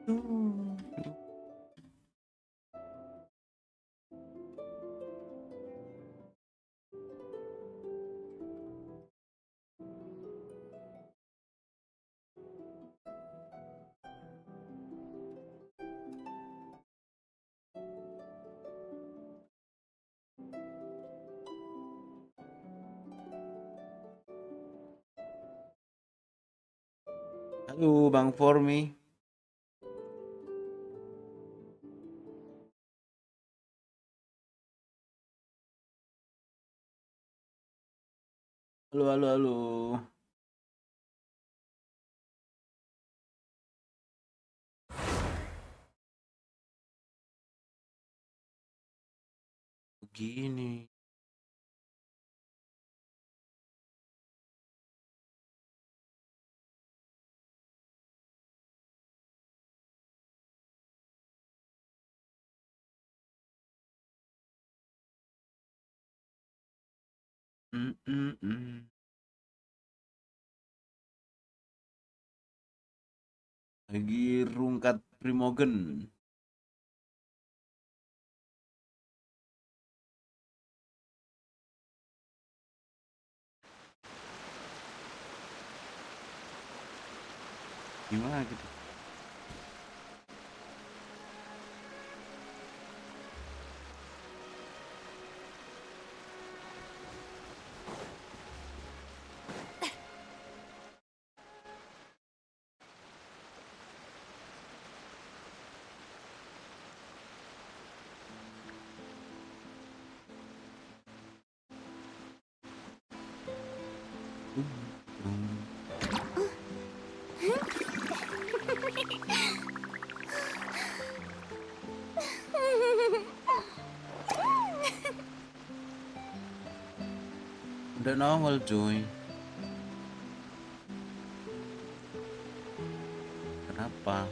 Duh. Halo Bang Formi. Halo, halo, halo. Begini. Mm, mm, mm. Lagi rungkat primogen. Gimana gitu? Udah nongol cuy. Kenapa?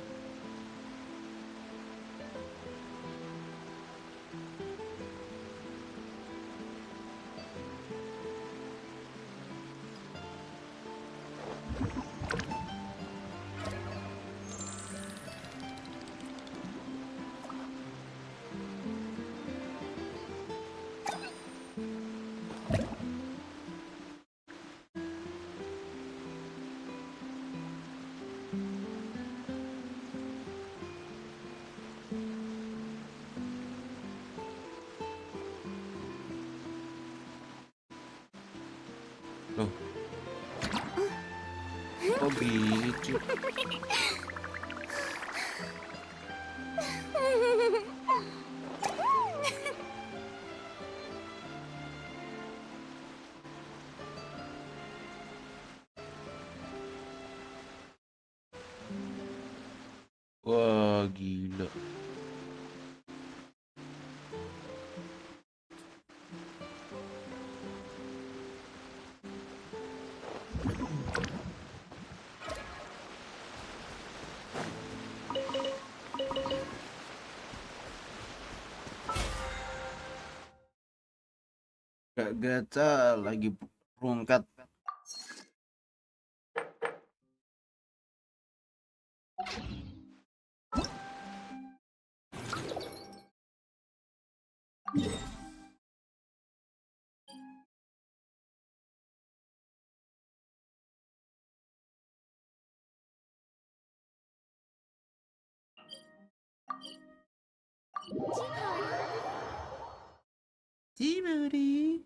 Loh, kok gini cuy? Wah, gila. Gak gacha lagi rungkat. Ciburi.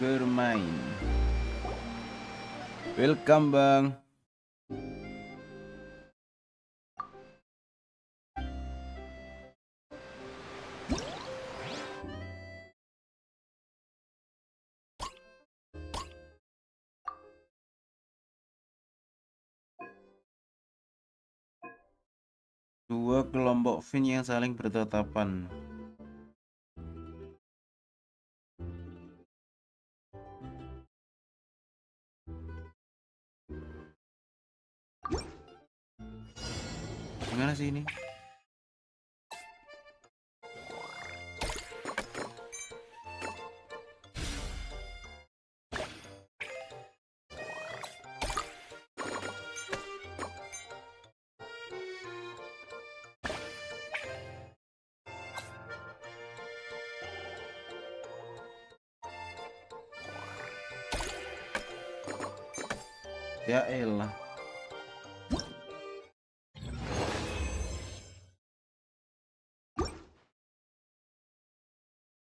bermain. Welcome bang. Dua kelompok fin yang saling bertatapan. Gimana sih ini? Ya elah.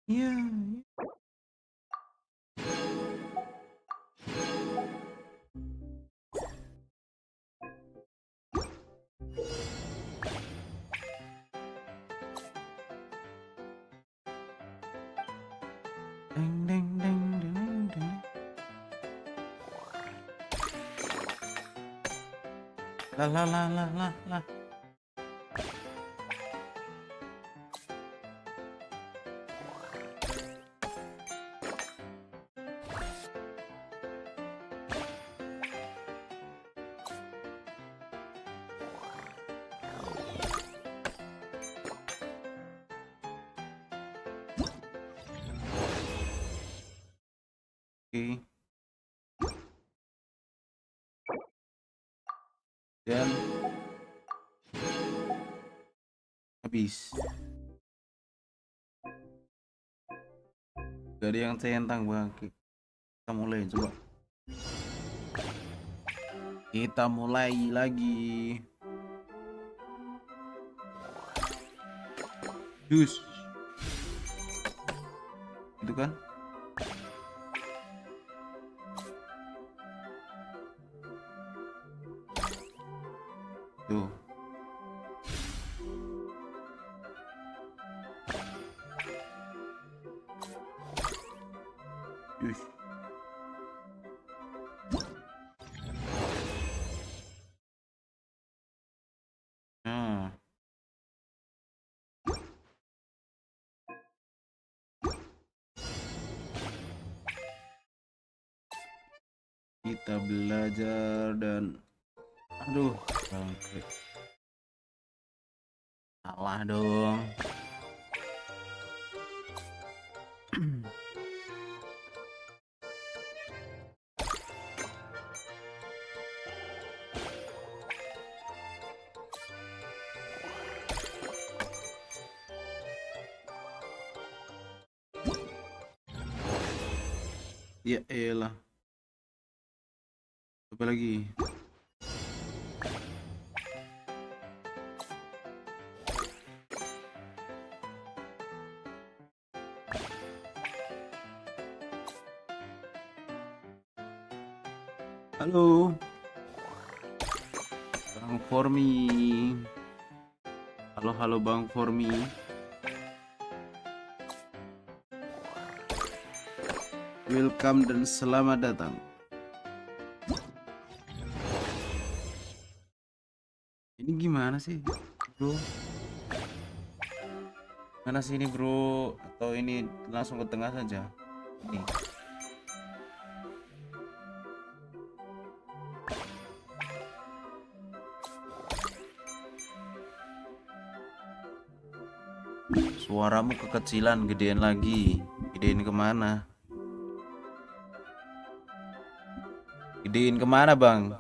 Iya. Deng deng deng deng deng. Lah lah lah lah lah lah. Oke. Dan habis. Gak ada yang centang bang. Kita mulai coba. Kita mulai lagi. Dus. Itu kan? Tuh. Dus. Nah. Kita belajar dan aduh, bangke. Salah dong. Ya elah. Apa lagi? Halo. Bang Formi. Halo Bang Formi. Welcome dan selamat datang. Ini gimana sih, bro? Mana sih ini, bro? Atau ini langsung ke tengah saja? Ini. Suaramu kekecilan, gedein lagi. Gedein kemana? Gedein kemana, bang?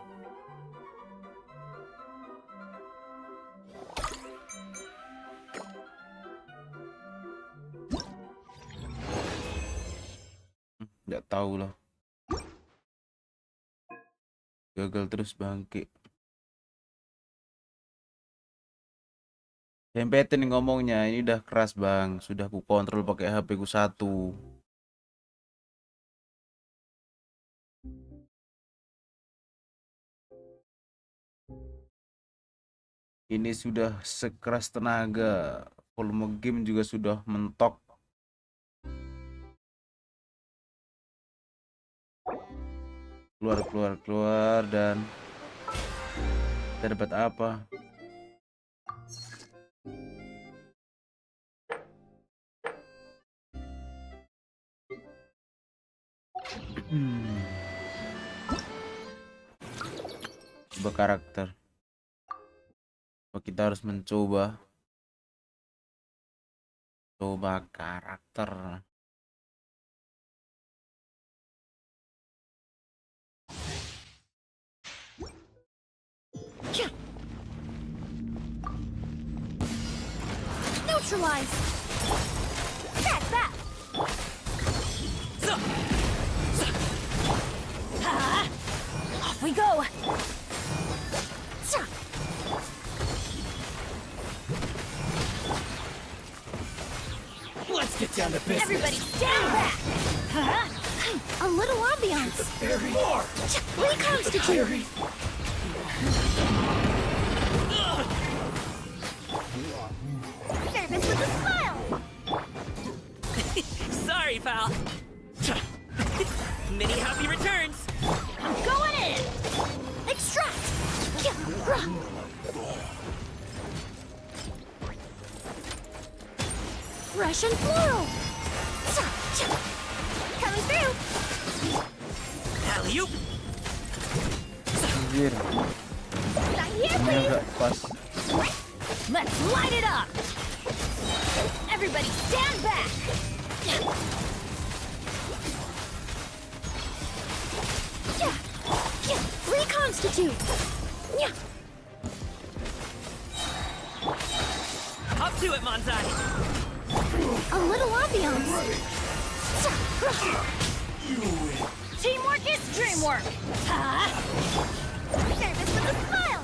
Nggak tahu lah. Gagal terus bangke. Dempetin ngomongnya, ini udah keras bang. Sudah ku kontrol pakai HP ku 1. Ini sudah sekeras tenaga. Volume game juga sudah mentok. Keluar dan kita dapat apa? Coba karakter. Kita harus mencoba karakter. Neutralize. That. Off we go. Let's get down to business. Everybody stand back. A little ambiance. More. Reconstitute. Service with a smile. Sorry, pal. Many happy returns. I'm going in. Extract. Russian floral. Coming through. Alley-oop. Anjir, Not here, ini please. agak pas. Let's light it up. Everybody stand back. Reconstitute. Hop to it, Monzai. A little ambiance. Teamwork is dreamwork. Service with a smile.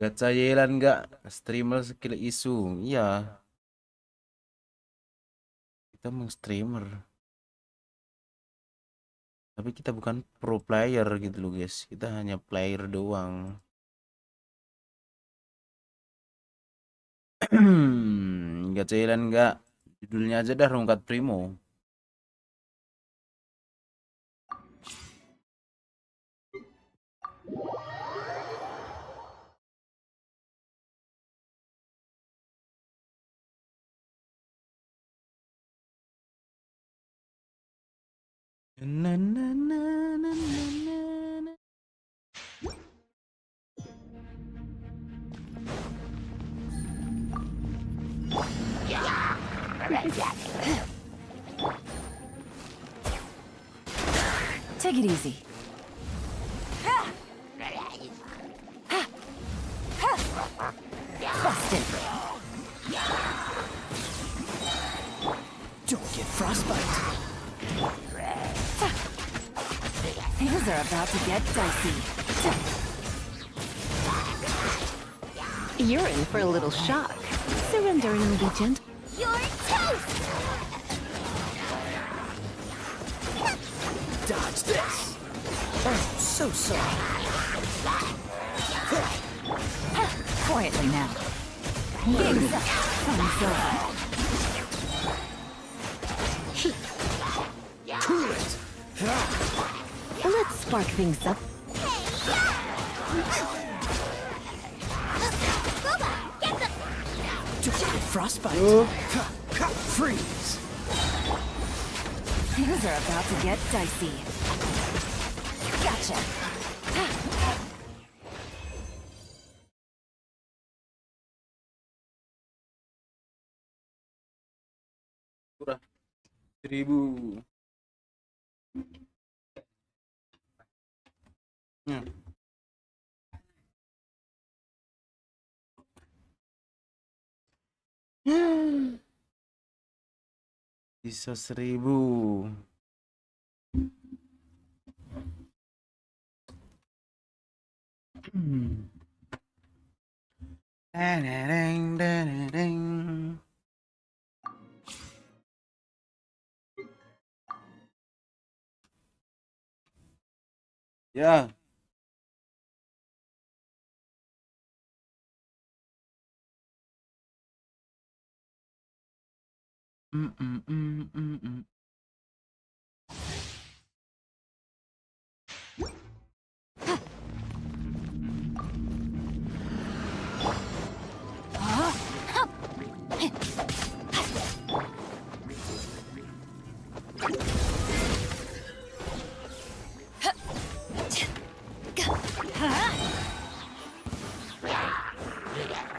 Gacha Yelan nggak? Streamer skill isu. Iya. Kita meng-streamer. Tapi kita bukan pro player gitu loh guys. Kita hanya player doang. Gacha Yelan nggak? Judulnya aja dah rungkat primo. Na, na, na, na, na, na. Take it easy. Busted. Don't get frostbite. Things are about to get dicey. You're in for a little shock. Surrender and be gentle. You're toast! Dodge this. Oh, so sorry. Quietly now. Game's up. Fun's over. Cool it. Let's spark things up. Don't get frostbite. Freeze. Things are about to get dicey. Gotcha. Murah. 1000. Bisa 1000. Deng, deng, deng. Ya. Mm, mm, mm, mm, mm.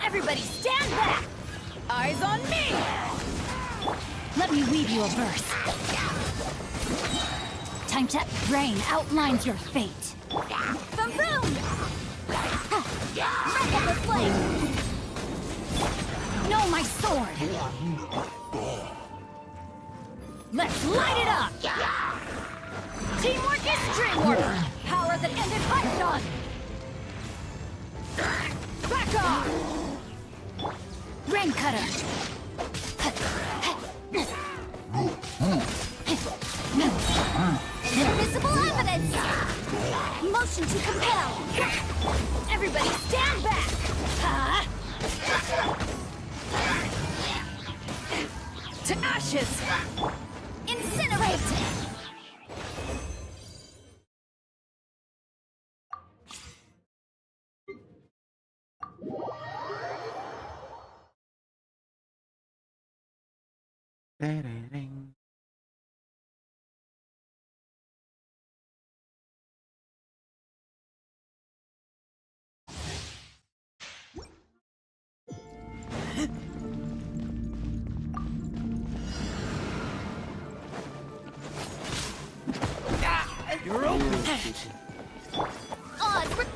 Everybody stand back! Eyes on me! Let me weave you a verse. Time to rain outlines your fate. Boom boom! Wreck up the flame! Know my sword! Let's light it up! Teamwork is dreamwork! Power that ended Python! Back off! Rain cutter! Invisible evidence! Motion to compel! Everybody stand back! To ashes! Incinerate! Terereng. You're open. Odds were...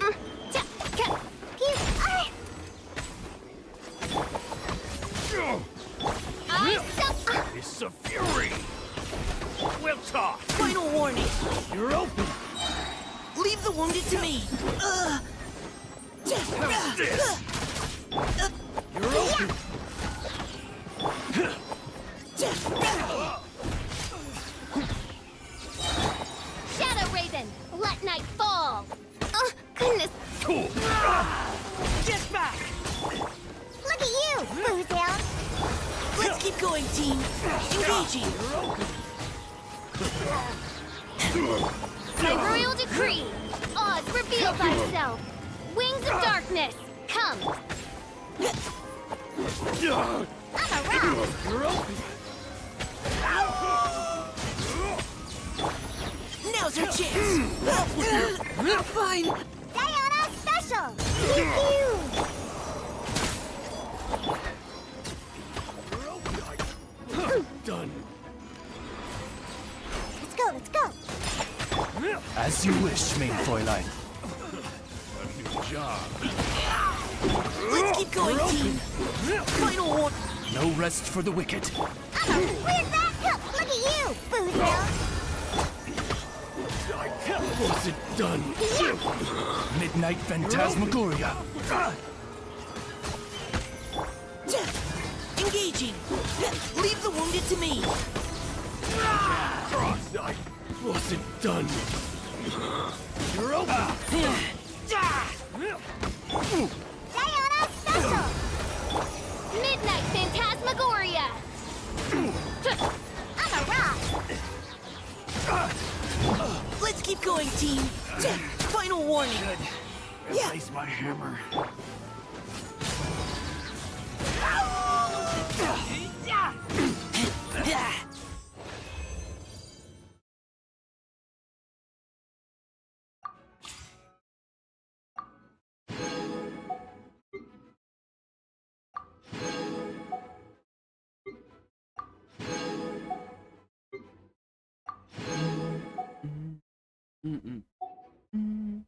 It's a fury. We'll talk. Final warning. You're open. Leave the wounded to me. How's this? You're open. Shadow Raven, let night fall! Oh, goodness! Cool. Get back. Look at you, Boozle! Let's keep going, team. Engaging. By royal decree, Oz reveal thyself! Wings of darkness, come! I'm around! You're open. Now's our chance. Fine. Diana Special! Pew! Done. Let's go, let's go! As you wish, main Fräulein. A new job. Let's keep going, team. Final one. No rest for the wicked. Where's that? Look at you, Boozle! Was it done? Midnight Phantasmagoria. Engaging. Leave the wounded to me. Cross knight. Was it done? You're open. Diana Special! Midnight Phantasmagoria! I'm a rock! Let's keep going, team. Final warning. Replace my hammer. Mm, mm. Mm.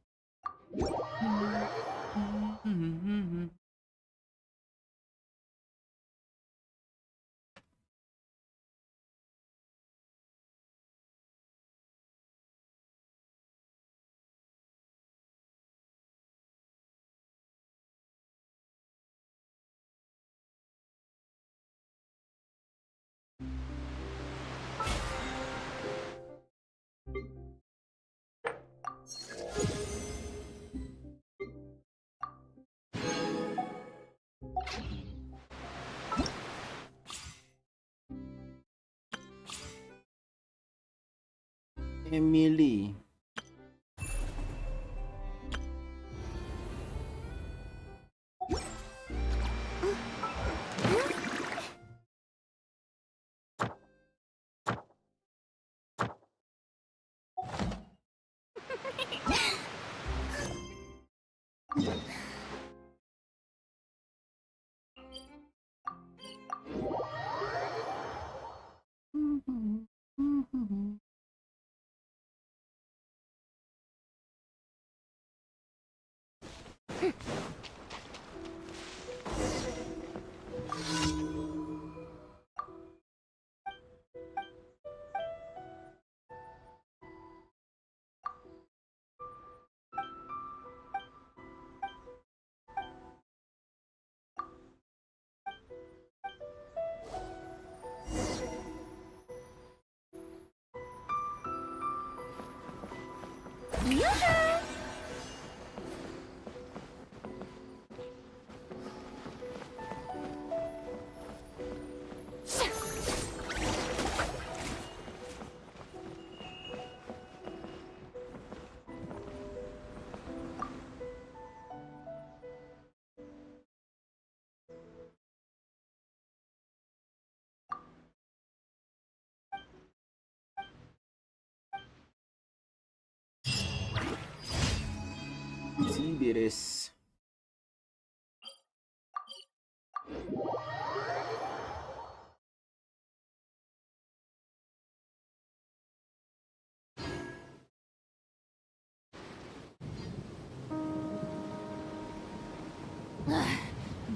Emily. Sí, beres.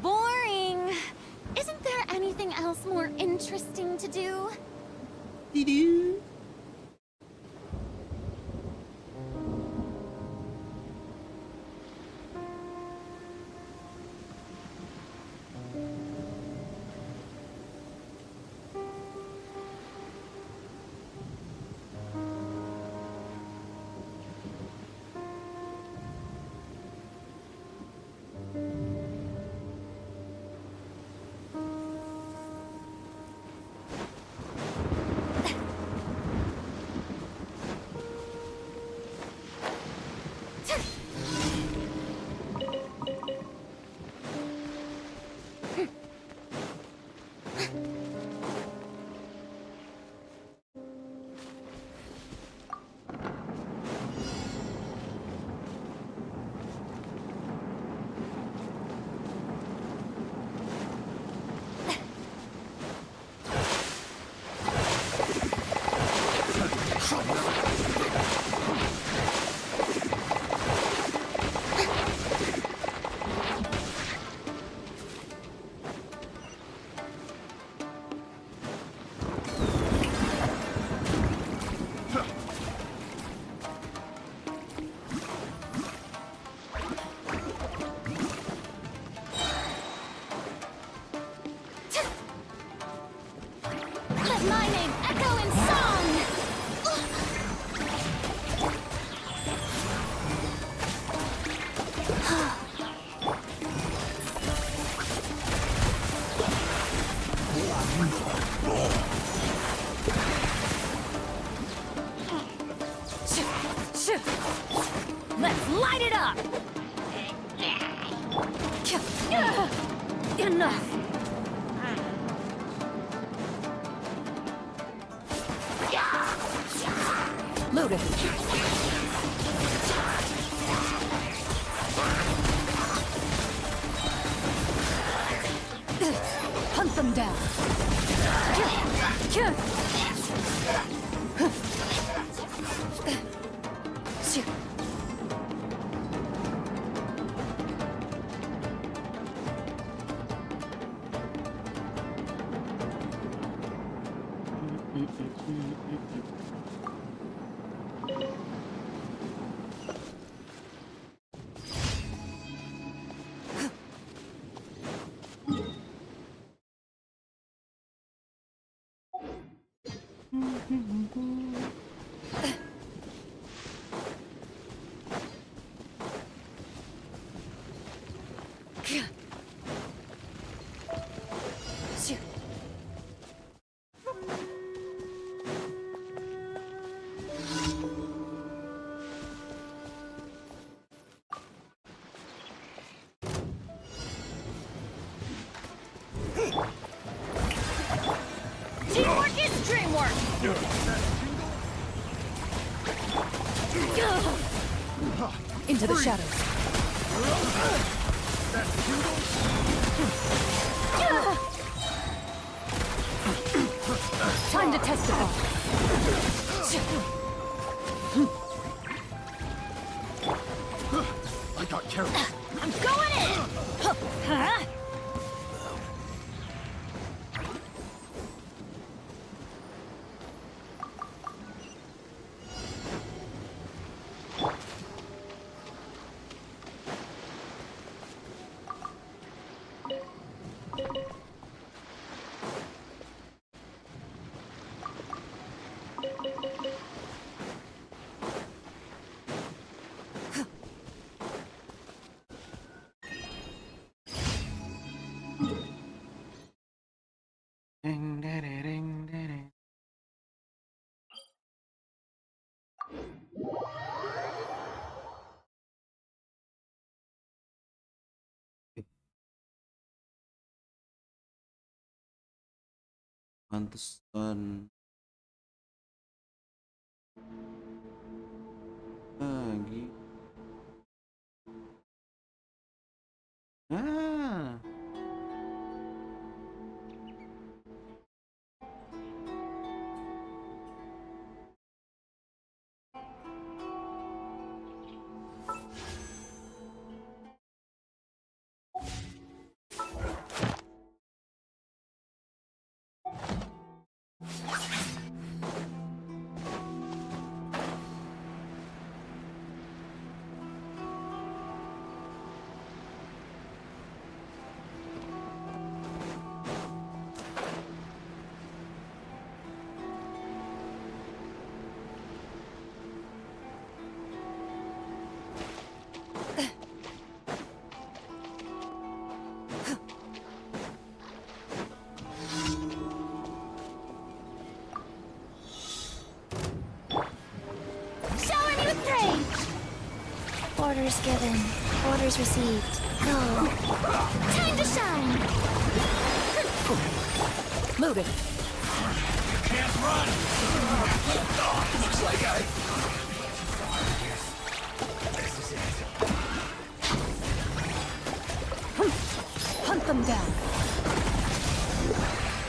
Boring. Isn't there anything else more interesting to do? Doo-doo. Let my name echo in song! Let's light it up! Enough! Loaded. Hunt them down. Teamwork is dreamwork! Into the shadows. Time to testify. I got careless. I'm going in! Huh? Ding, ding, ding, ding, ding. Pantesan lagi. Ah. Shower me with praise! Orders given. Orders received. Go. Time to shine! Moving. Can't run. Looks like I. This is it. Hunt them down.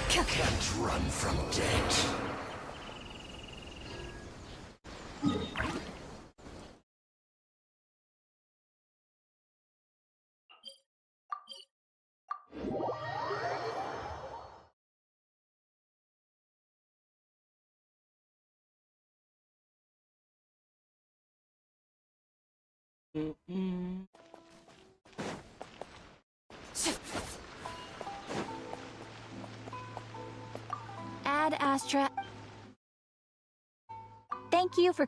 Can't run from death. Ad Astra. Thank you for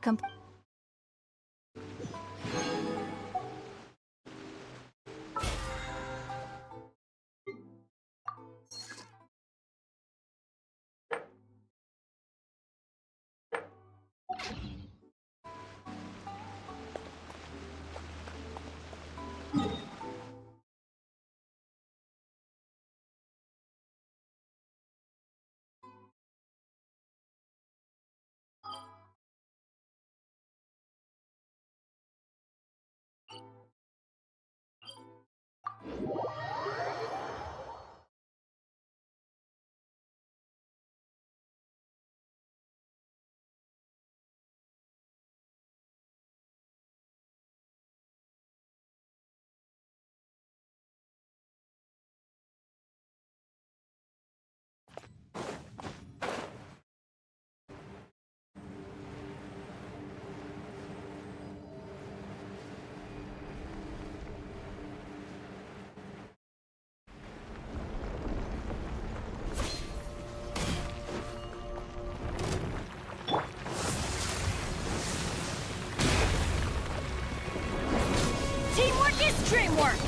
Teamwork is dreamwork!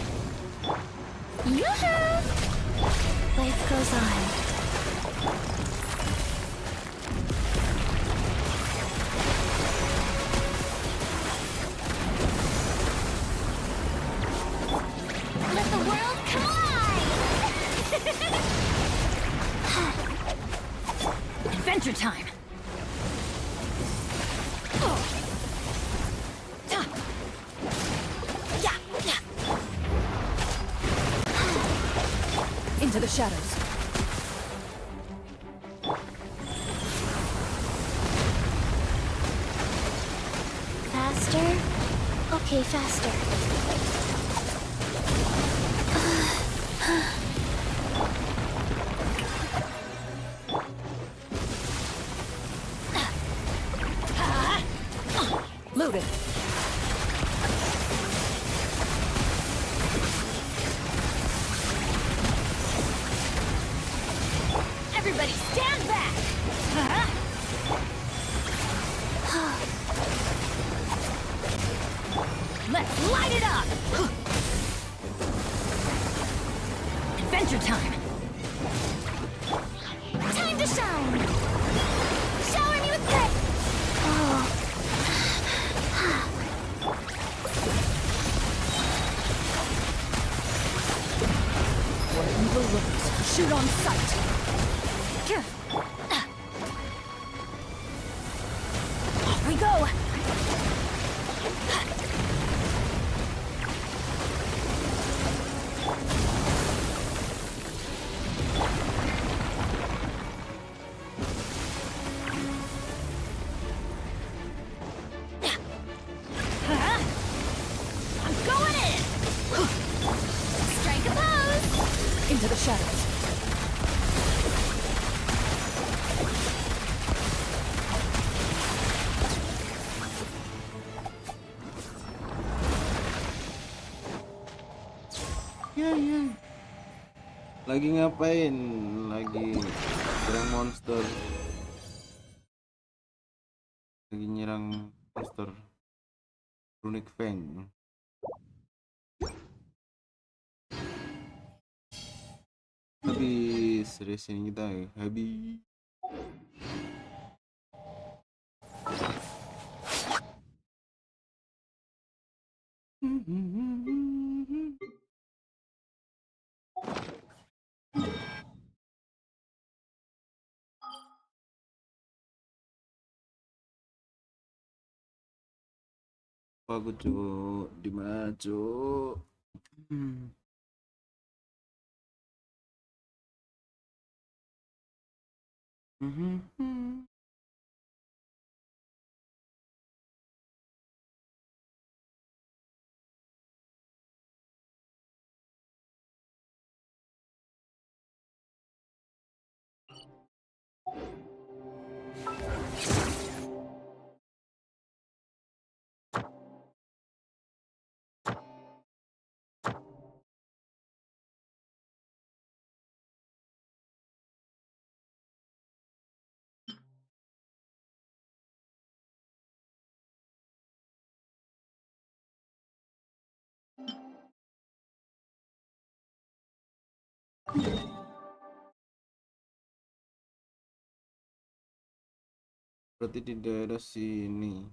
Yoo-hoo! Life goes on. Let the world collide! Adventure time. Into the shadows. Faster? Okay, faster. Loaded. Everybody stand back! Let's light it up! Adventure time! Time to shine! Shower me with grace! Oh. Where evil lurks, shoot on sight! Off we go! I'm going in! Strike a pose! Into the shadows. Lagi ngapain? Lagi nyerang monster. Lagi nyerang monster. Runic Fang. Habis racing kita ya. Habis. Aku cuk, di mana cuk? Berarti di daerah sini.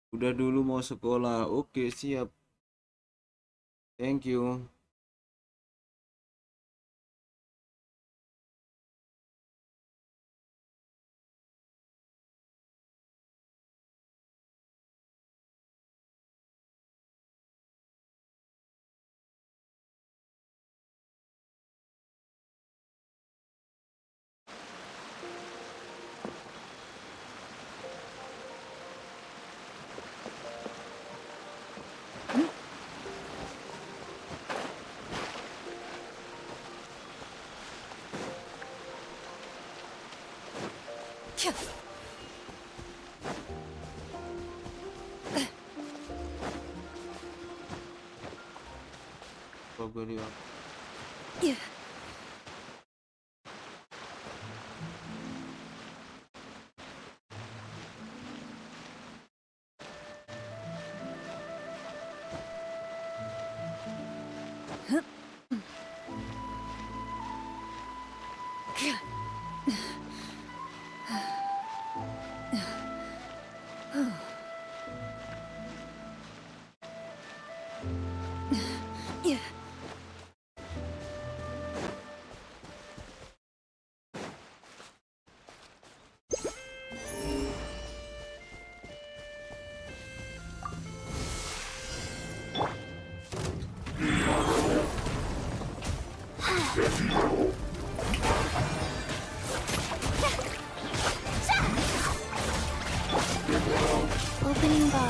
Udah dulu mau sekolah. Oke, siap. Thank you. Kok gue lihat.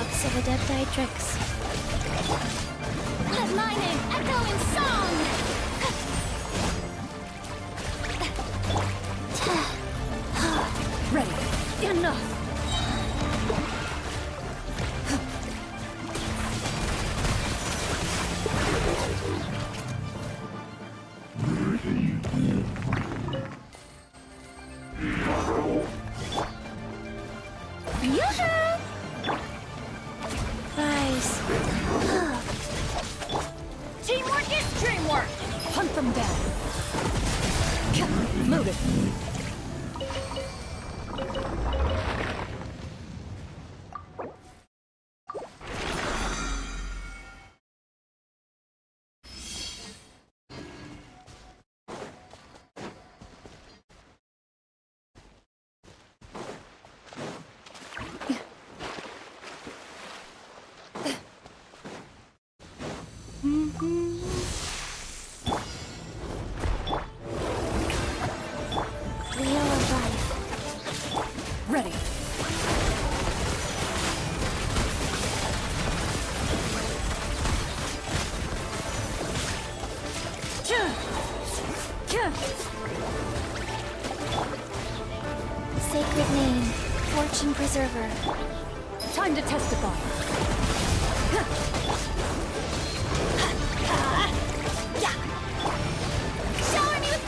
Lots of adepti tricks. Let my name echo in song! Ready. Enough. Nice. Teamwork is dreamwork. Hunt them down. Move it. Wheel of life. Ready. Sacred name. Fortune preserver. Time to testify. Shower me with...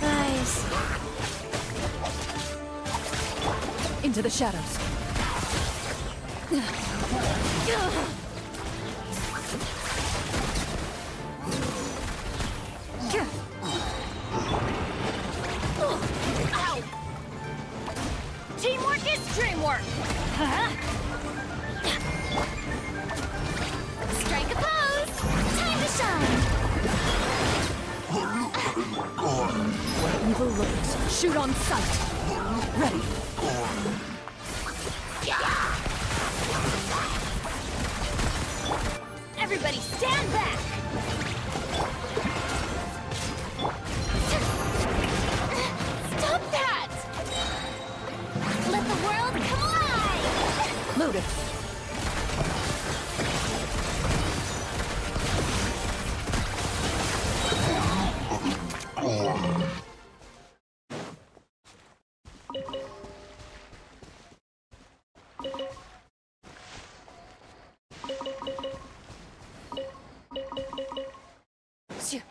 Nice. Into the shadows. Ow! Teamwork is dreamwork. Strike a pose! Time to shine! Where evil lurks, shoot on sight. Ready. Everybody stand back! Stop that! Let the world come alive! Move it. Shoo.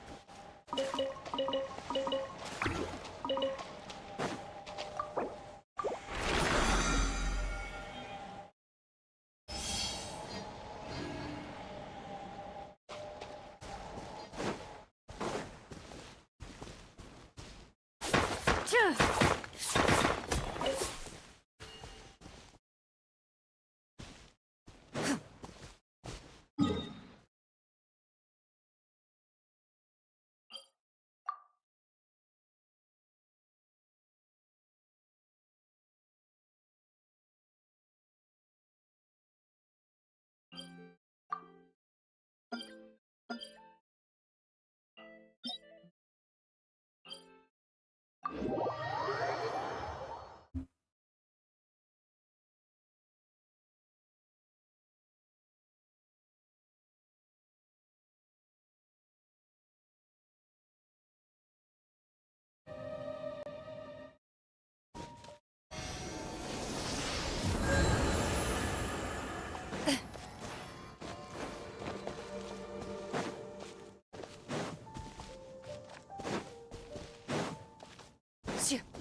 Shoo.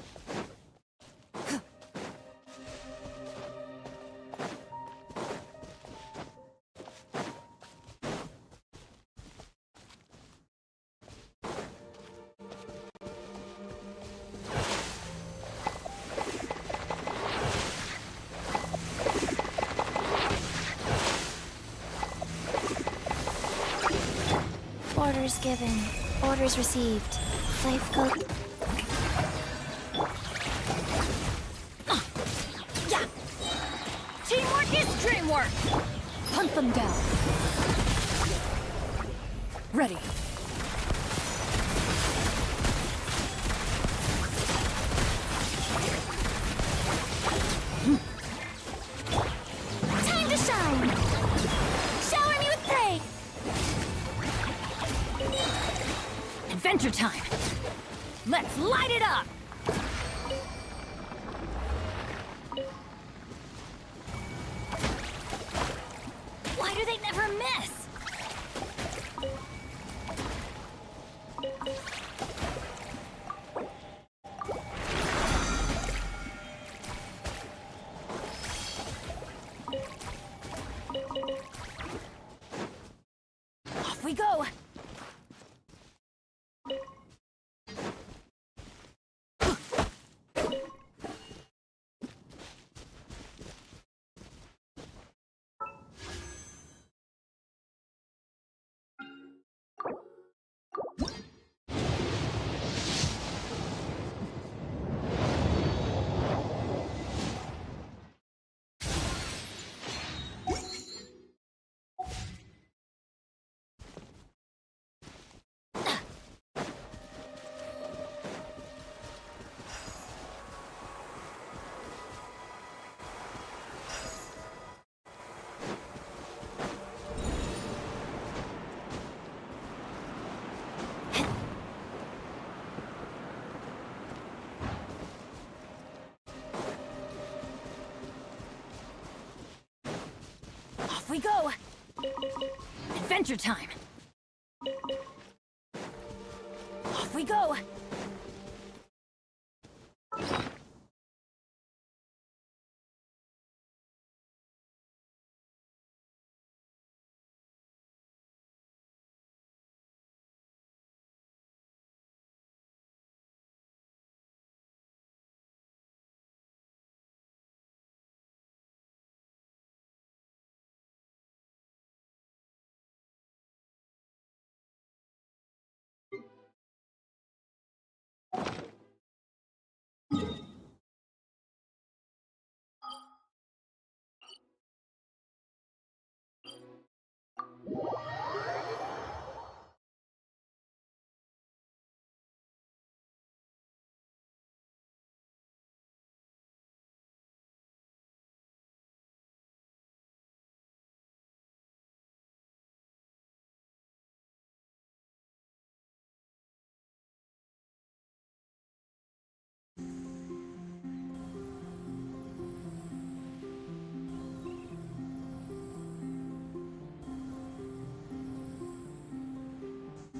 Orders given. Orders received. Life goes. Yeah. Teamwork is dreamwork. Hunt them down. Ready. Time to shine! Shower me with praise! Adventure time. Let's light it up. Why do they never miss? Off we go. Off we go! Adventure time! Off we go!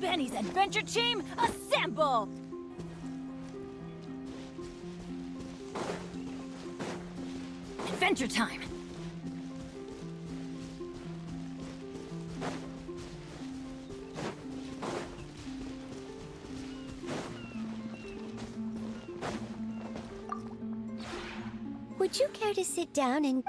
Benny's adventure team, assemble! Adventure time! Would you care to sit down and...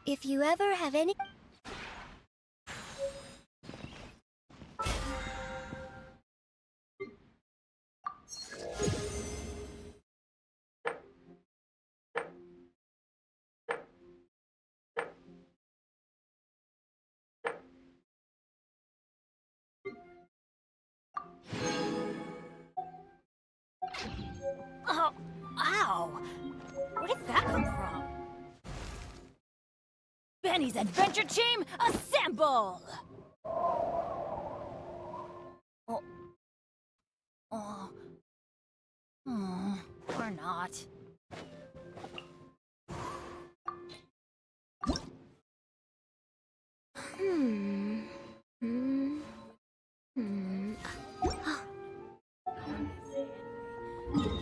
If you ever have any... Oh, ow! Where did that come from? Benny's adventure team, assemble! Oh. Oh. Or not.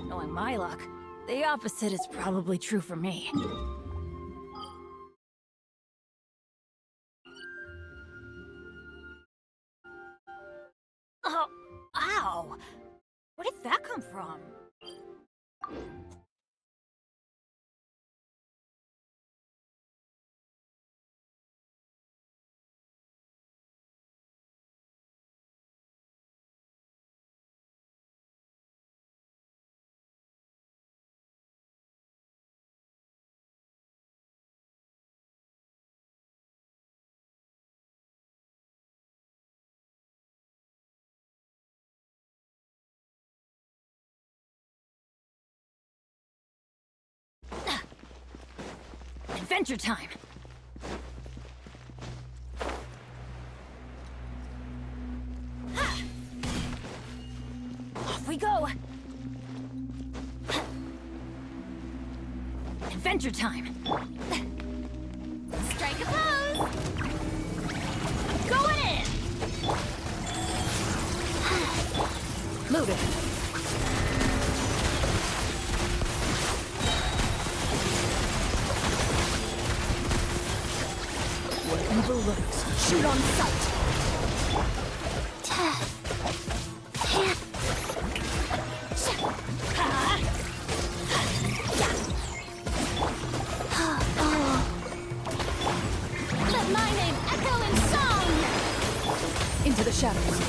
Knowing my luck, the opposite is probably true for me. Oh, ow! Where did that come from? Adventure time! Off we go! Adventure time! Strike a pose! Going in! Move it! Where evil lurks, shoot on sight! Let my name echo in song! Into the shadows.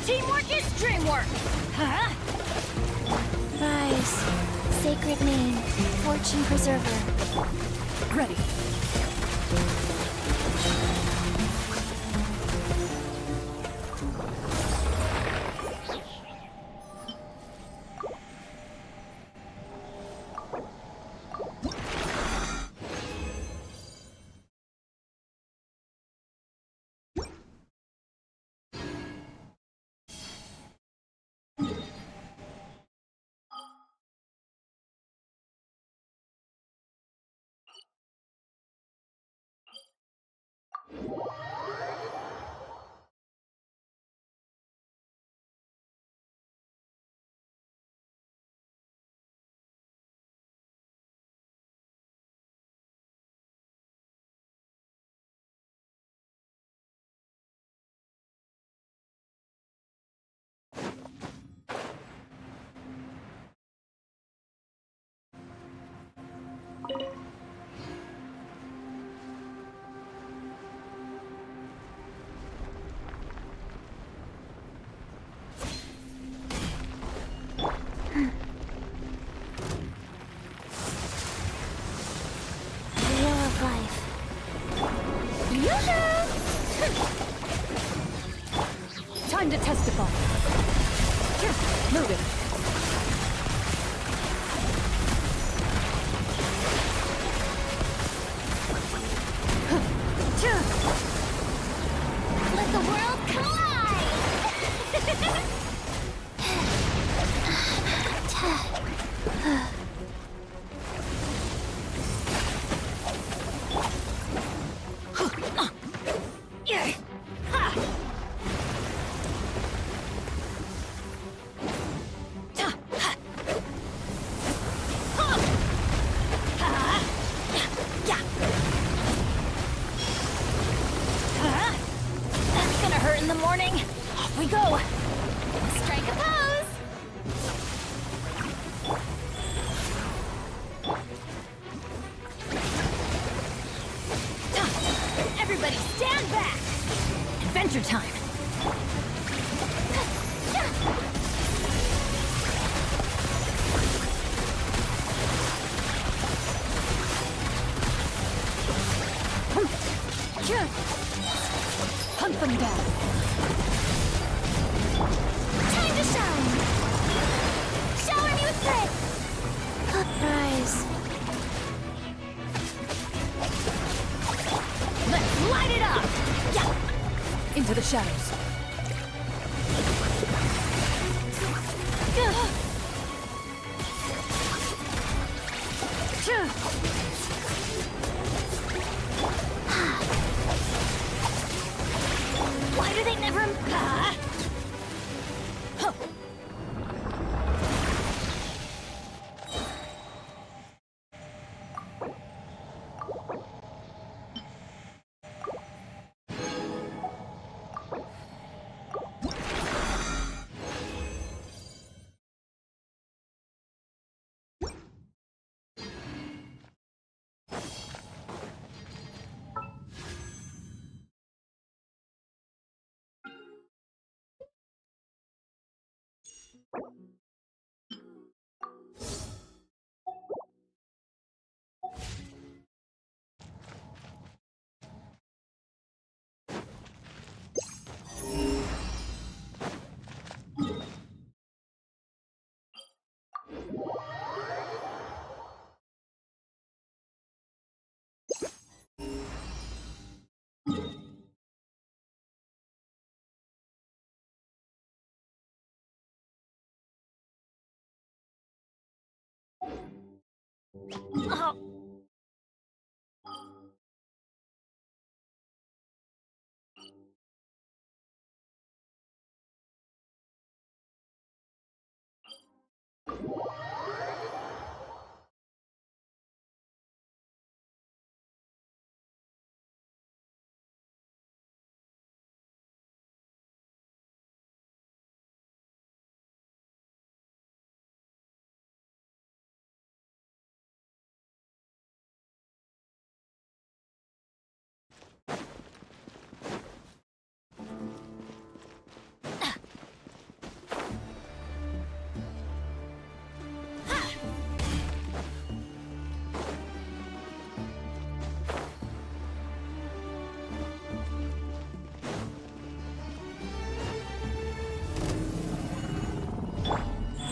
Teamwork is dreamwork! Huh? Rise, sacred name, fortune preserver. Ready. Wheel of life. Time to testify. Move it. Let the world collide! That's gonna hurt in the morning. Off we go. Hunt them down. Time to shine! Shower me with praise! Rise. Let's light it up! Yeah! Into the shadows. Why do they never... Oh.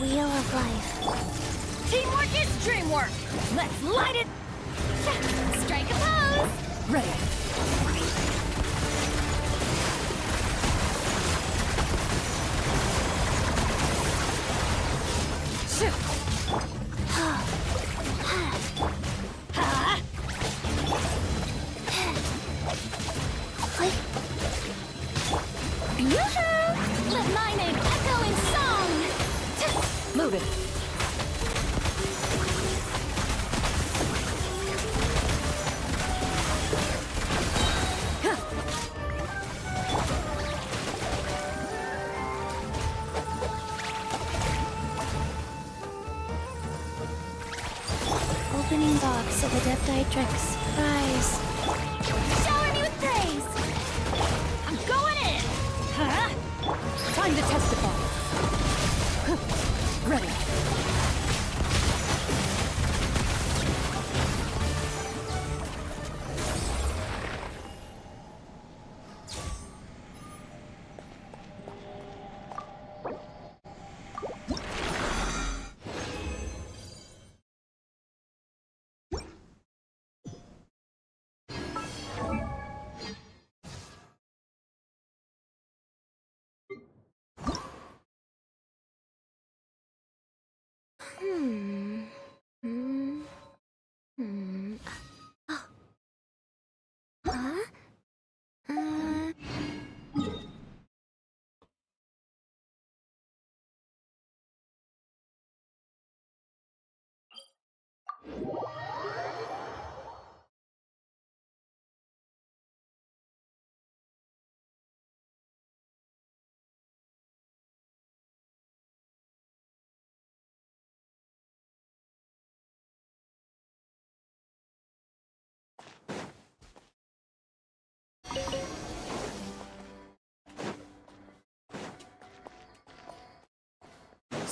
Wheel of life. Teamwork is dreamwork! Let's light it! Strike a pose! Ready. Shoot! Yoo-hoo! Let my name echo in song! Move it. Opening box of Adepti tricks. Rise. Shower me with praise! I'm going in! Huh? Time to testify. Ready.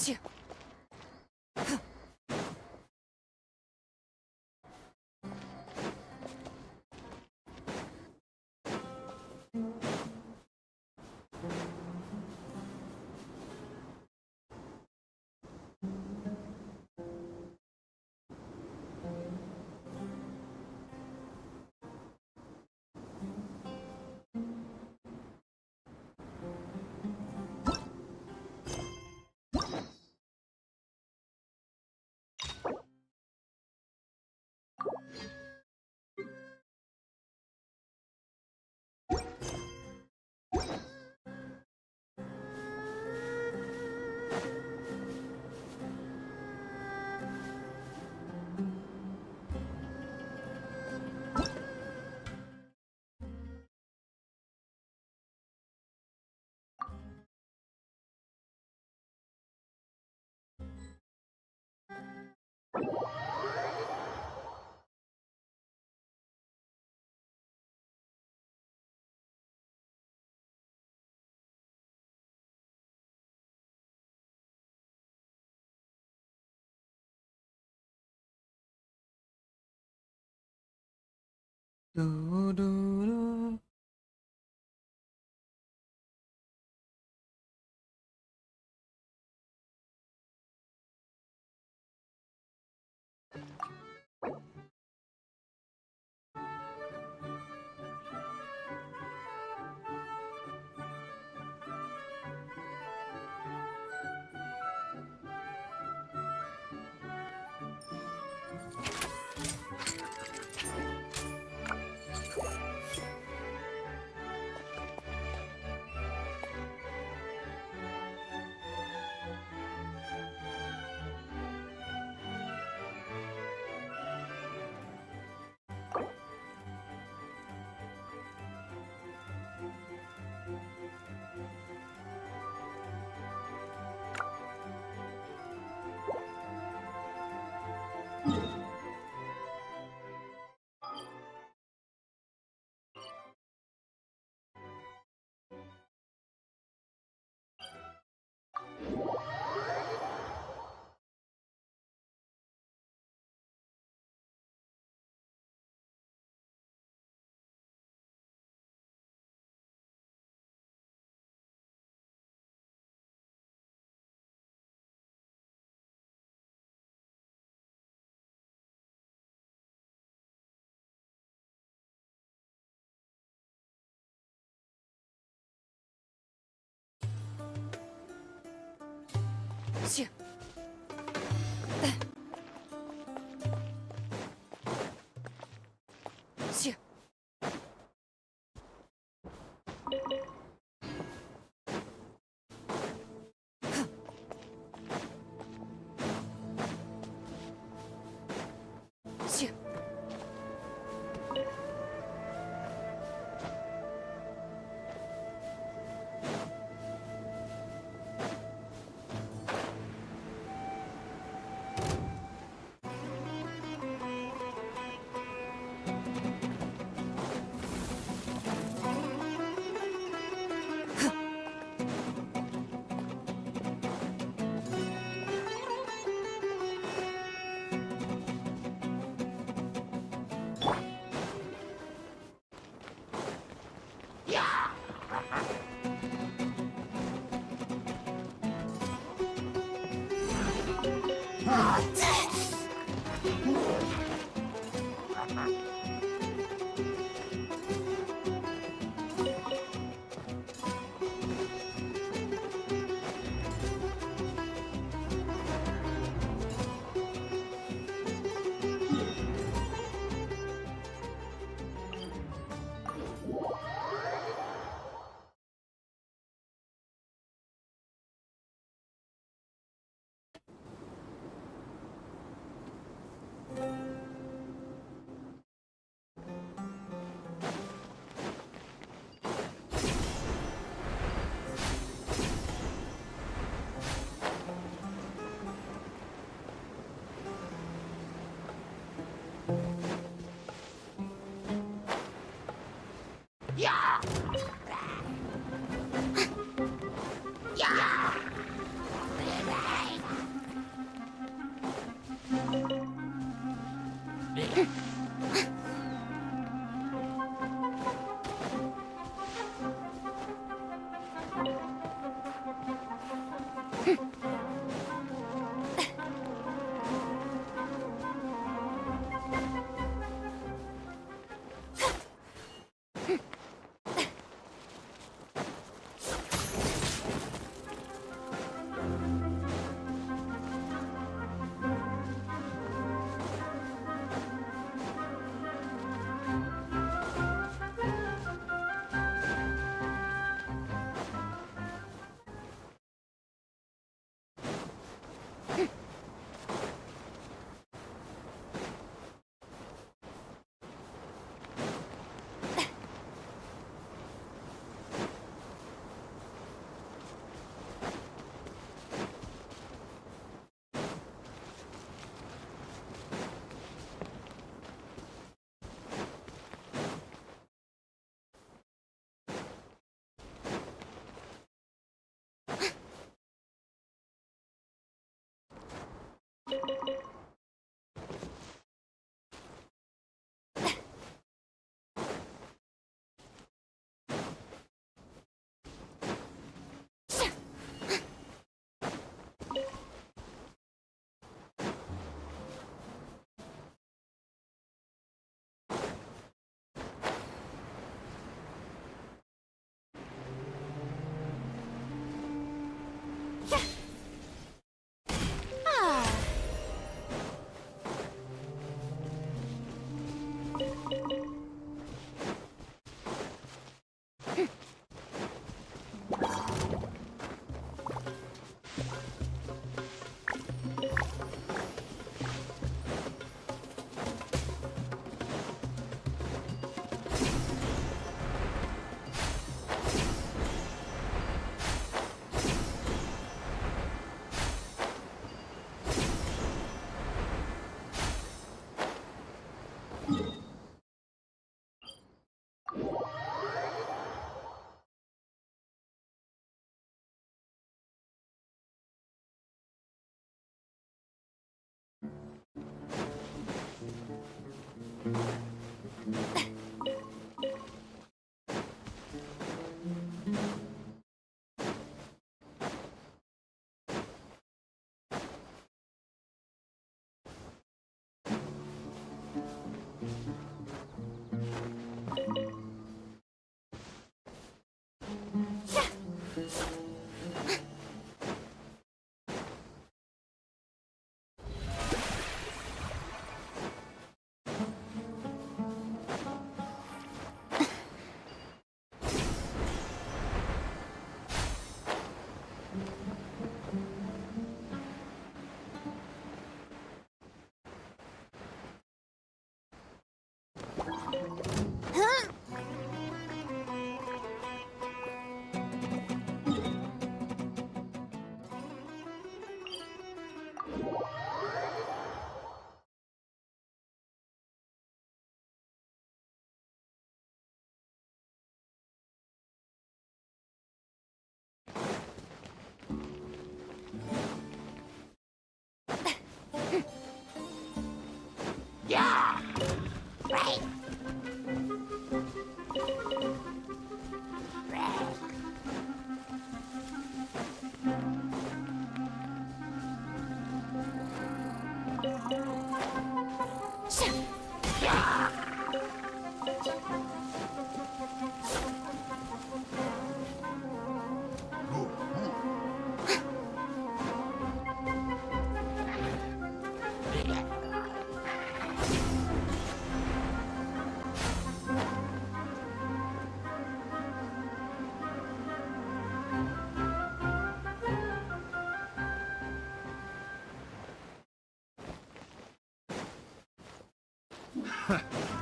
Shoo. 두두두. Shoo. Shoo. Shoo.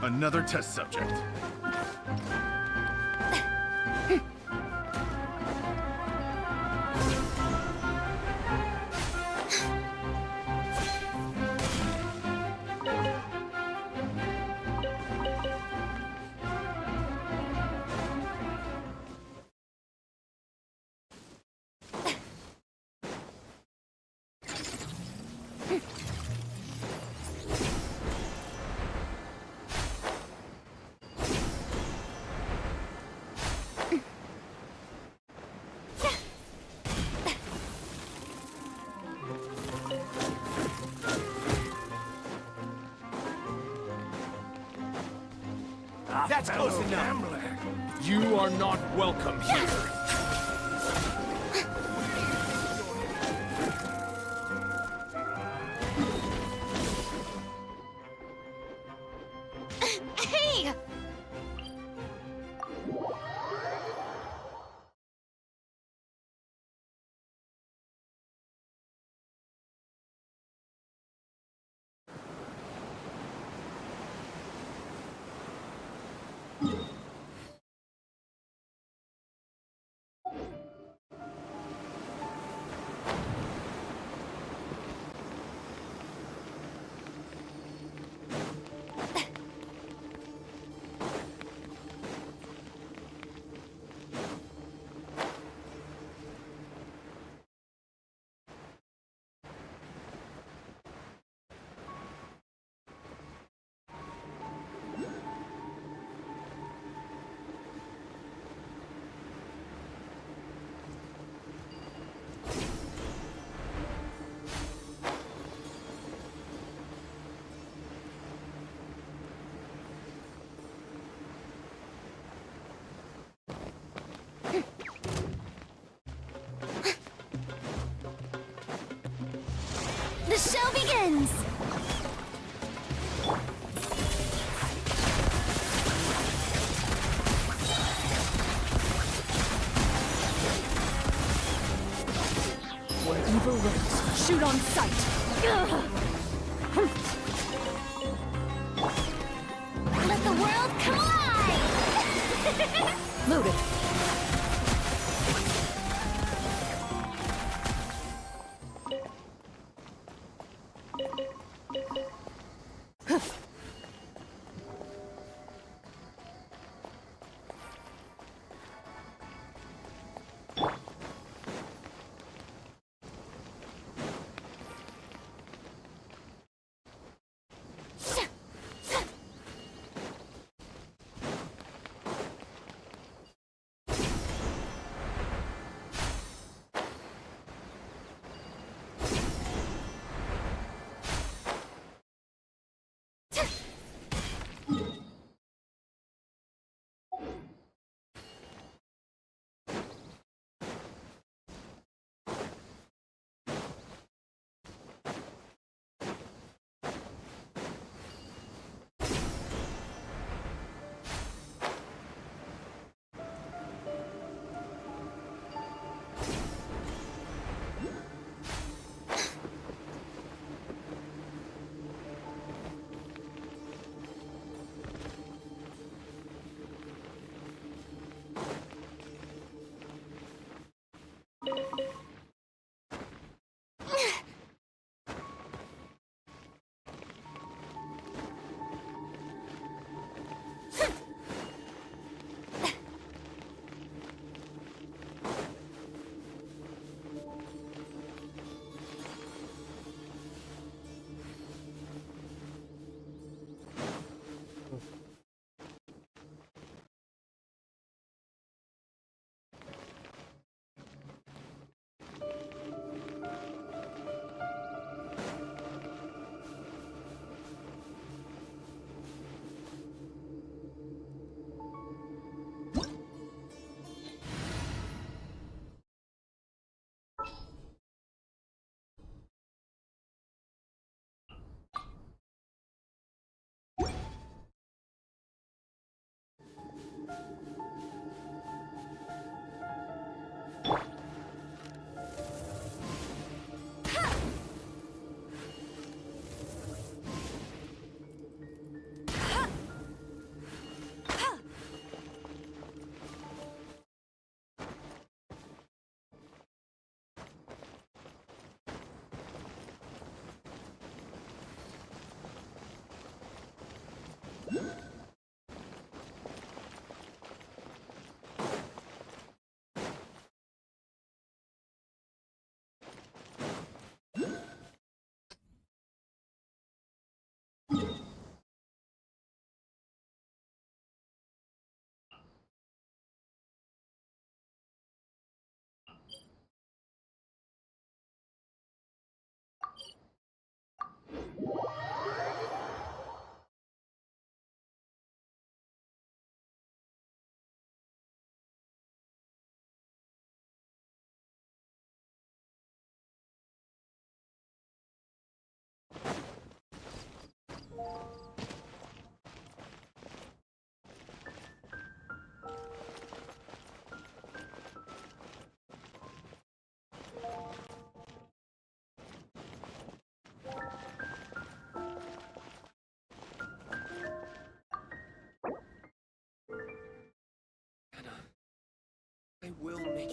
Another test subject. That's close enough. You are not welcome here. Hey! The show begins! Where evil lurks, shoot on sight. Let the world come alive! Loaded.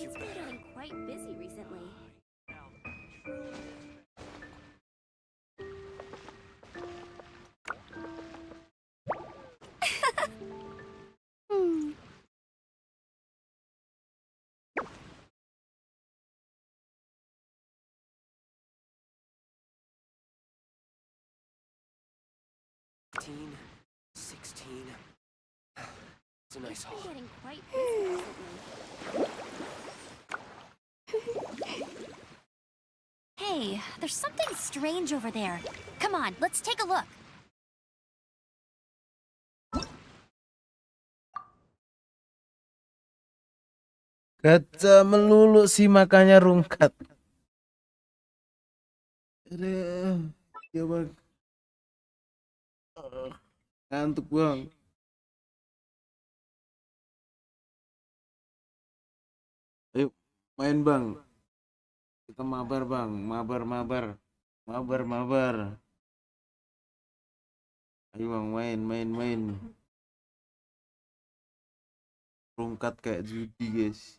you It's been better. getting quite busy recently. Hmm. 16. It's a nice It's been haul. getting quite busy recently. Hey, there's something strange over there. Come on, let's take a look. Gacha melulu sih makanya rungkat. Aduh, ya bang. Ngantuk bang. Ayo main bang. Kita mabar bang. Mabar. Ayo bang main. Rungkat kayak judi guys.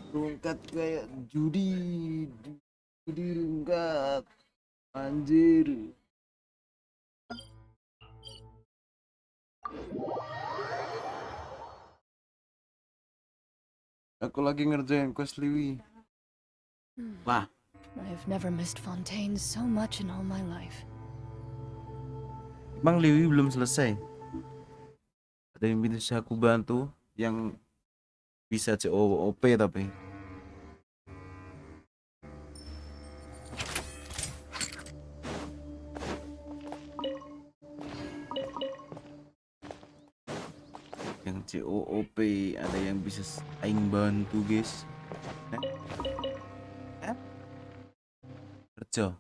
Rungkat kayak judi rungkat. Anjir. Aku lagi ngerjain quest Liwi. Wah, I have never missed fontaines so much in all my life. Bang Liwi belum selesai. Ada yang bisa aku bantu yang bisa COOP tapi. Yang COOP ada yang bisa aing bantu guys. Kerja.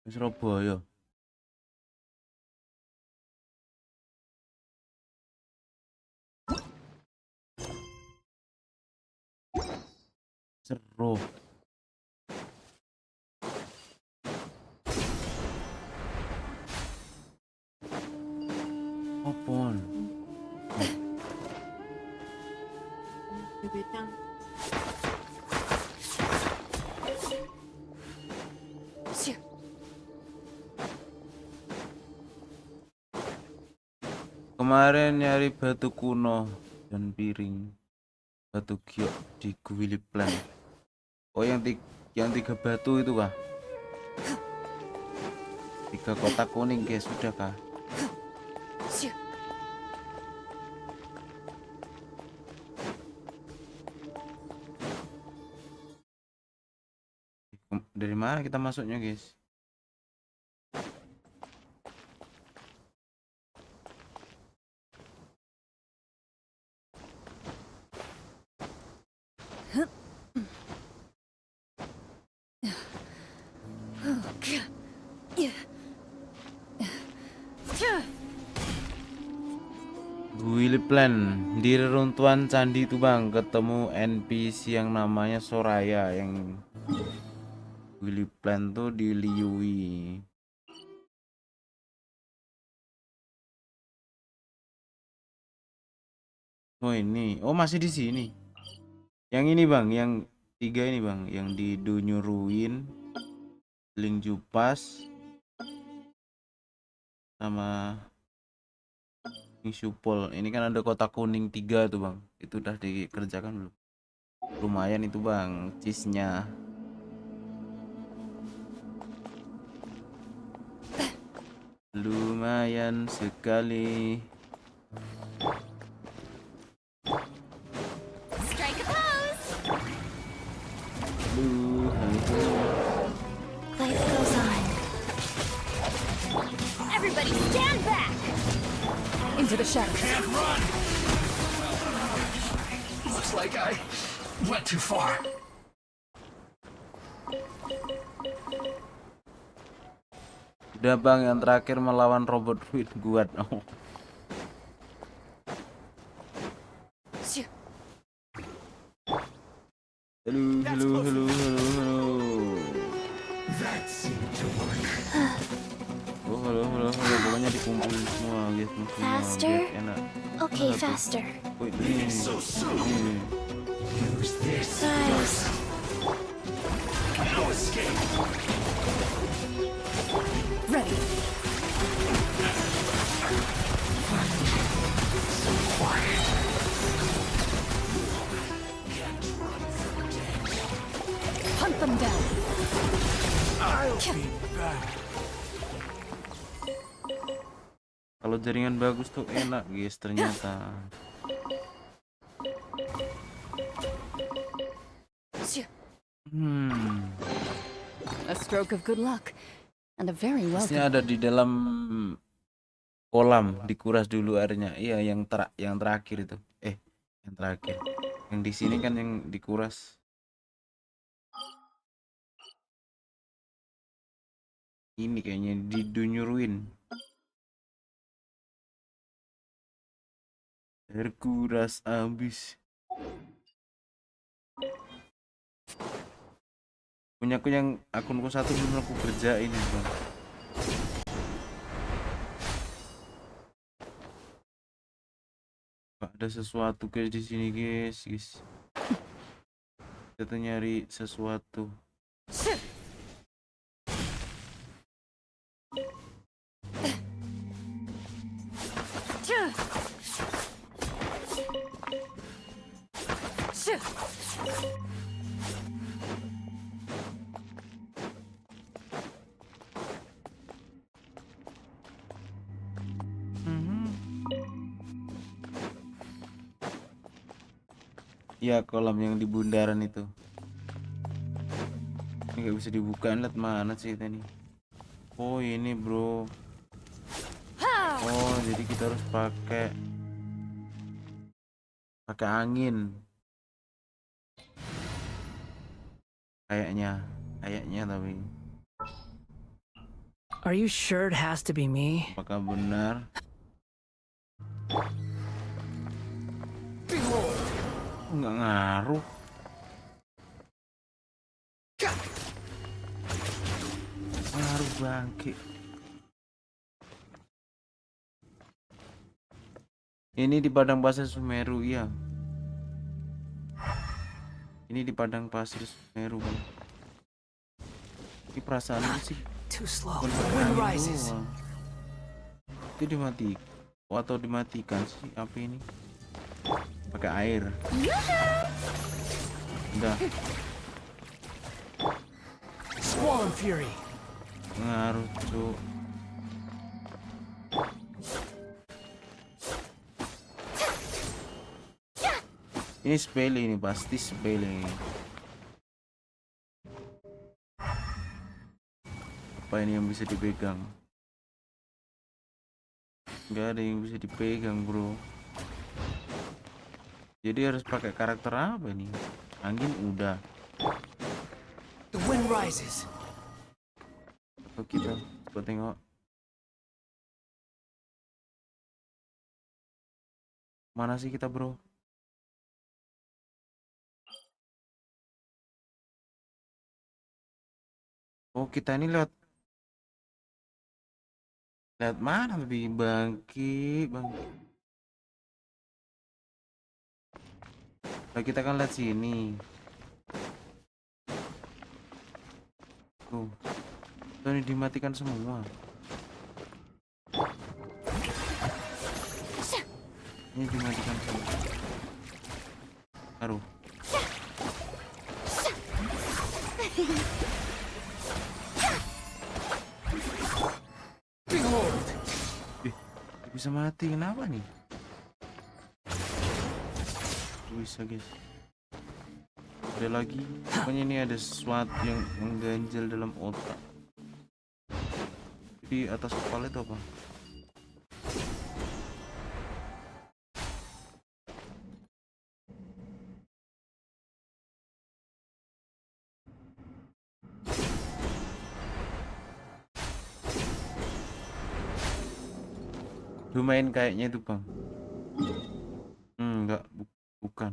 Di Surabaya. Seru. Opon. Kemarin nyari batu kuno dan piring. Batu giok di Guili Plan. Oh yang 3 batu itu kah? 3 kotak kuning guys, sudah kah? Dari mana kita masuknya guys? Guili Plan di reruntuhan candi itu bang, ketemu NPC yang namanya Soraya yang Guili Plan tuh di Liui. Oh ini, oh masih di sini. Yang ini bang, yang 3 ini bang, yang di Dunyo Ruin, Link Jupas, sama Supol. Ini kan ada kotak kuning 3 tuh bang. Itu udah dikerjakan belum? Lumayan itu bang, cheese-nya. Lumayan sekali. Strike a pose! Life goes on. Everybody stand back! Into the shadows. Can't run! Looks like I went too far. Udah bang, yang terakhir melawan robot Ruin Guard. Oh. Halo, halo, halo, halo, halo. Oh, halo, halo, halo. Pokoknya dikumpulin semua, guys, musuhnya Faster. biar enak. Okay, Mana tuh? faster. Oh, ini. Ini. Guys, Ready. Hunt them down. I'll be back. Kalau jaringan bagus tuh enak, guys, ternyata. A stroke of good luck. And a very welcome. Biasanya ada di dalam kolam, dikuras dulu airnya. Iya, yang terakhir itu. Yang terakhir. Yang di sini kan yang dikuras. Ini kayaknya didunyuruin. Terkuras habis. Punyaku yang akunku satu belum aku kerjain ya, Bang. Ada sesuatu guys di sini, guys. Kita nyari sesuatu. Ya, kolam yang di bundaran itu. Ini nggak bisa dibuka. Lihat mana sih tadi? Oh, ini bro. Oh, jadi kita harus pakai angin. Kayaknya tapi Are you sure it has to be me? apakah benar? Nggak ngaruh. Ngaruh bangke. Ini di padang pasir Sumeru, ya. Ini di padang pasir Sumeru, Bang. Ini perasaan sih Too slow. bukan The pakai wind angin rises. doang. Itu atau dimatikan sih apa ini? Pakai air. Udah Squall and fury. ngaruh, Cuk. Ini sepele, ini pasti sepele. Apa ini yang bisa dipegang? Nggak ada yang bisa dipegang, bro. Jadi harus pakai karakter apa ini? Angin udah. The wind rises. Atau kita coba tengok. Mana sih kita, bro? Oh, kita ini lihat mana lebih bangki. Nah, kita kan lihat sini. Tuh. Tuh, ini dimatikan semua. Ini dimatikan semua. Aduh. Behold. Bisa mati, kenapa nih? Bisa, guys. Ada lagi. Pokoknya ini ada sesuatu yang mengganjal dalam otak. Di atas kepala itu apa? Lumayan kayaknya itu, Bang. Enggak, bukan.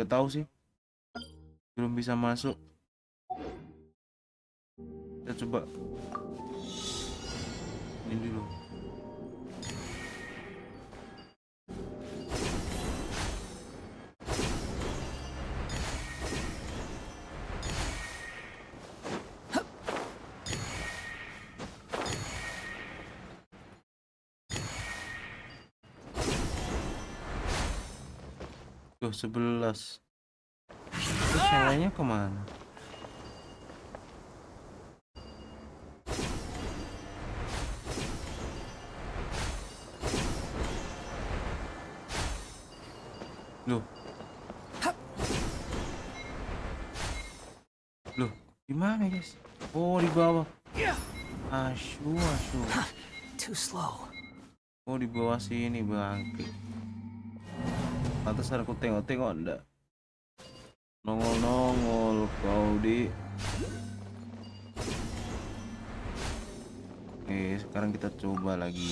Nggak tahu sih. Belum bisa masuk. Kita coba ini dulu. Tuh 11. Terus yang lainnya kemana? Loh. Loh, gimana guys? Oh, di bawah. Asu. Too slow. Oh, di bawah sini bangke. Pantas aku tengok-tengok enggak? Nongol-nongol kau di. Oke, sekarang kita coba lagi.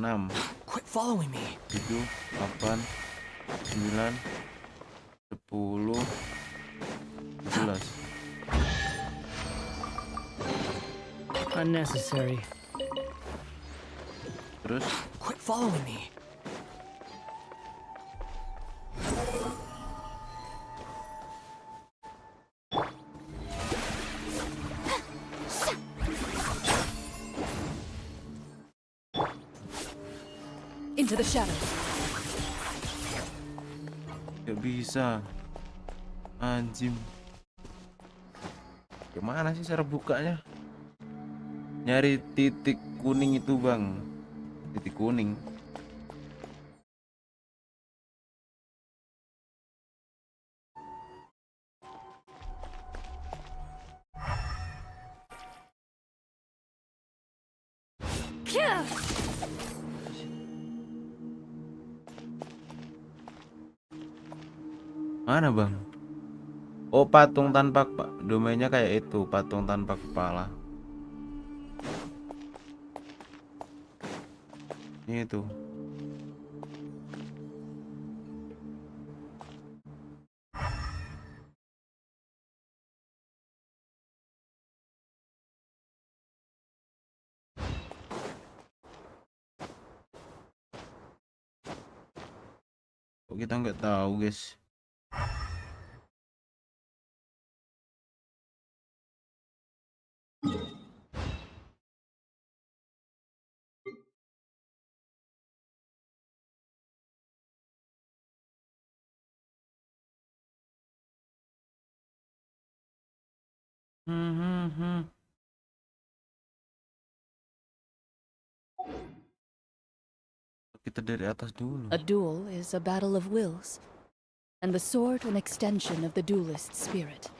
Enam, Quit following me. 7, 8, 9, 10, 11. Unnecessary. Terus Quit following me. Into the shadows. gak bisa. Anjing. Gimana sih cara bukanya? Nyari titik kuning itu bang. Titik kuning. Mana bang? Oh, patung tanpa domainnya kayak itu, patung tanpa kepala. Ini tuh. Kok kita nggak tahu guys? Hmm. Kita dari atas dulu. A duel is a battle of wills, and the sword an extension of the duelist's spirit.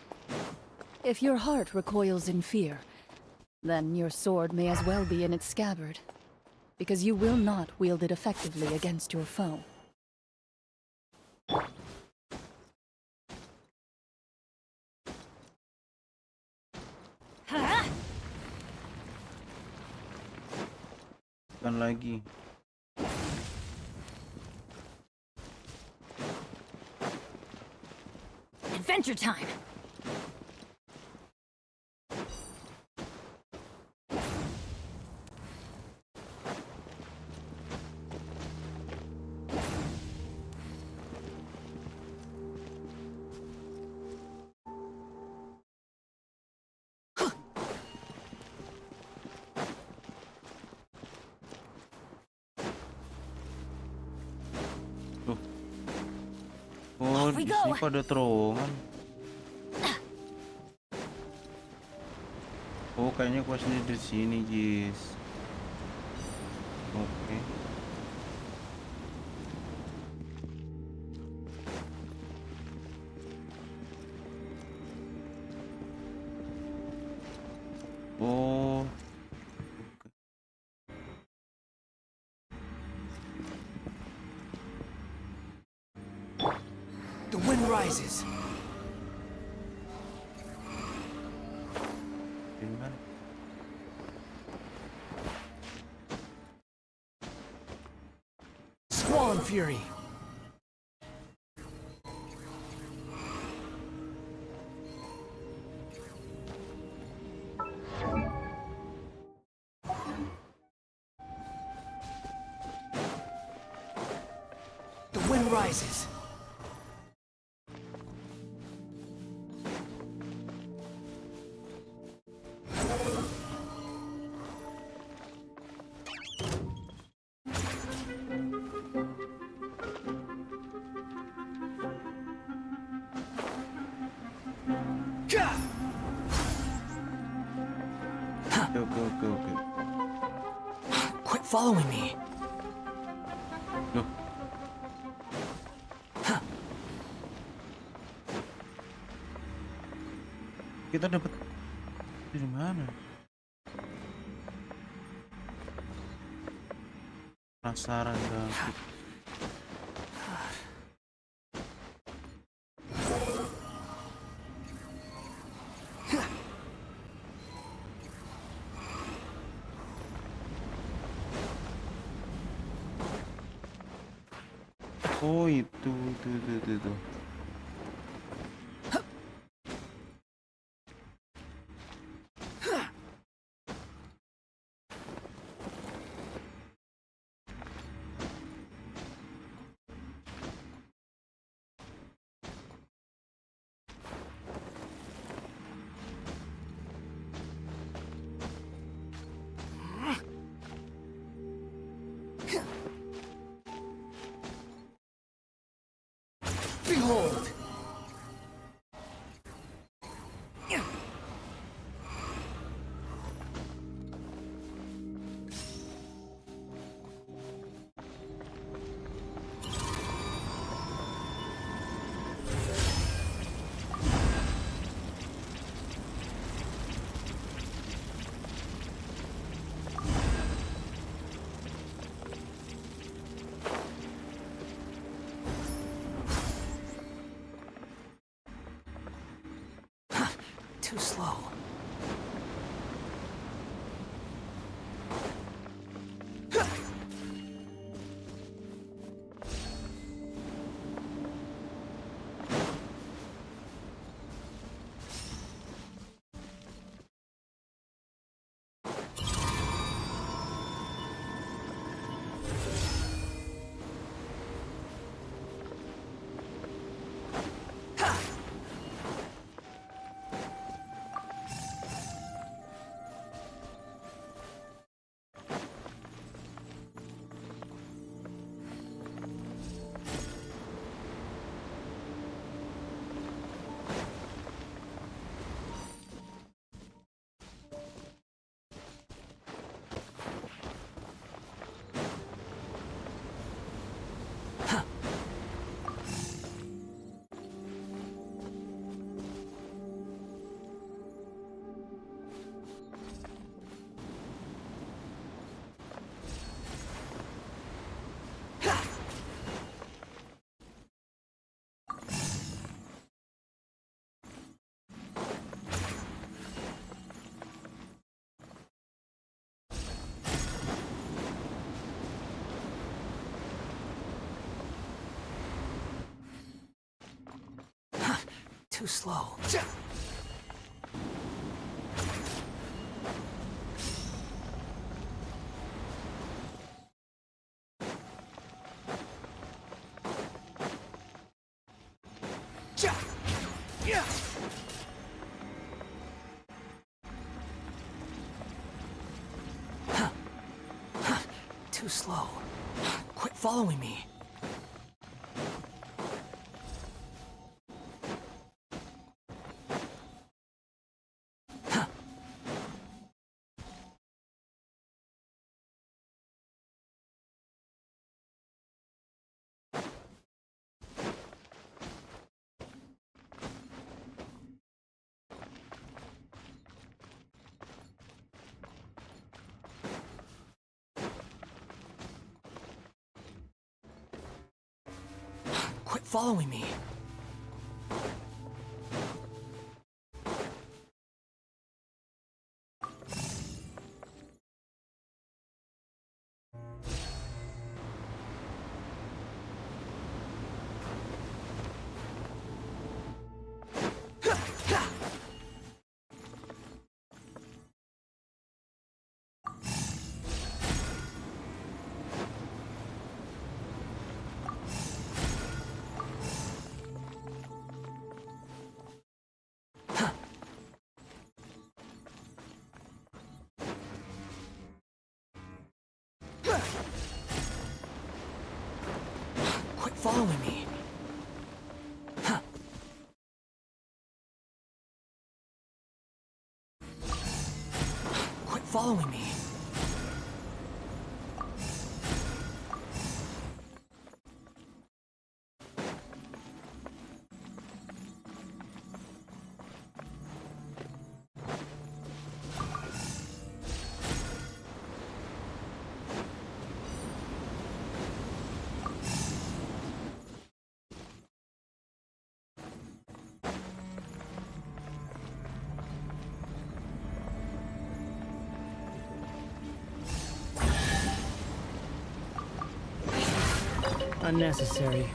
If your heart recoils in fear, then your sword may as well be in its scabbard, because you will not wield it effectively against your foe. Bukan lagi. Adventure time! Oh, Off we di go. sini kok ada terowongan. Oh, kayaknya kuasnya di sini, guys. Oke. Oh. Oke. wind rises. Di mana? Squall and fury. The wind rises. Gah! Oke. Quit following me. Loh. Kita dapat dari mana? Penasaran banget. Oh itu. Behold! Too slow. Too slow. Too slow. Quit following me. Quit following me. Quit following me. Quit following me. Unnecessary.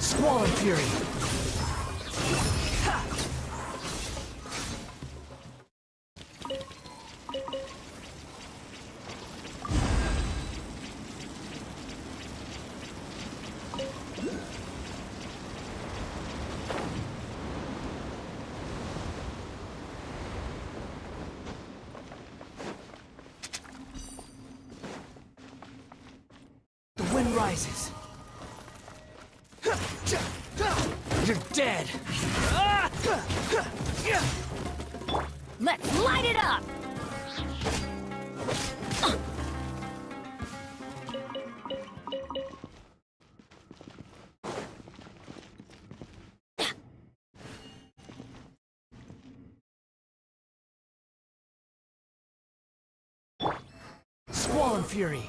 Squall and Fury. The wind rises. You're dead! Let's light it up! Squall and Fury.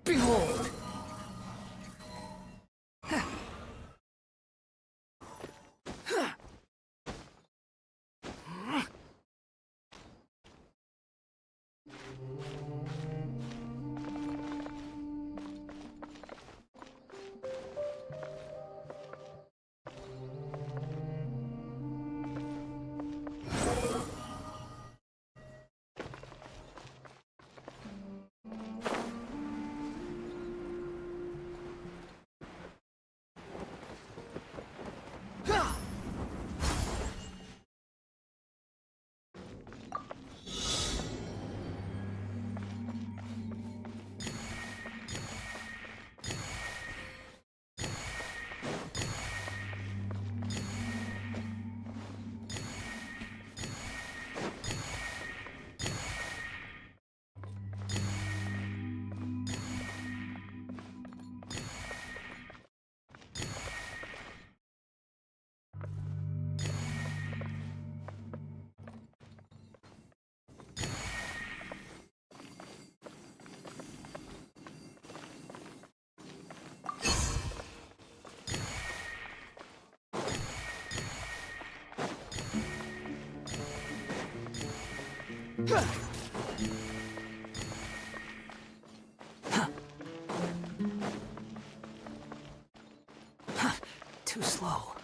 Behold! Too slow.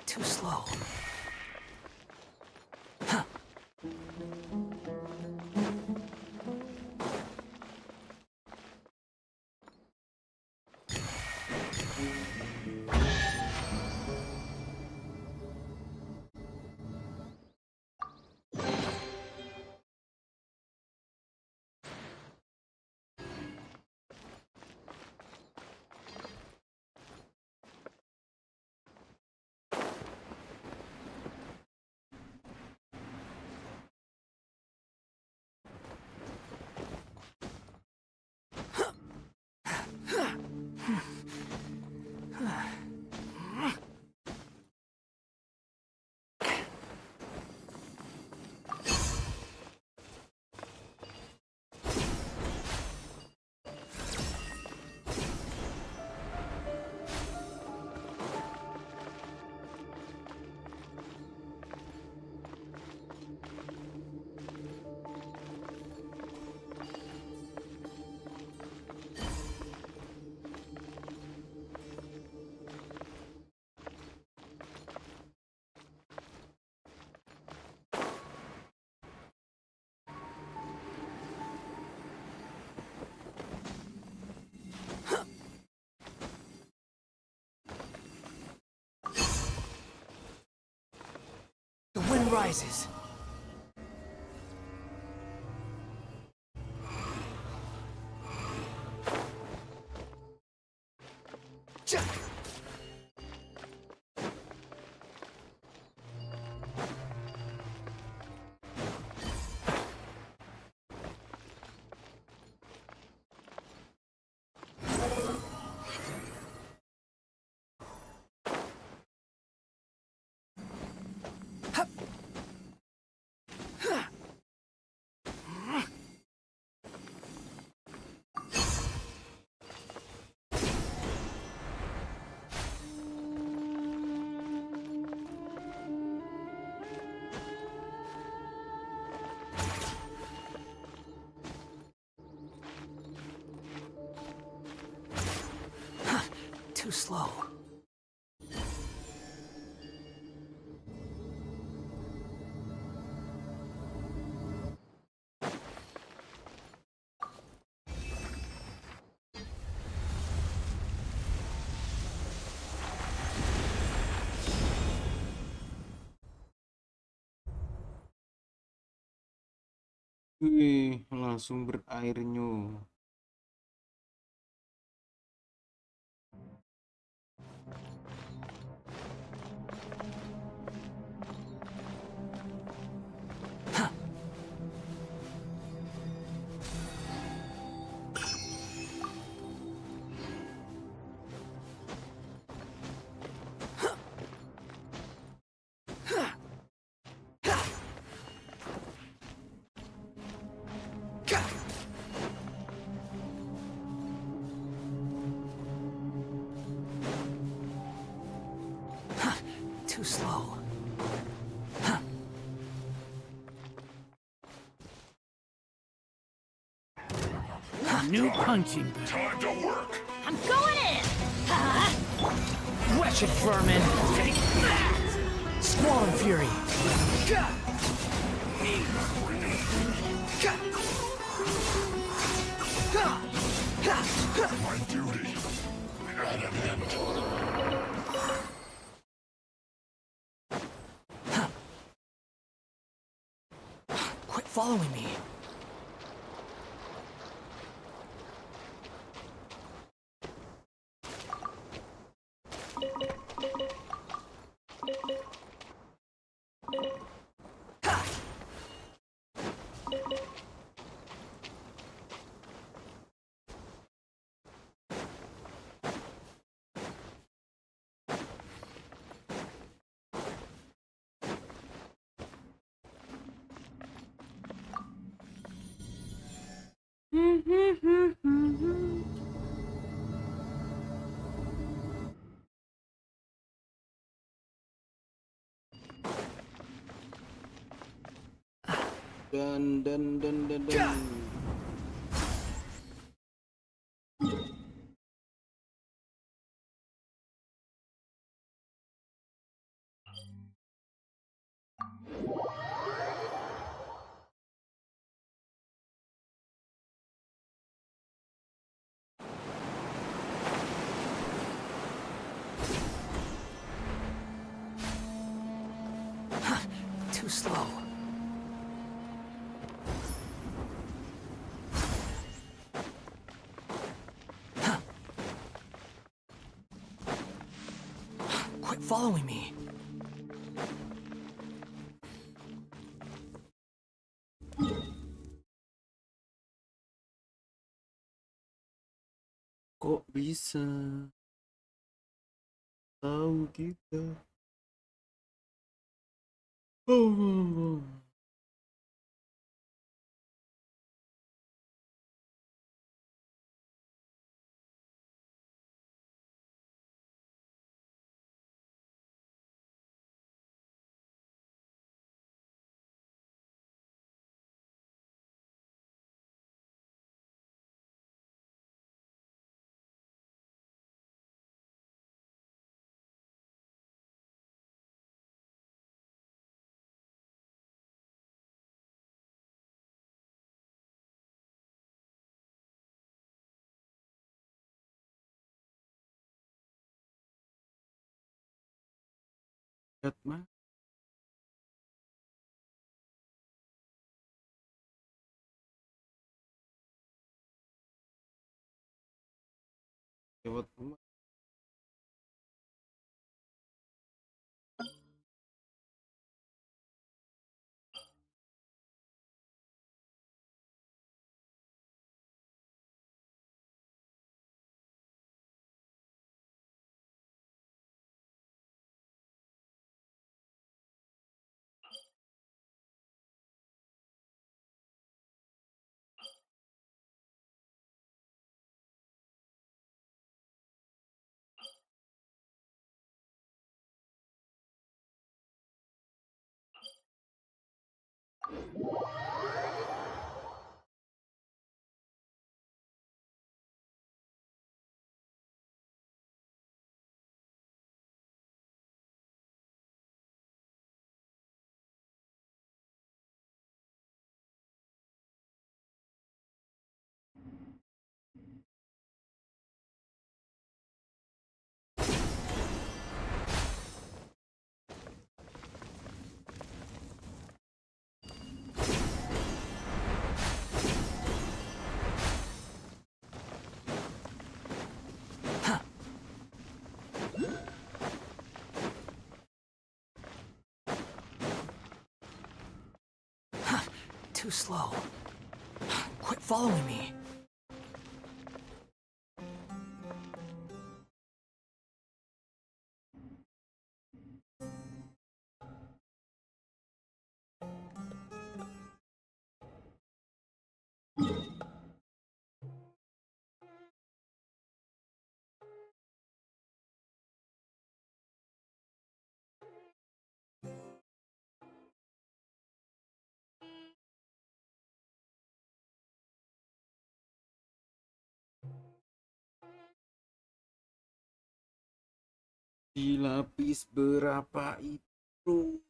Too slow. The wind rises. Too slow. Wih, langsung berairnya. Too slow. New punching bag. Time to work. I'm going in! Wretched vermin. Take that! Squall and fury. My duty at an end. Quit following me. Dan. Too slow. Quit following me. Kok bisa tahu kita? Oh. Lihat mah. Lewat rumah. Too slow. Quit following me. Di lapis berapa itu?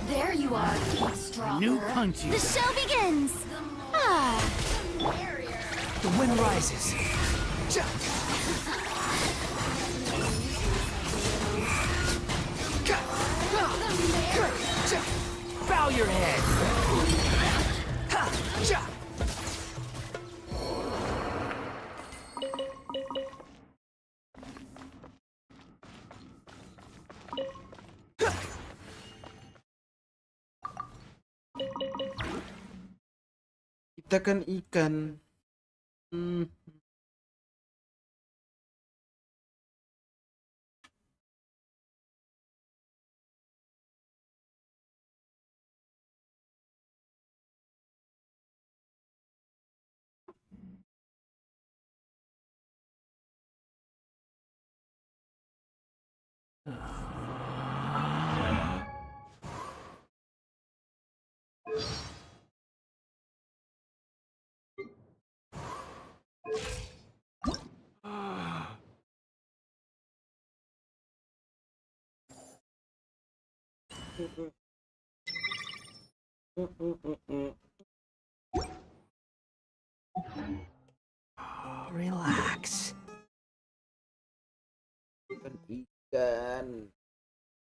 There you are, getting stronger. New punch you The got. show begins! Ah, The wind rises. Bow your head. kita kan ikan. Hmm. Relax. Kan ikan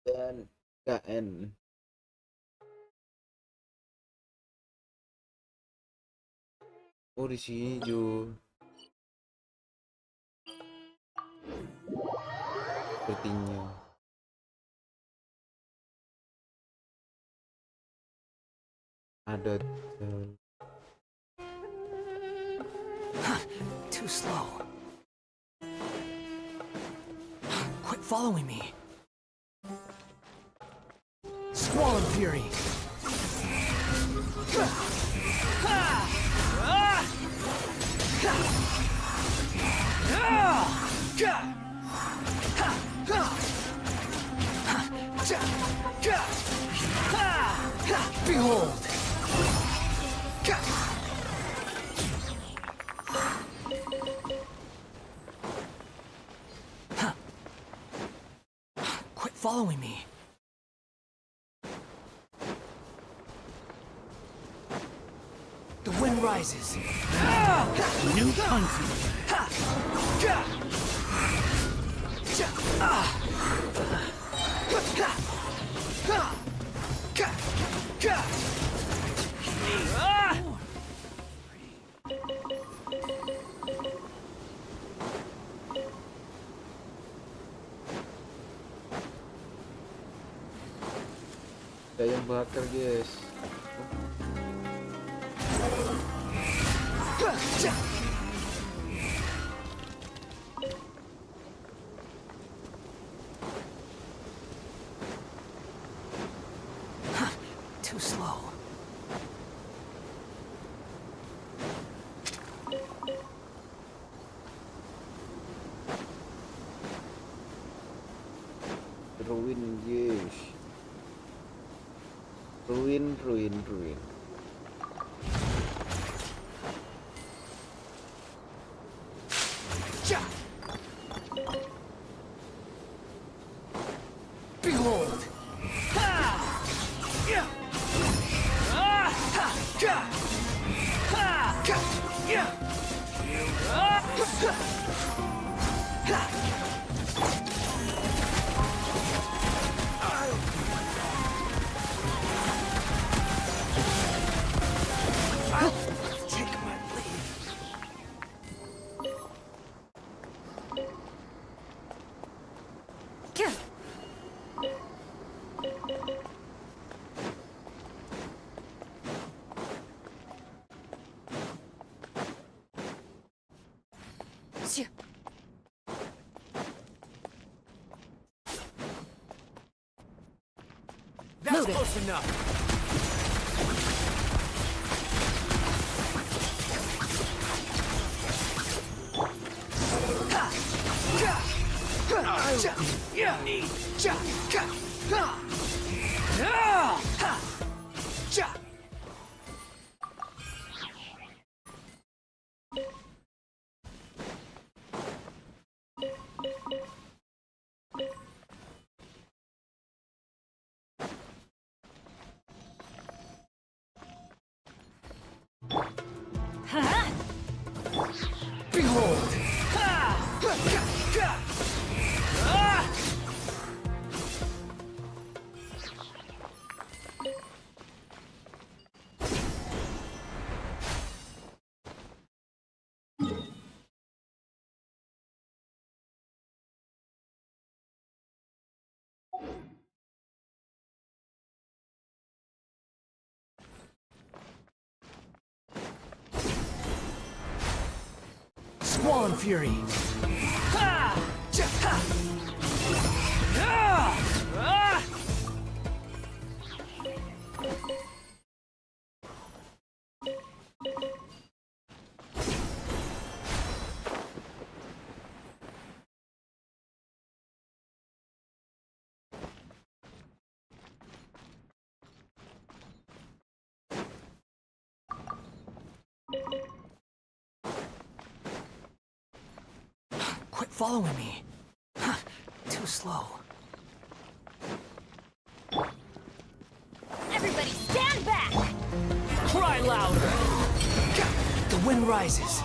dan KN. Oh, di sini Jo. Sepertinya. Ada Too slow. Quit following me. Squall and Fury. Behold! Quit following me. The wind rises. New punches. ada yang bakar, guys. Too slow. Ruin, guys. Ruin. Behold! Take my leave. That's close enough. Behold! Squall and Fury. Ha! Ja! Ha! Ah! Ah! Quit following me. Too slow. Everybody stand back! Cry louder! The wind rises.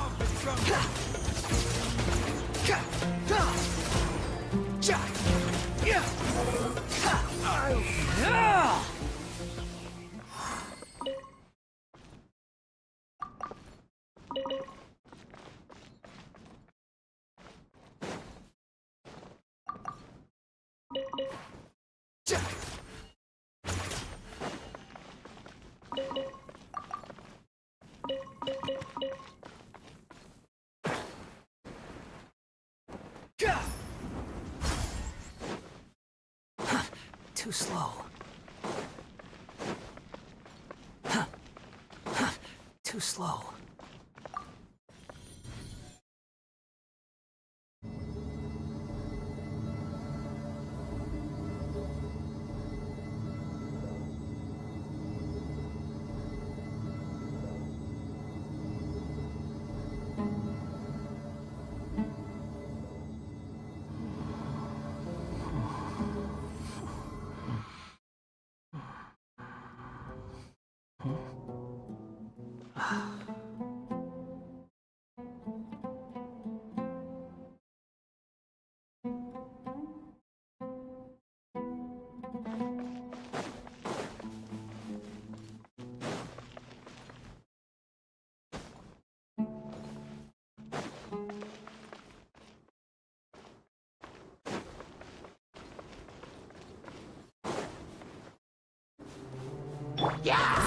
Too slow. Too slow.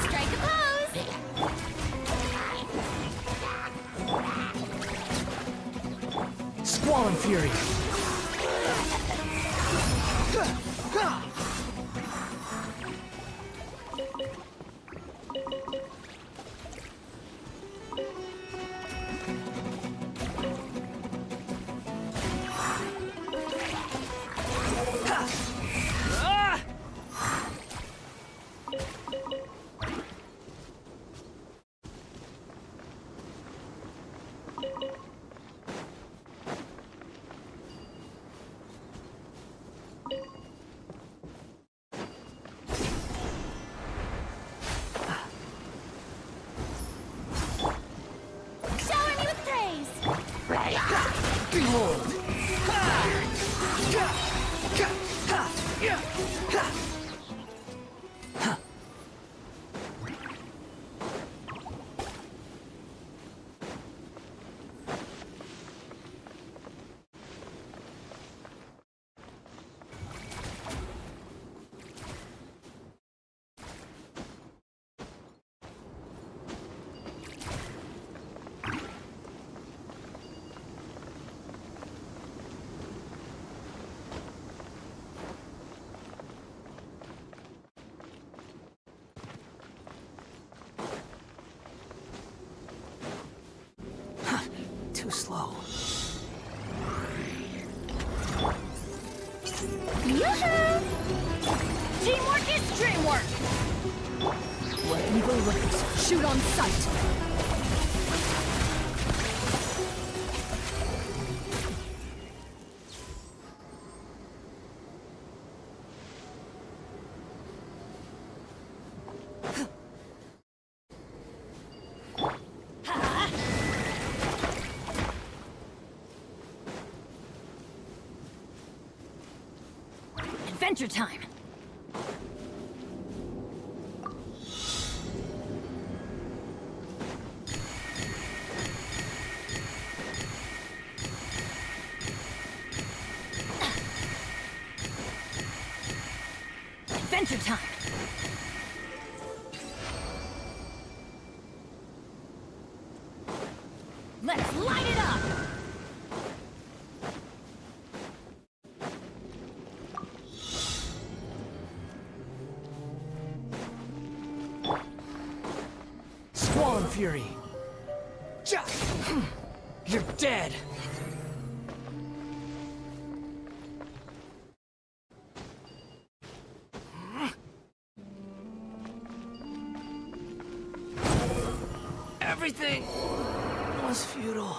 Strike a pose! Squall and Fury. Shower me with praise! Behold! Too slow. Yoo-hoo! Teamwork is dreamwork! What evil lurks? Shoot on sight! Adventure time! Adventure time! Let's light it up! Squall and Fury. You're dead. Everything was futile.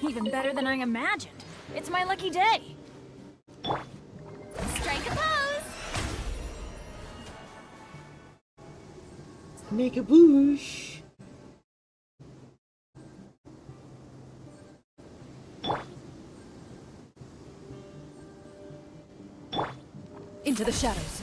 Even better than I imagined. It's my lucky day. Strike a pose! Make a bush. Into the shadows.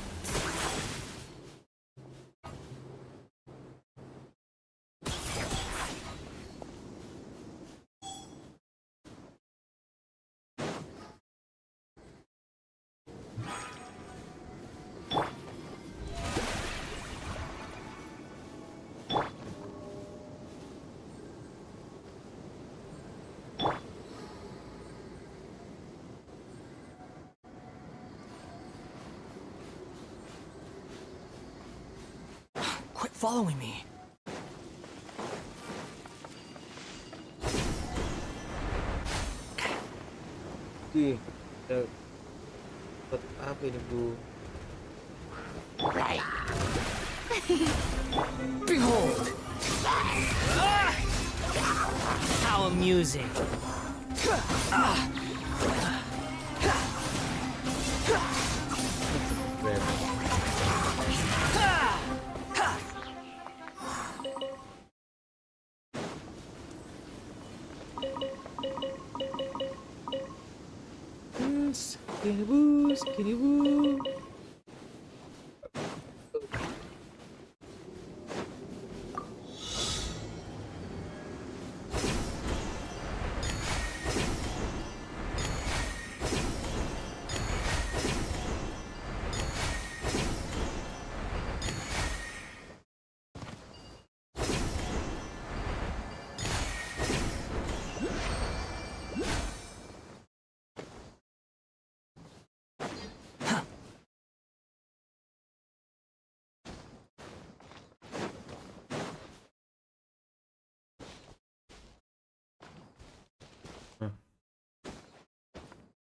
Quit following me. Wih, dapat apa ini, Bu? Behold! How amusing. Skinny boo.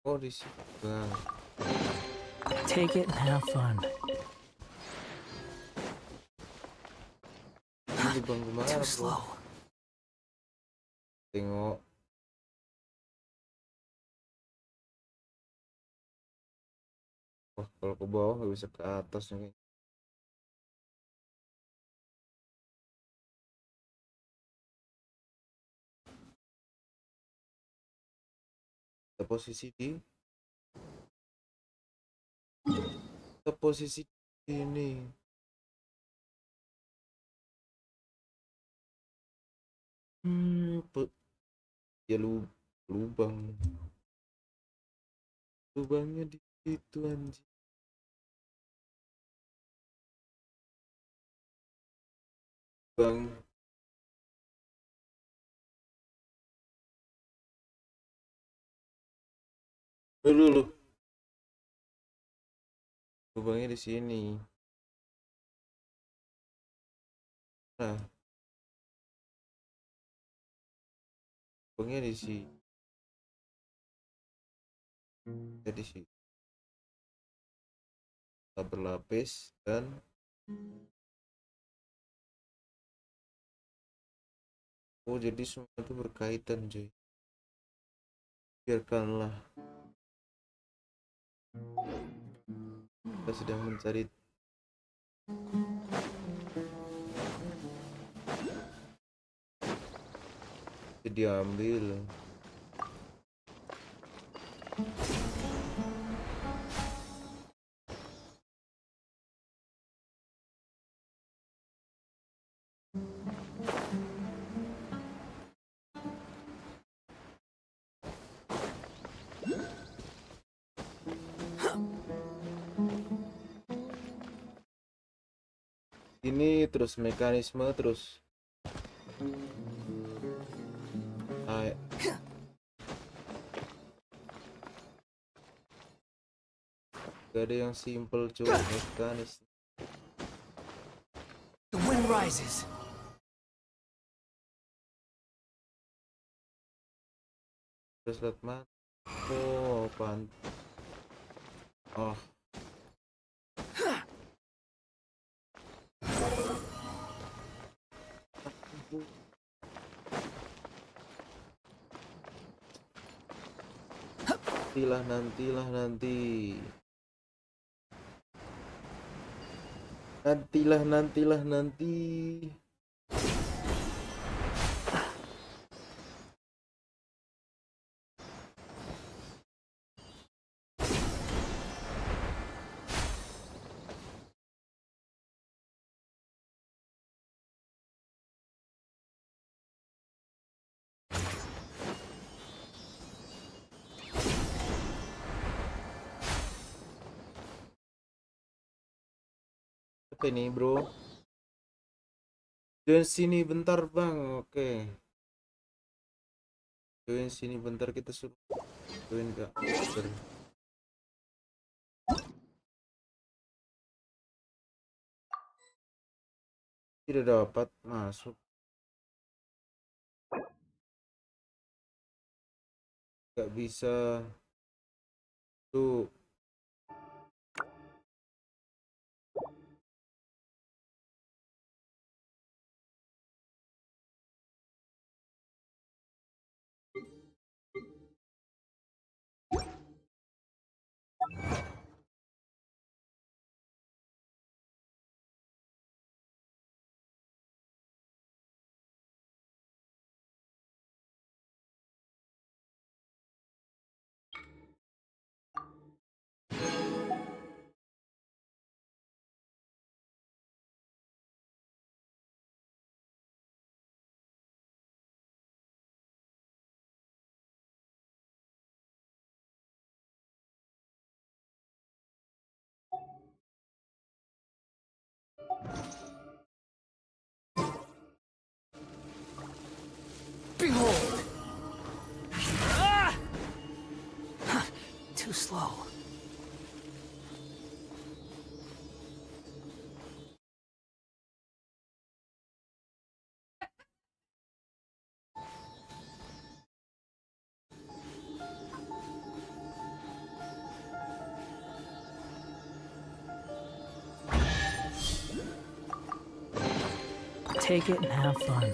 Oh, di situ, Bang. Take it and have fun. Ini Bang gimana, Too Bro? slow. Tengok. Wah, kalau ke bawah nggak bisa ke atas nih. Kita posisi ini. Ya lubangnya di situ anjing. Bang, dulu lubangnya di sini. Nah, lubangnya di sini. Jadi sih kita berlapis dan jadi semua itu berkaitan, cuy. Biarkanlah kita sedang mencari diambil. ini terus mekanisme terus gak ada yang simple cuy mekanis. The wind rises. Terus lihat mata. Oh oh nantilah nanti. Apa ini bro? Join sini bentar bang. Oke. Join sini bentar, kita suruh join gak? Tidak dapat masuk. Gak bisa. Tuh. Behold! Ah! Too slow. Take it and have fun.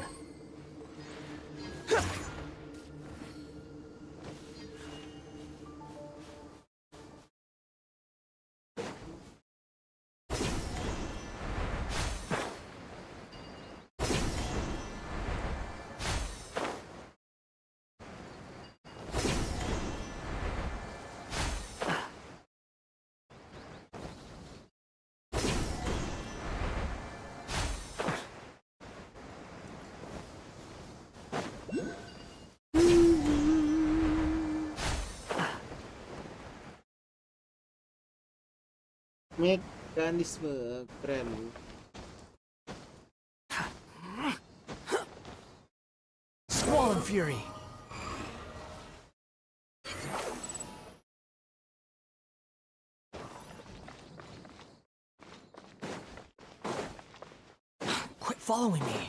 Mekanisme keren. Squall and fury. Quit following me.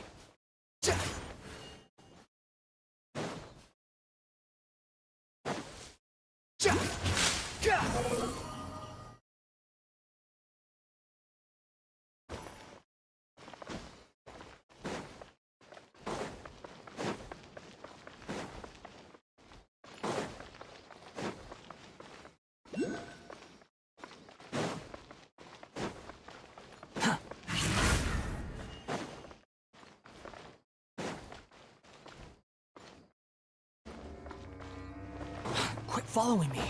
Quit following me.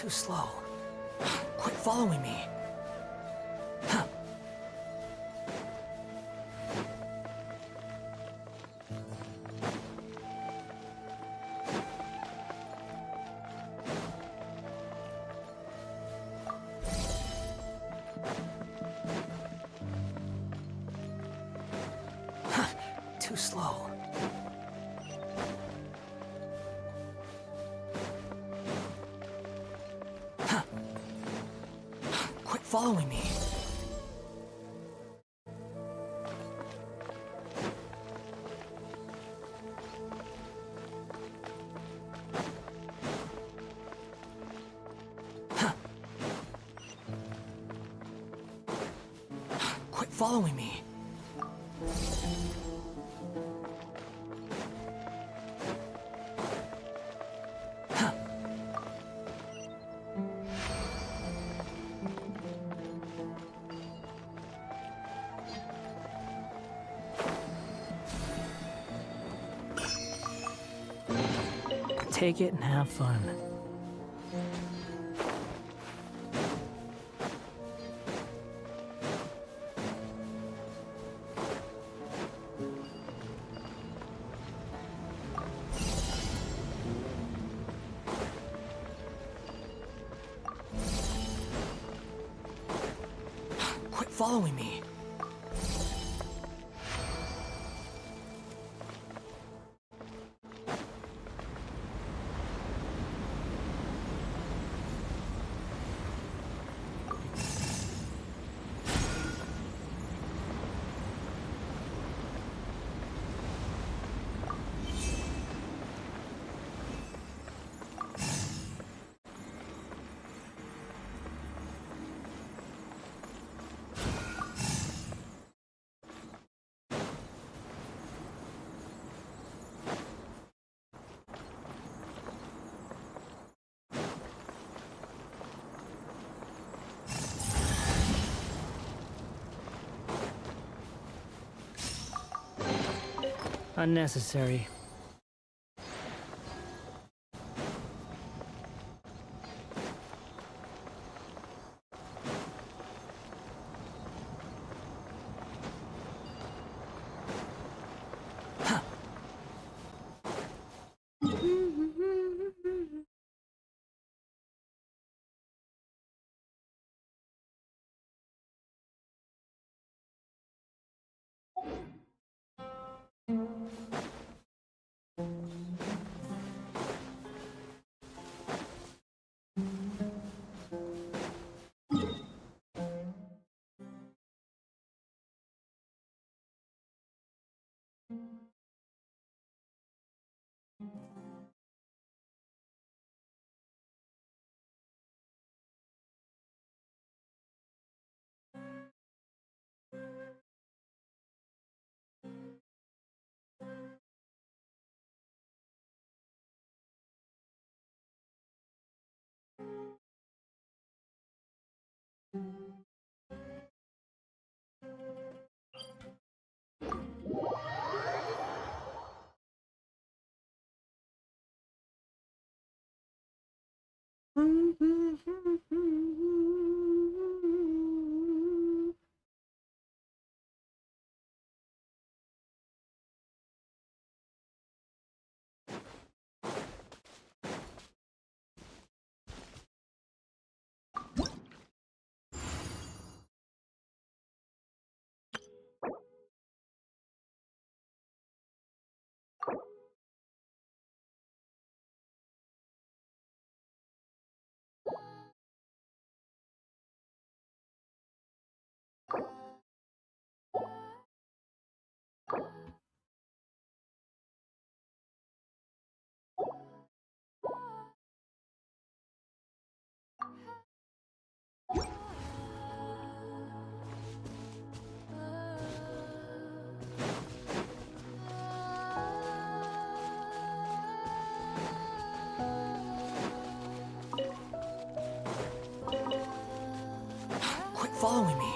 Too slow. Quit following me. Too slow. Quit following me. Quit following me. Take it and have fun. Quit following me. Unnecessary. Quit following me.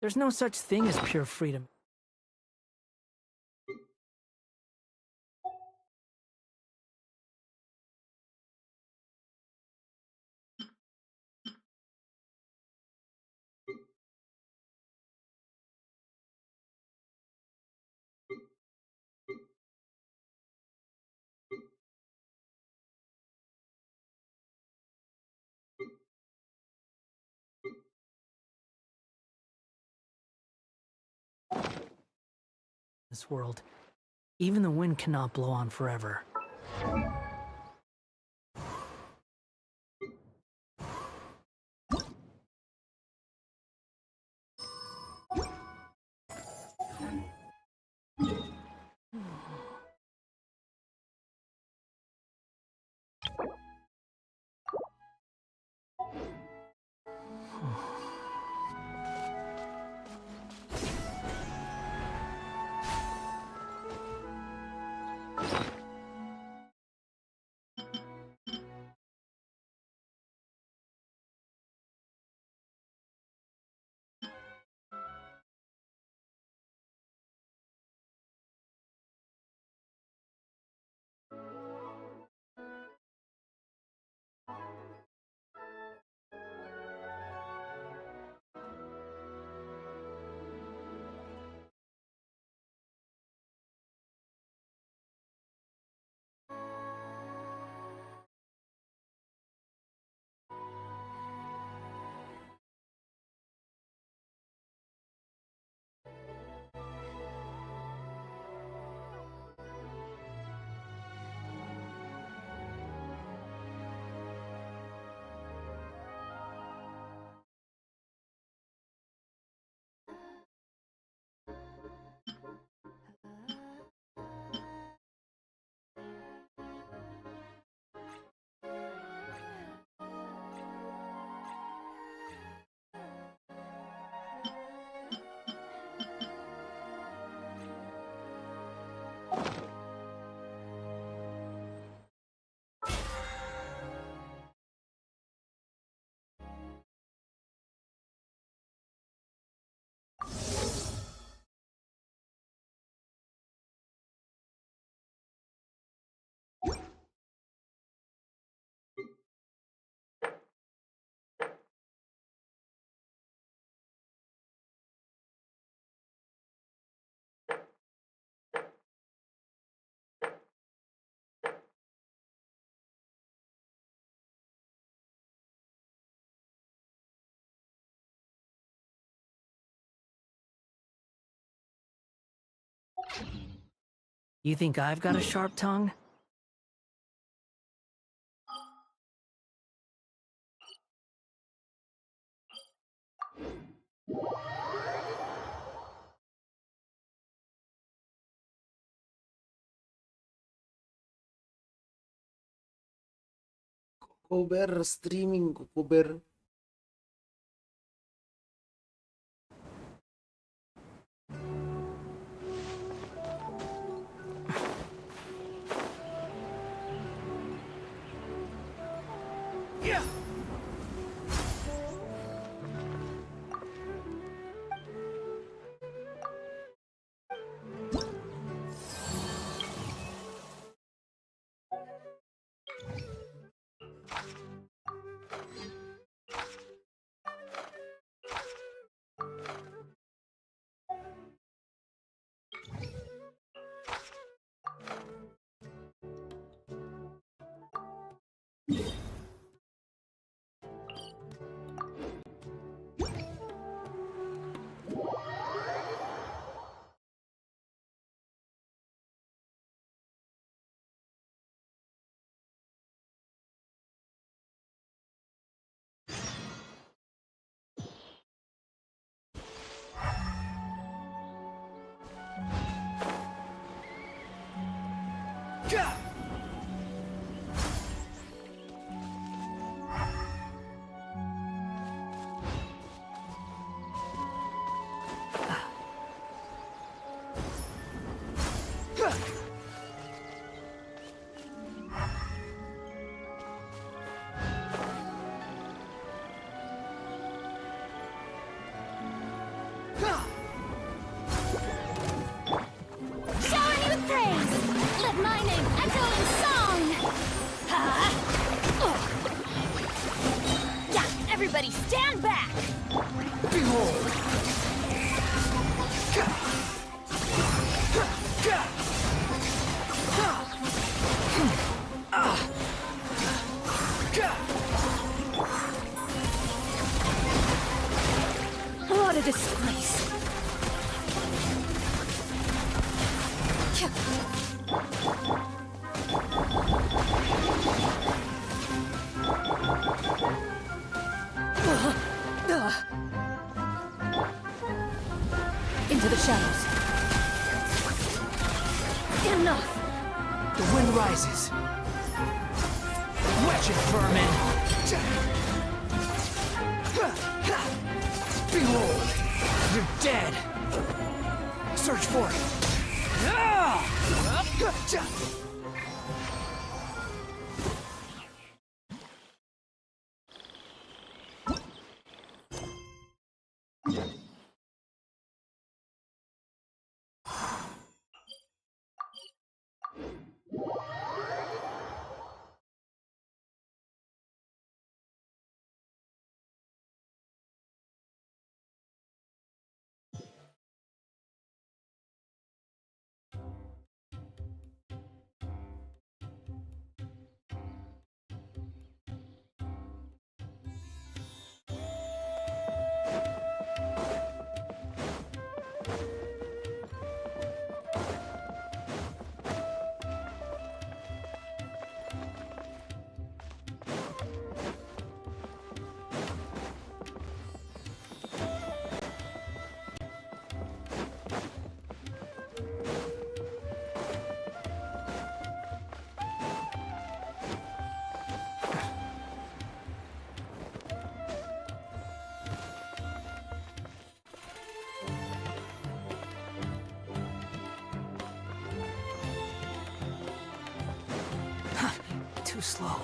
There's no such thing as pure freedom. This world, even the wind cannot blow on forever. You think I've got a sharp tongue? Kober streaming Kober. Everybody stand back! Behold! What a disgrace. Into the shadows. Enough! The wind rises. Wretched vermin! Behold! You're dead! Search for it! Too slow.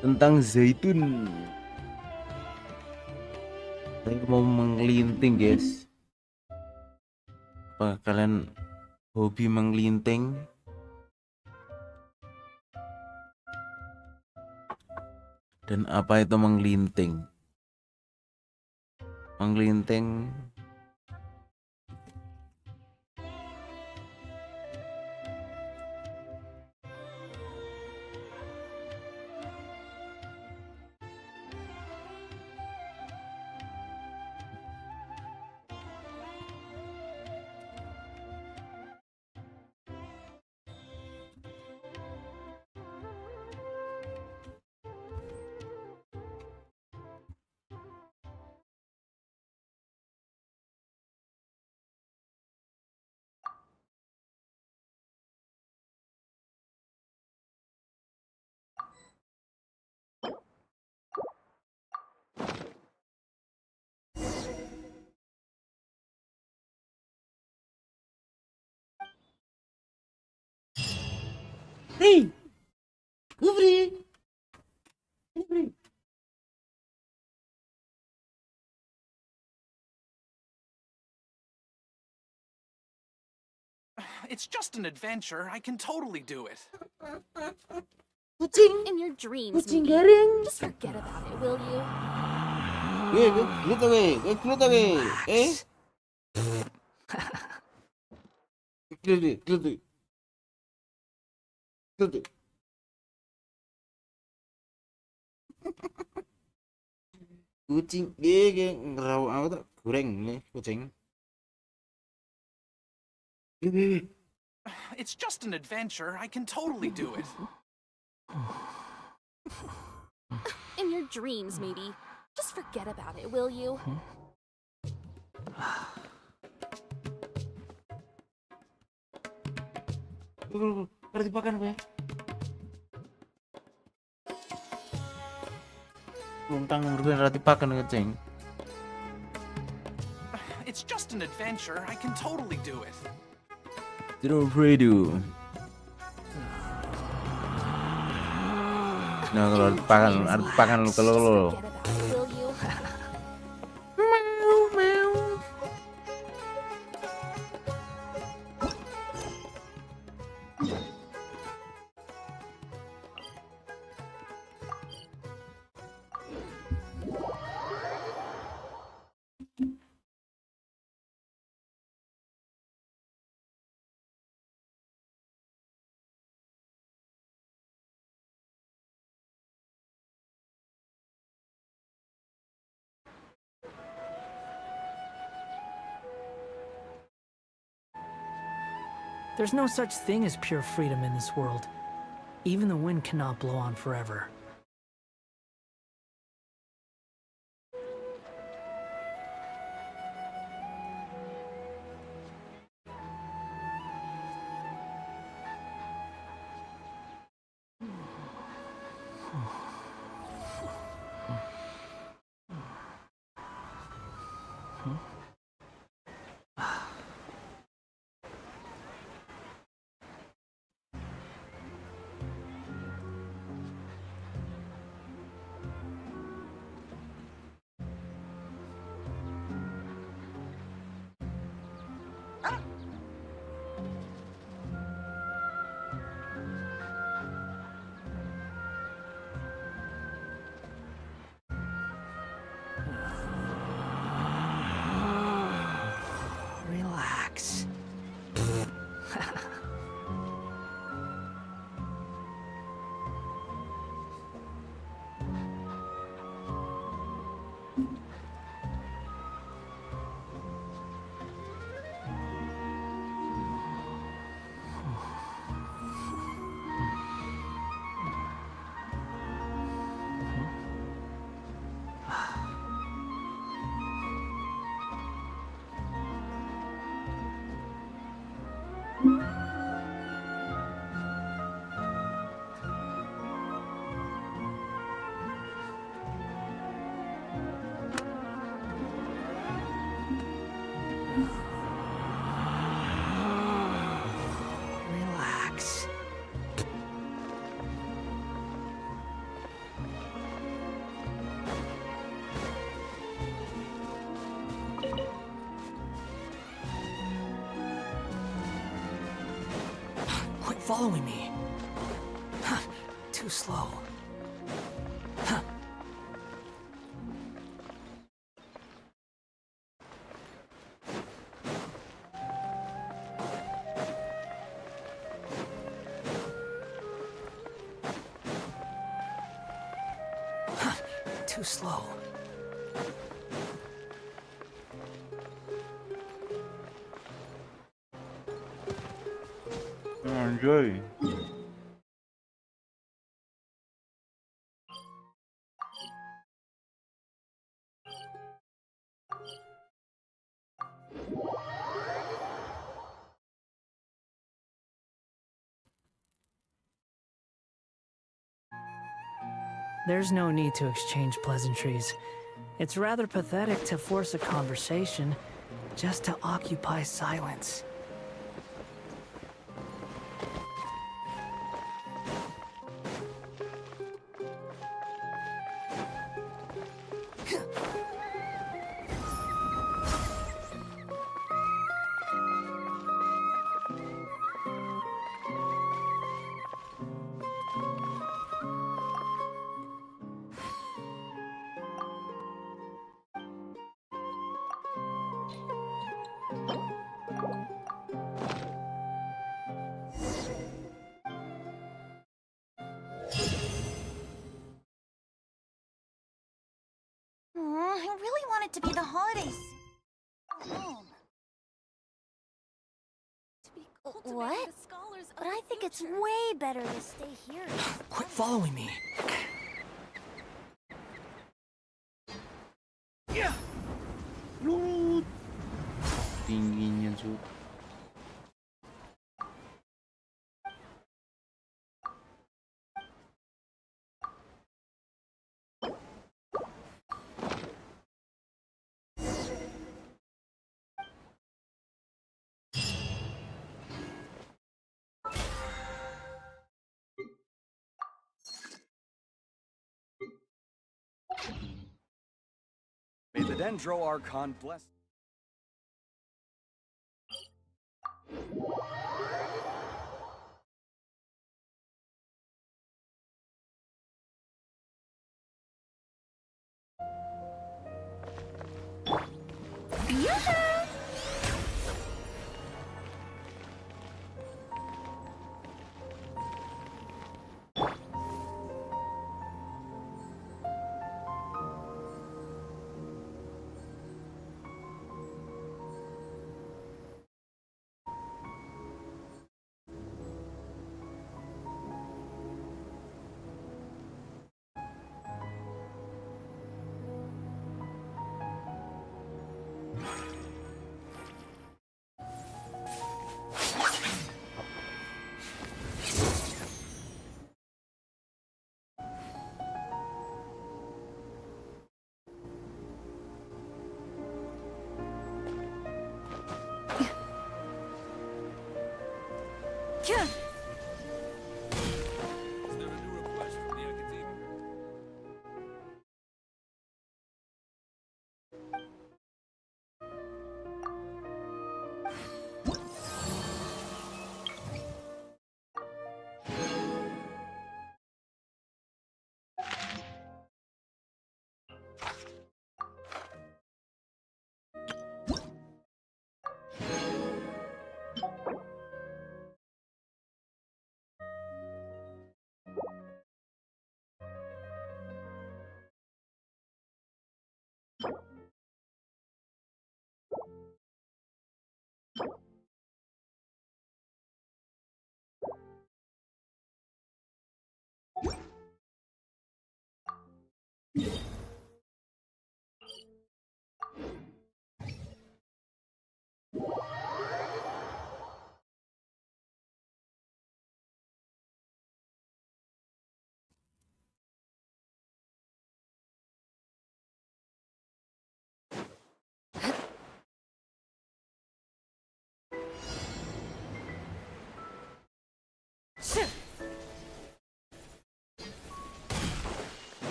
Tentang zaitun. Saya mau menggelinting, guys. Apa kalian hobi menggelinting? Dan apa itu menggelinting? Menggelinting It's just an adventure. I can totally do it. In your dreams, maybe. Just forget about it, will you? gelut away. Gelut. Kucing ngerau apa tuh? Goreng nih kucing. It's just an adventure. I can totally do it. In your dreams, maybe. Just forget about it, will you? Ratipakan apa ya? Luntang berbeda ratipakan kucing. It's just an adventure. I can totally do it. Zero radio. Nah, kalau ada tepakan lu kalau lo. Forget about it, will you? There's no such thing as pure freedom in this world. Even the wind cannot blow on forever. Relax. Relax. Quit following me. Too slow. Too slow. Enjoy. There's no need to exchange pleasantries. It's rather pathetic to force a conversation just to occupy silence. Aw, I really want it to be the holidays. Home. What? But I think it's way better to stay here. Quit following me. Tingginya tuh. Dendro Archon bless.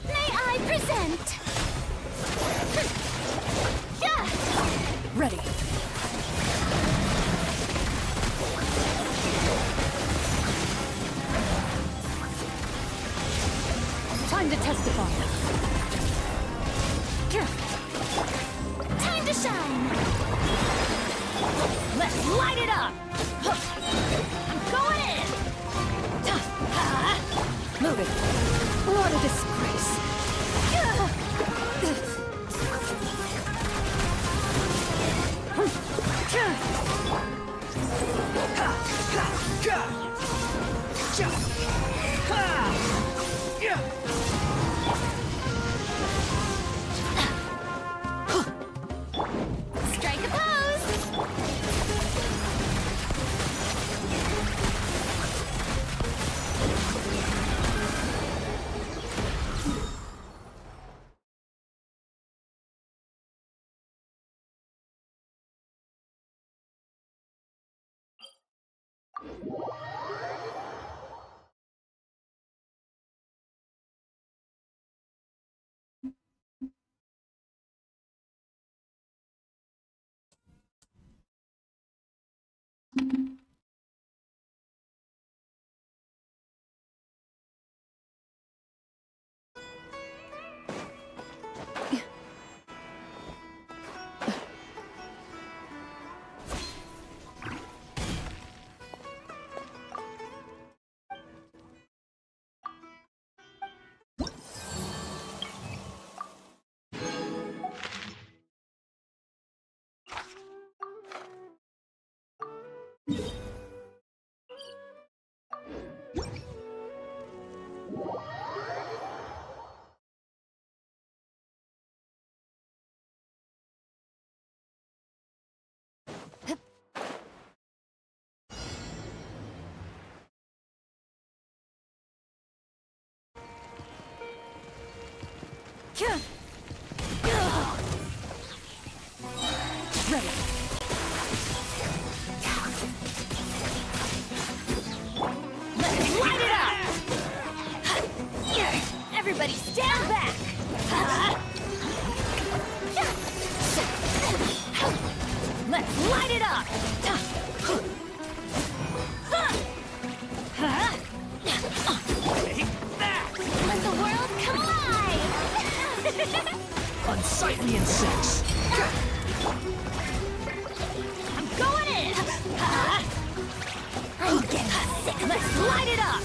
May I present? Ready. Time to testify. Time to shine! Let's light it up! I'm going in! Move it. What a disgrace. Strike a pose! Ready. Everybody stand back! Let's light it up! Take that! Let the world collide! Unsightly insects! I'm going in! I'm getting sick. Let's light it up!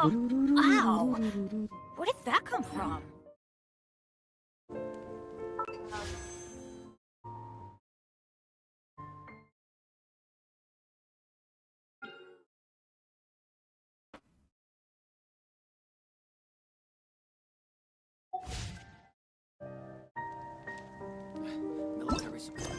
Ow! Where did that come from? Military support.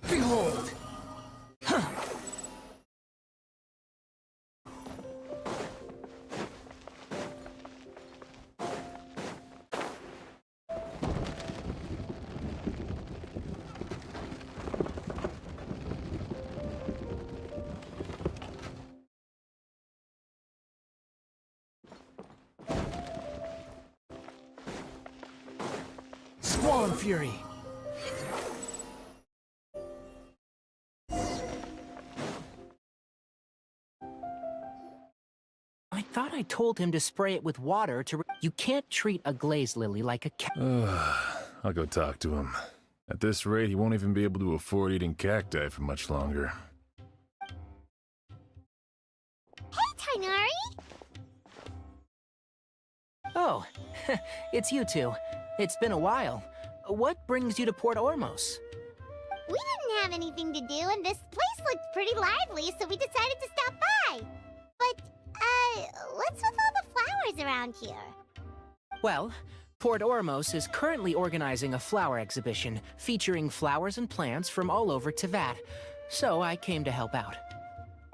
Behold! Squall and Fury! I thought I told him to spray it with water to... You can't treat a glazed lily like a cat. I'll go talk to him. At this rate, he won't even be able to afford eating cacti for much longer. Hey, Tainari! Oh, it's you two. It's been a while. What brings you to Port Ormos? We didn't have anything to do, and this place looked pretty lively, so we decided to stop by. But, what's with all the flowers around here? Well, Port Ormos is currently organizing a flower exhibition featuring flowers and plants from all over Teyvat, so I came to help out.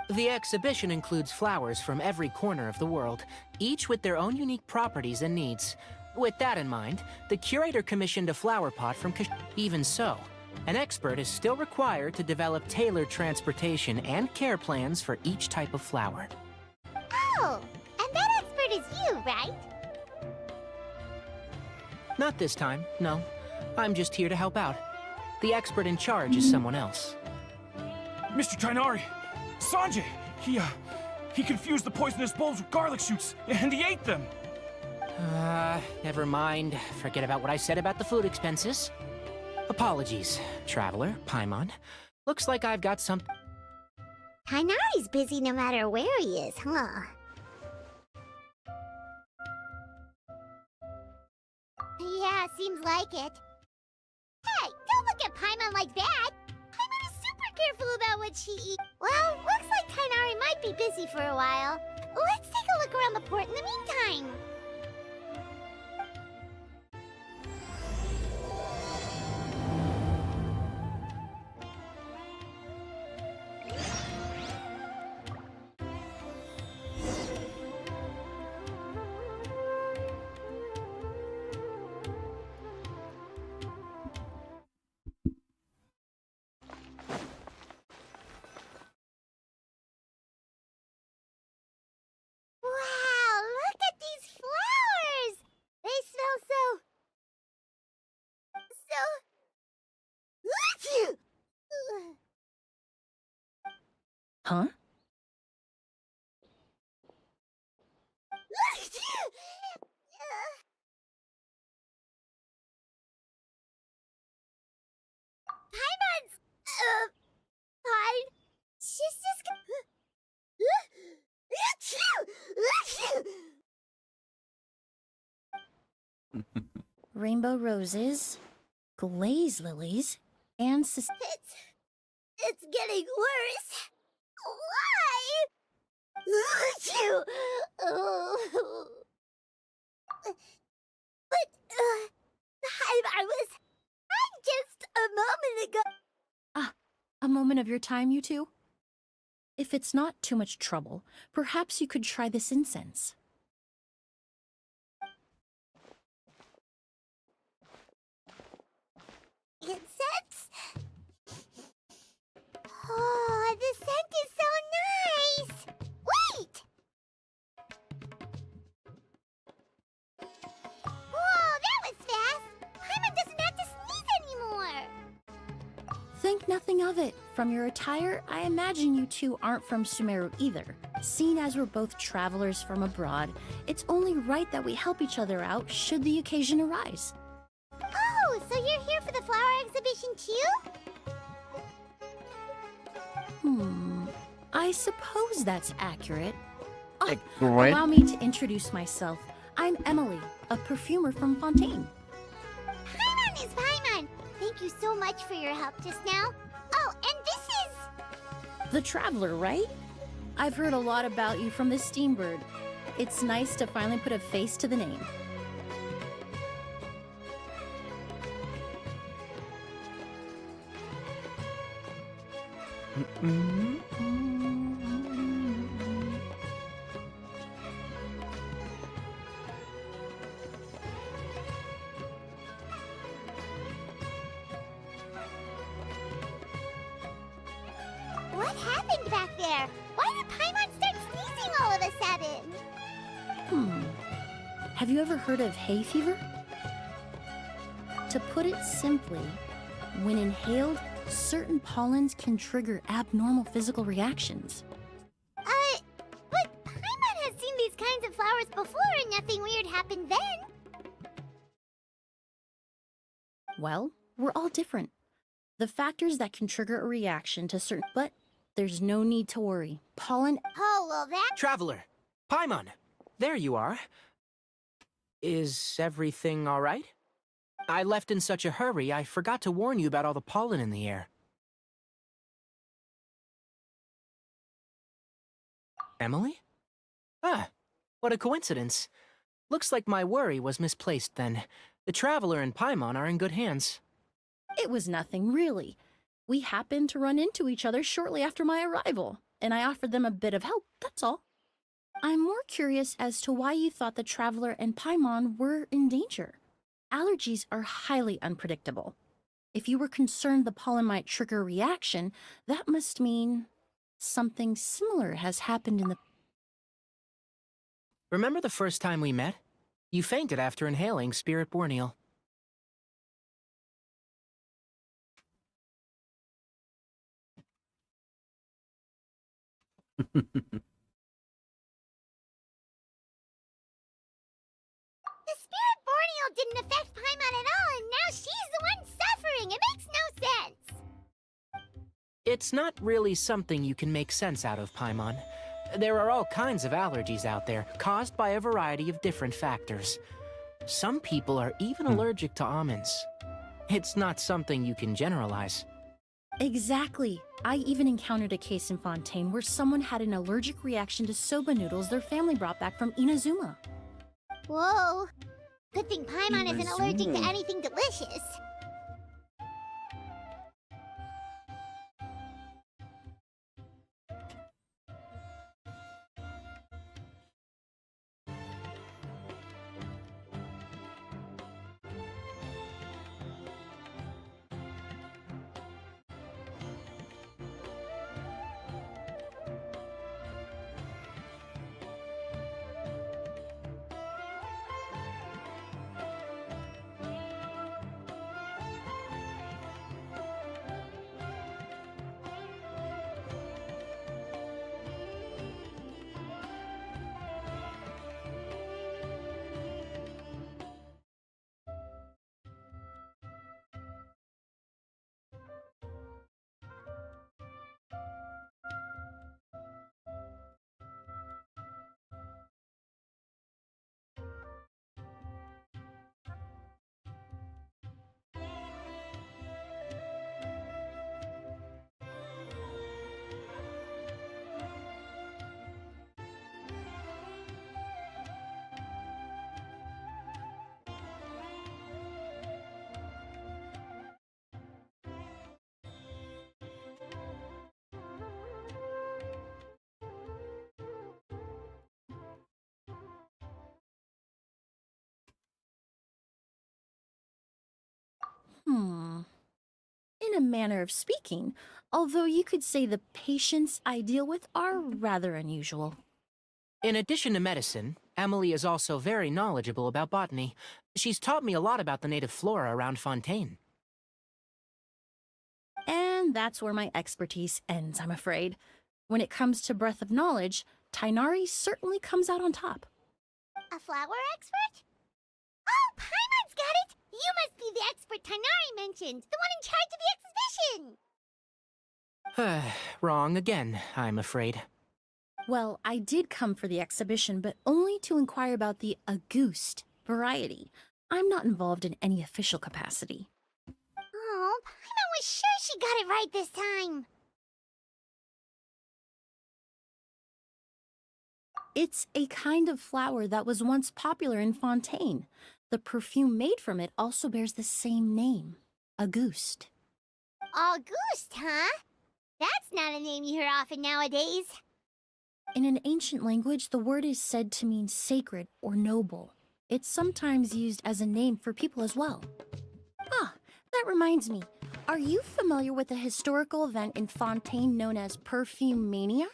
The exhibition includes flowers from every corner of the world, each with their own unique properties and needs. With that in mind, the curator commissioned a flower pot from Even so, an expert is still required to develop tailored transportation and care plans for each type of flower. Oh, and that expert is you, right? Not this time, no. I'm just here to help out. The expert in charge is someone else. Mr. Tainari! Sanjay! He confused the poisonous bulbs with garlic shoots, and he ate them! Never mind. Forget about what I said about the food expenses. Apologies, Traveler, Paimon. Looks like I've got some... Tainari's busy no matter where he is, huh? Yeah, seems like it. Hey, don't look at Paimon like that! Paimon is super careful about what she eats. Well, looks like Kainari might be busy for a while. Let's take a look around the port in the meantime. Wow, look at these flowers! They smell so... Huh? Paimon's... fine. She's just... Rainbow roses, glaze lilies, and It's getting worse. Why? But, I was... just a moment ago... a moment of your time, you two? If it's not too much trouble, perhaps you could try this incense. Incense? Oh, the scent is so nice! Wait! Whoa, that was fast! Paimon doesn't have to sneeze anymore! Think nothing of it. From your attire, I imagine you two aren't from Sumeru either. Seeing as we're both travelers from abroad, it's only right that we help each other out should the occasion arise. Oh, so you're here for the flower exhibition too? I suppose that's accurate. Great. Allow me to introduce myself. I'm Emily, a perfumer from Fontaine. Paimon is Paimon! Thank you so much for your help just now. Oh, and this is... The Traveler, right? I've heard a lot about you from the Steambird. It's nice to finally put a face to the name. What happened back there? Why did Paimon start sneezing all of a sudden? Have you ever heard of hay fever? To put it simply, when inhaled, certain pollens can trigger abnormal physical reactions. But Paimon has seen these kinds of flowers before and nothing weird happened then. Well, we're all different. The factors that can trigger a reaction to certain... But there's no need to worry. Pollen... Oh, well that... Traveler! Paimon! There you are. Is everything all right? I left in such a hurry, I forgot to warn you about all the pollen in the air. Emily? Ah, what a coincidence. Looks like my worry was misplaced then. The Traveler and Paimon are in good hands. It was nothing, really. We happened to run into each other shortly after my arrival, and I offered them a bit of help, that's all. I'm more curious as to why you thought the Traveler and Paimon were in danger. Allergies are highly unpredictable. If you were concerned the pollen might trigger a reaction, that must mean something similar has happened in the... Remember the first time we met? You fainted after inhaling Spirit Borneal. The Spirit Borneal didn't affect Paimon at all, and now she's the one suffering! It makes no sense! It's not really something you can make sense out of, Paimon. There are all kinds of allergies out there, caused by a variety of different factors. Some people are even allergic to almonds. It's not something you can generalize. Exactly. I even encountered a case in Fontaine where someone had an allergic reaction to soba noodles their family brought back from Inazuma. Whoa. Good thing Paimon isn't allergic to Inazuma. anything delicious. In a manner of speaking, although you could say the patients I deal with are rather unusual. In addition to medicine, Emily is also very knowledgeable about botany. She's taught me a lot about the native flora around Fontaine. And that's where my expertise ends, I'm afraid. When it comes to breadth of knowledge, Tainari certainly comes out on top. A flower expert? Oh, Paimon's got it! You must be the expert Tainari mentioned, the one in charge of the exhibition! Wrong again, I'm afraid. Well, I did come for the exhibition, but only to inquire about the Auguste variety. I'm not involved in any official capacity. Oh, Paimon was sure she got it right this time! It's a kind of flower that was once popular in Fontaine. The perfume made from it also bears the same name, Auguste. Auguste, huh? That's not a name you hear often nowadays. In an ancient language, the word is said to mean sacred or noble. It's sometimes used as a name for people as well. Ah, that reminds me. Are you familiar with a historical event in Fontaine known as Perfume Mania?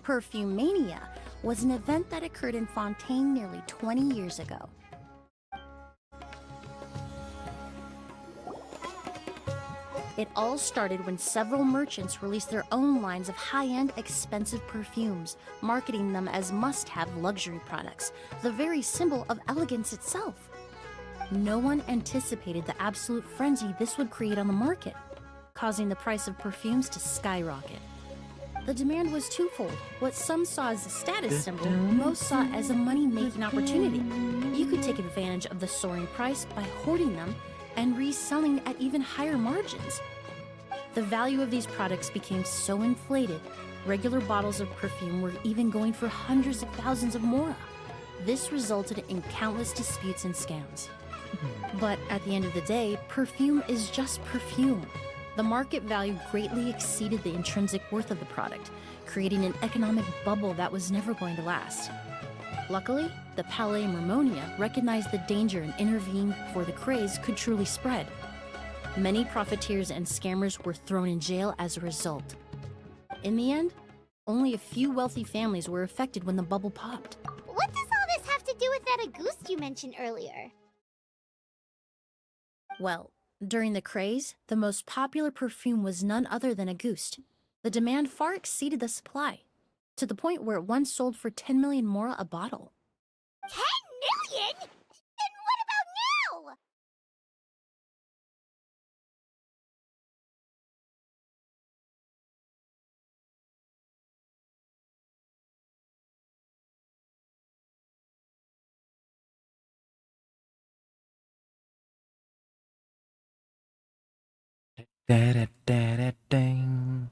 Perfume Mania was an event that occurred in Fontaine nearly 20 years ago. It all started when several merchants released their own lines of high-end, expensive perfumes, marketing them as must-have luxury products, the very symbol of elegance itself. No one anticipated the absolute frenzy this would create on the market, causing the price of perfumes to skyrocket. The demand was twofold. What some saw as a status symbol, most saw as a money-making opportunity. You could take advantage of the soaring price by hoarding them and reselling at even higher margins. The value of these products became so inflated, regular bottles of perfume were even going for hundreds of thousands of mora. This resulted in countless disputes and scams. But at the end of the day, perfume is just perfume. The market value greatly exceeded the intrinsic worth of the product, creating an economic bubble that was never going to last. Luckily, the Palais Mermonia recognized the danger and intervened before the craze could truly spread. Many profiteers and scammers were thrown in jail as a result. In the end, only a few wealthy families were affected when the bubble popped. What does all this have to do with that Auguste you mentioned earlier? Well, during the craze, the most popular perfume was none other than Auguste. The demand far exceeded the supply, to the point where it once sold for 10 million mora a bottle. 10 million? Then what about now? Da-da-da-da-dang.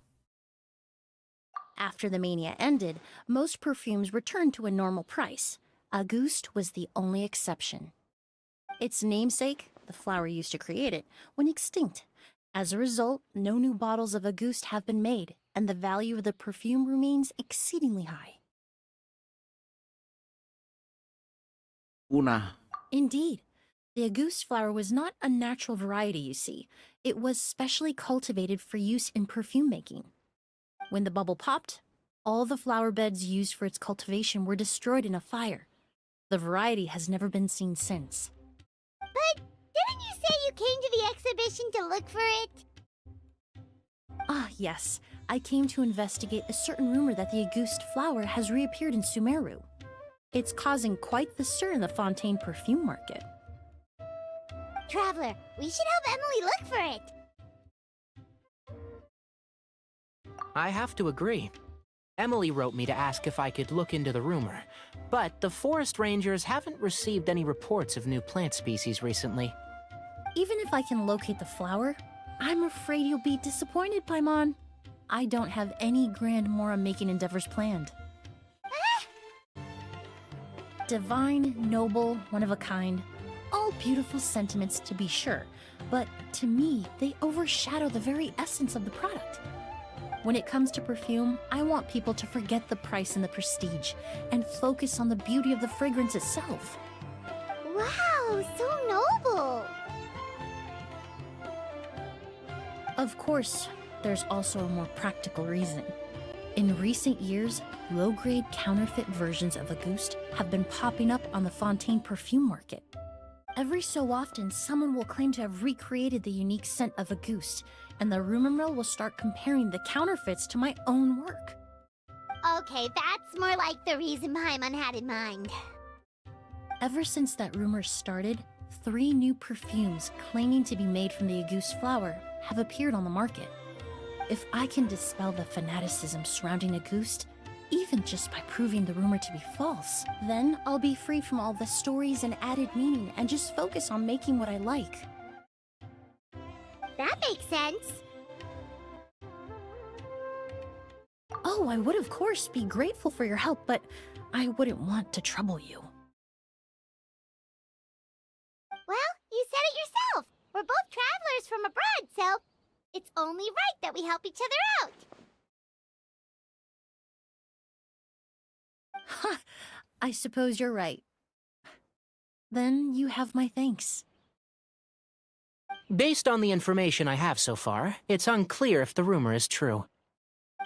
After the mania ended, most perfumes returned to a normal price. Auguste was the only exception. Its namesake, the flower used to create it, went extinct. As a result, no new bottles of Auguste have been made, and the value of the perfume remains exceedingly high. Punah. Indeed. The Auguste flower was not a natural variety, you see. It was specially cultivated for use in perfume making. When the bubble popped, all the flower beds used for its cultivation were destroyed in a fire. The variety has never been seen since. But didn't you say you came to the exhibition to look for it? Ah, yes. I came to investigate a certain rumor that the Auguste flower has reappeared in Sumeru. It's causing quite the stir in the Fontaine perfume market. Traveler, we should help Emily look for it. I have to agree. Emily wrote me to ask if I could look into the rumor, but the forest rangers haven't received any reports of new plant species recently. Even if I can locate the flower, I'm afraid you'll be disappointed, Paimon. I don't have any grand Mora-making endeavors planned. Divine, noble, one of a kind. All beautiful sentiments, to be sure, but to me, they overshadow the very essence of the product. When it comes to perfume, I want people to forget the price and the prestige, and focus on the beauty of the fragrance itself. Wow, so noble. Of course, there's also a more practical reason. In recent years, low-grade counterfeit versions of Auguste have been popping up on the Fontaine perfume market. Every so often, someone will claim to have recreated the unique scent of Auguste, and the rumor mill will start comparing the counterfeits to my own work. Okay, that's more like the reason Paimon had in mind. Ever since that rumor started, 3 new perfumes claiming to be made from the Auguste flower have appeared on the market. If I can dispel the fanaticism surrounding Auguste, even just by proving the rumor to be false, then I'll be free from all the stories and added meaning and just focus on making what I like. That makes sense. Oh, I would of course be grateful for your help, but I wouldn't want to trouble you. Well, you said it yourself. We're both travelers from abroad, so it's only right that we help each other out. Ha! I suppose you're right. Then you have my thanks. Based on the information I have so far, it's unclear if the rumor is true.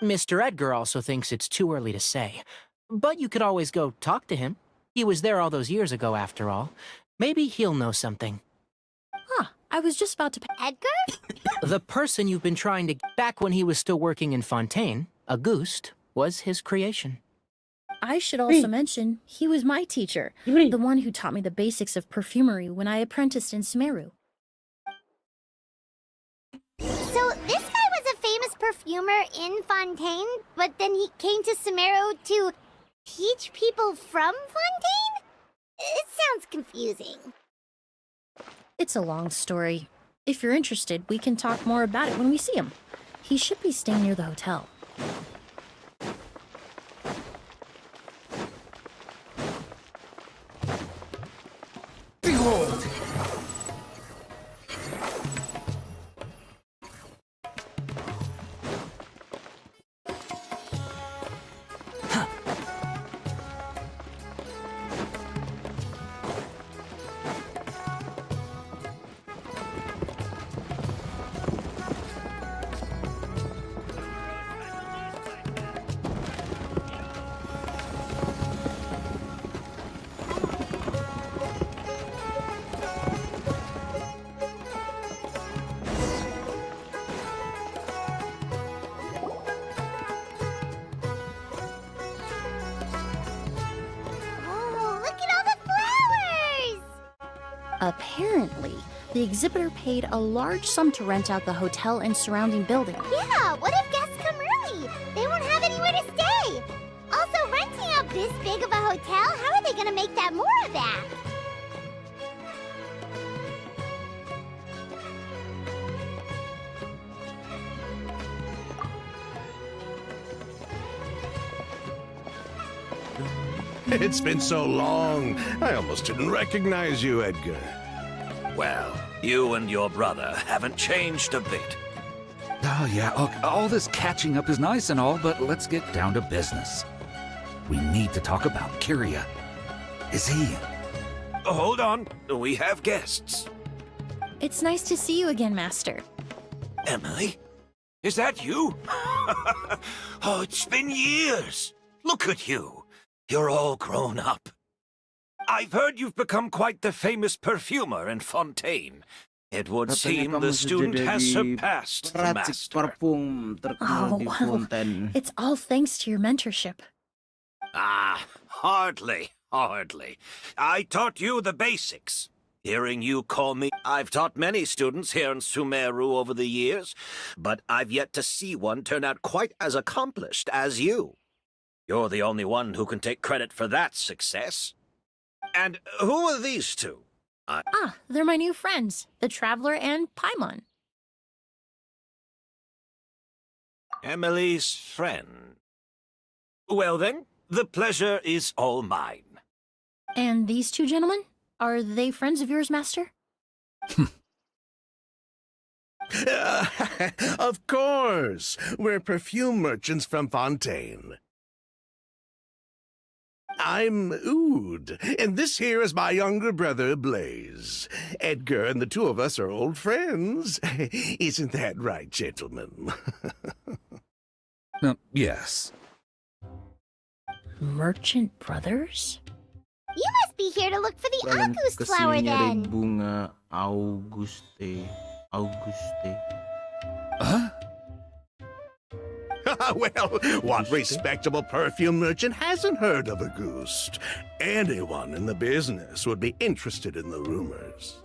Mr. Edgar also thinks it's too early to say, but you could always go talk to him. He was there all those years ago, after all. Maybe he'll know something. Huh, I was just about to... Edgar? The person you've been trying to get back when he was still working in Fontaine, Auguste, was his creation. I should also mention, he was my teacher, the one who taught me the basics of perfumery when I apprenticed in Sumeru. So this guy was a famous perfumer in Fontaine, but then he came to Sumeru to teach people from Fontaine? It sounds confusing. It's a long story. If you're interested, we can talk more about it when we see him. He should be staying near the hotel. Behold! Oh, look at all the flowers! Apparently, the exhibitor paid a large sum to rent out the hotel and surrounding building. Yeah, what if guests come early? They won't have anywhere to stay. Also, renting out this big of a hotel, how are they gonna make that more of that? It's been so long, I almost didn't recognize you, Edgar. Well, you and your brother haven't changed a bit. Oh, yeah, all this catching up is nice and all, but let's get down to business. We need to talk about Kyria. Is he... Hold on, we have guests. It's nice to see you again, Master. Emily? Is that you? Oh, it's been years. Look at you. You're all grown up. I've heard you've become quite the famous perfumer in Fontaine. It would Katanya seem kamu the sudah student has jadi surpassed the peracik master. parfum terkenal di wow. Fontaine. It's all thanks to your mentorship. Ah, hardly. I taught you the basics. Hearing you call me... I've taught many students here in Sumeru over the years, but I've yet to see one turn out quite as accomplished as you. You're the only one who can take credit for that success. And who are these two? They're my new friends, the Traveler and Paimon. Emily's friend. Well then, the pleasure is all mine. And these two gentlemen? Are they friends of yours, Master? Of course. We're perfume merchants from Fontaine. I'm Oud, and this here is my younger brother, Blaze. Edgar and the two of us are old friends. Isn't that right, gentlemen? Yes. Merchant brothers? You must be here to look for the Kalian August flower kesini nyari then. bunga Auguste. Huh? Well, what respectable perfume merchant hasn't heard of Auguste? Anyone in the business would be interested in the rumors.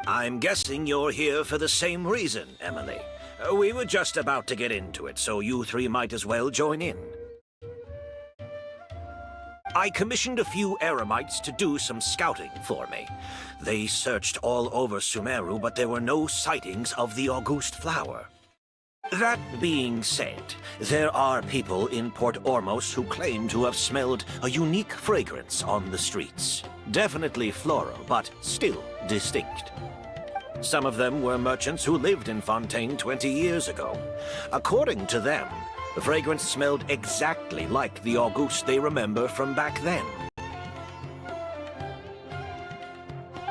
I'm guessing you're here for the same reason, Emily. We were just about to get into it, so you three might as well join in. I commissioned a few eremites to do some scouting for me. They searched all over Sumeru, but there were no sightings of the Auguste flower. That being said, there are people in Port Ormos who claim to have smelled a unique fragrance on the streets. Definitely floral, but still distinct. Some of them were merchants who lived in Fontaine 20 years ago. According to them, the fragrance smelled exactly like the Auguste they remember from back then.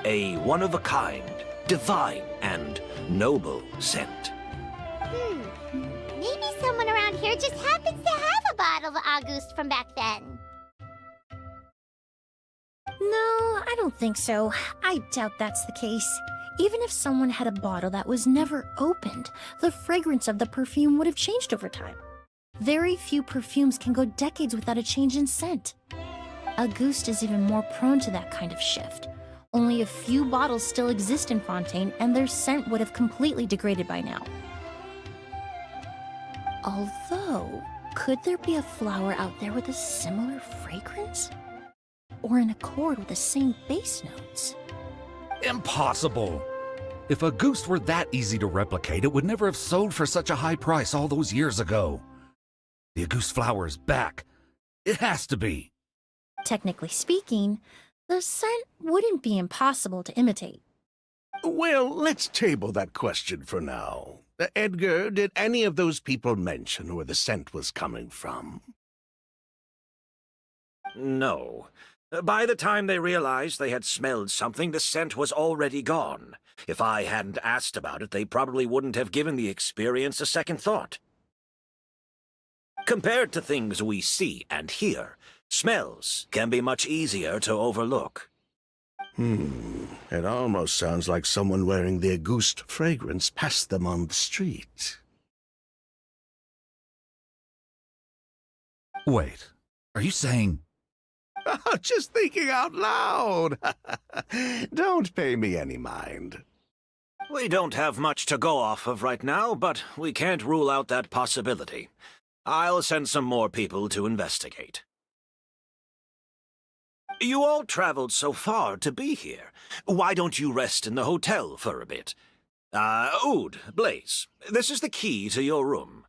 A one-of-a-kind, divine, and noble scent. Maybe someone around here just happens to have a bottle of August from back then. No, I don't think so. I doubt that's the case. Even if someone had a bottle that was never opened, the fragrance of the perfume would have changed over time. Very few perfumes can go decades without a change in scent. Auguste is even more prone to that kind of shift. Only a few bottles still exist in Fontaine, and their scent would have completely degraded by now. Although, could there be a flower out there with a similar fragrance? Or in accord with the same base notes? Impossible! If Auguste were that easy to replicate, it would never have sold for such a high price all those years ago. The Auguste flower is back. It has to be. Technically speaking, the scent wouldn't be impossible to imitate. Well, let's table that question for now. Edgar, did any of those people mention where the scent was coming from? No. By the time they realized they had smelled something, the scent was already gone. If I hadn't asked about it, they probably wouldn't have given the experience a second thought. Compared to things we see and hear, smells can be much easier to overlook. It almost sounds like someone wearing the Auguste fragrance passed them on the street. Wait, are you saying... Just thinking out loud. Don't pay me any mind. We don't have much to go off of right now, but we can't rule out that possibility. I'll send some more people to investigate. You all traveled so far to be here. Why don't you rest in the hotel for a bit? Oud, Blaze, this is the key to your room.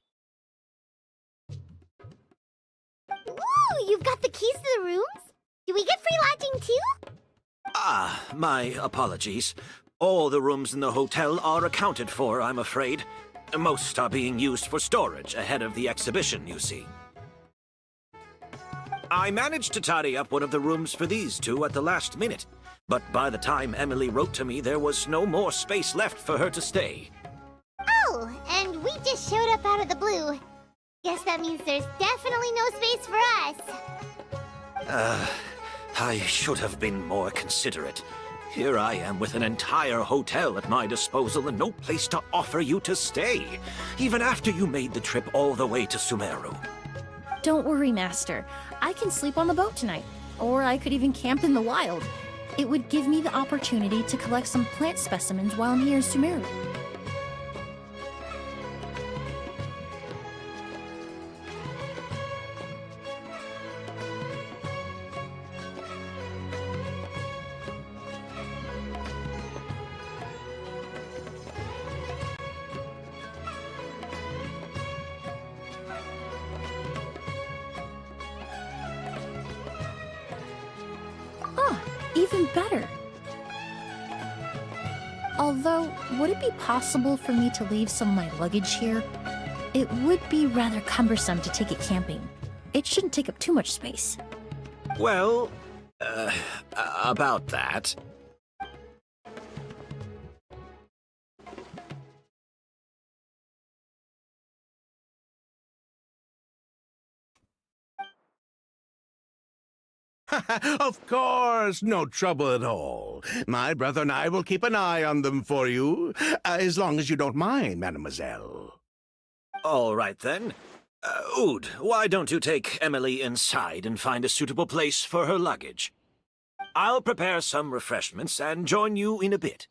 Ooh, you've got the keys to the rooms? Do we get free lodging too? Ah, my apologies. All the rooms in the hotel are accounted for, I'm afraid. Most are being used for storage ahead of the exhibition, you see. I managed to tidy up one of the rooms for these two at the last minute, but by the time Emily wrote to me, there was no more space left for her to stay. Oh, and we just showed up out of the blue. Guess that means there's definitely no space for us. I should have been more considerate. Here I am with an entire hotel at my disposal and no place to offer you to stay, even after you made the trip all the way to Sumeru. Don't worry, Master. I can sleep on the boat tonight. Or I could even camp in the wild. It would give me the opportunity to collect some plant specimens while I'm here in Sumeru. Even better. Although, would it be possible for me to leave some of my luggage here? It would be rather cumbersome to take it camping. It shouldn't take up too much space. Well, about that. Of course, no trouble at all. My brother and I will keep an eye on them for you, as long as you don't mind, mademoiselle. All right, then. Ood, why don't you take Emily inside and find a suitable place for her luggage? I'll prepare some refreshments and join you in a bit.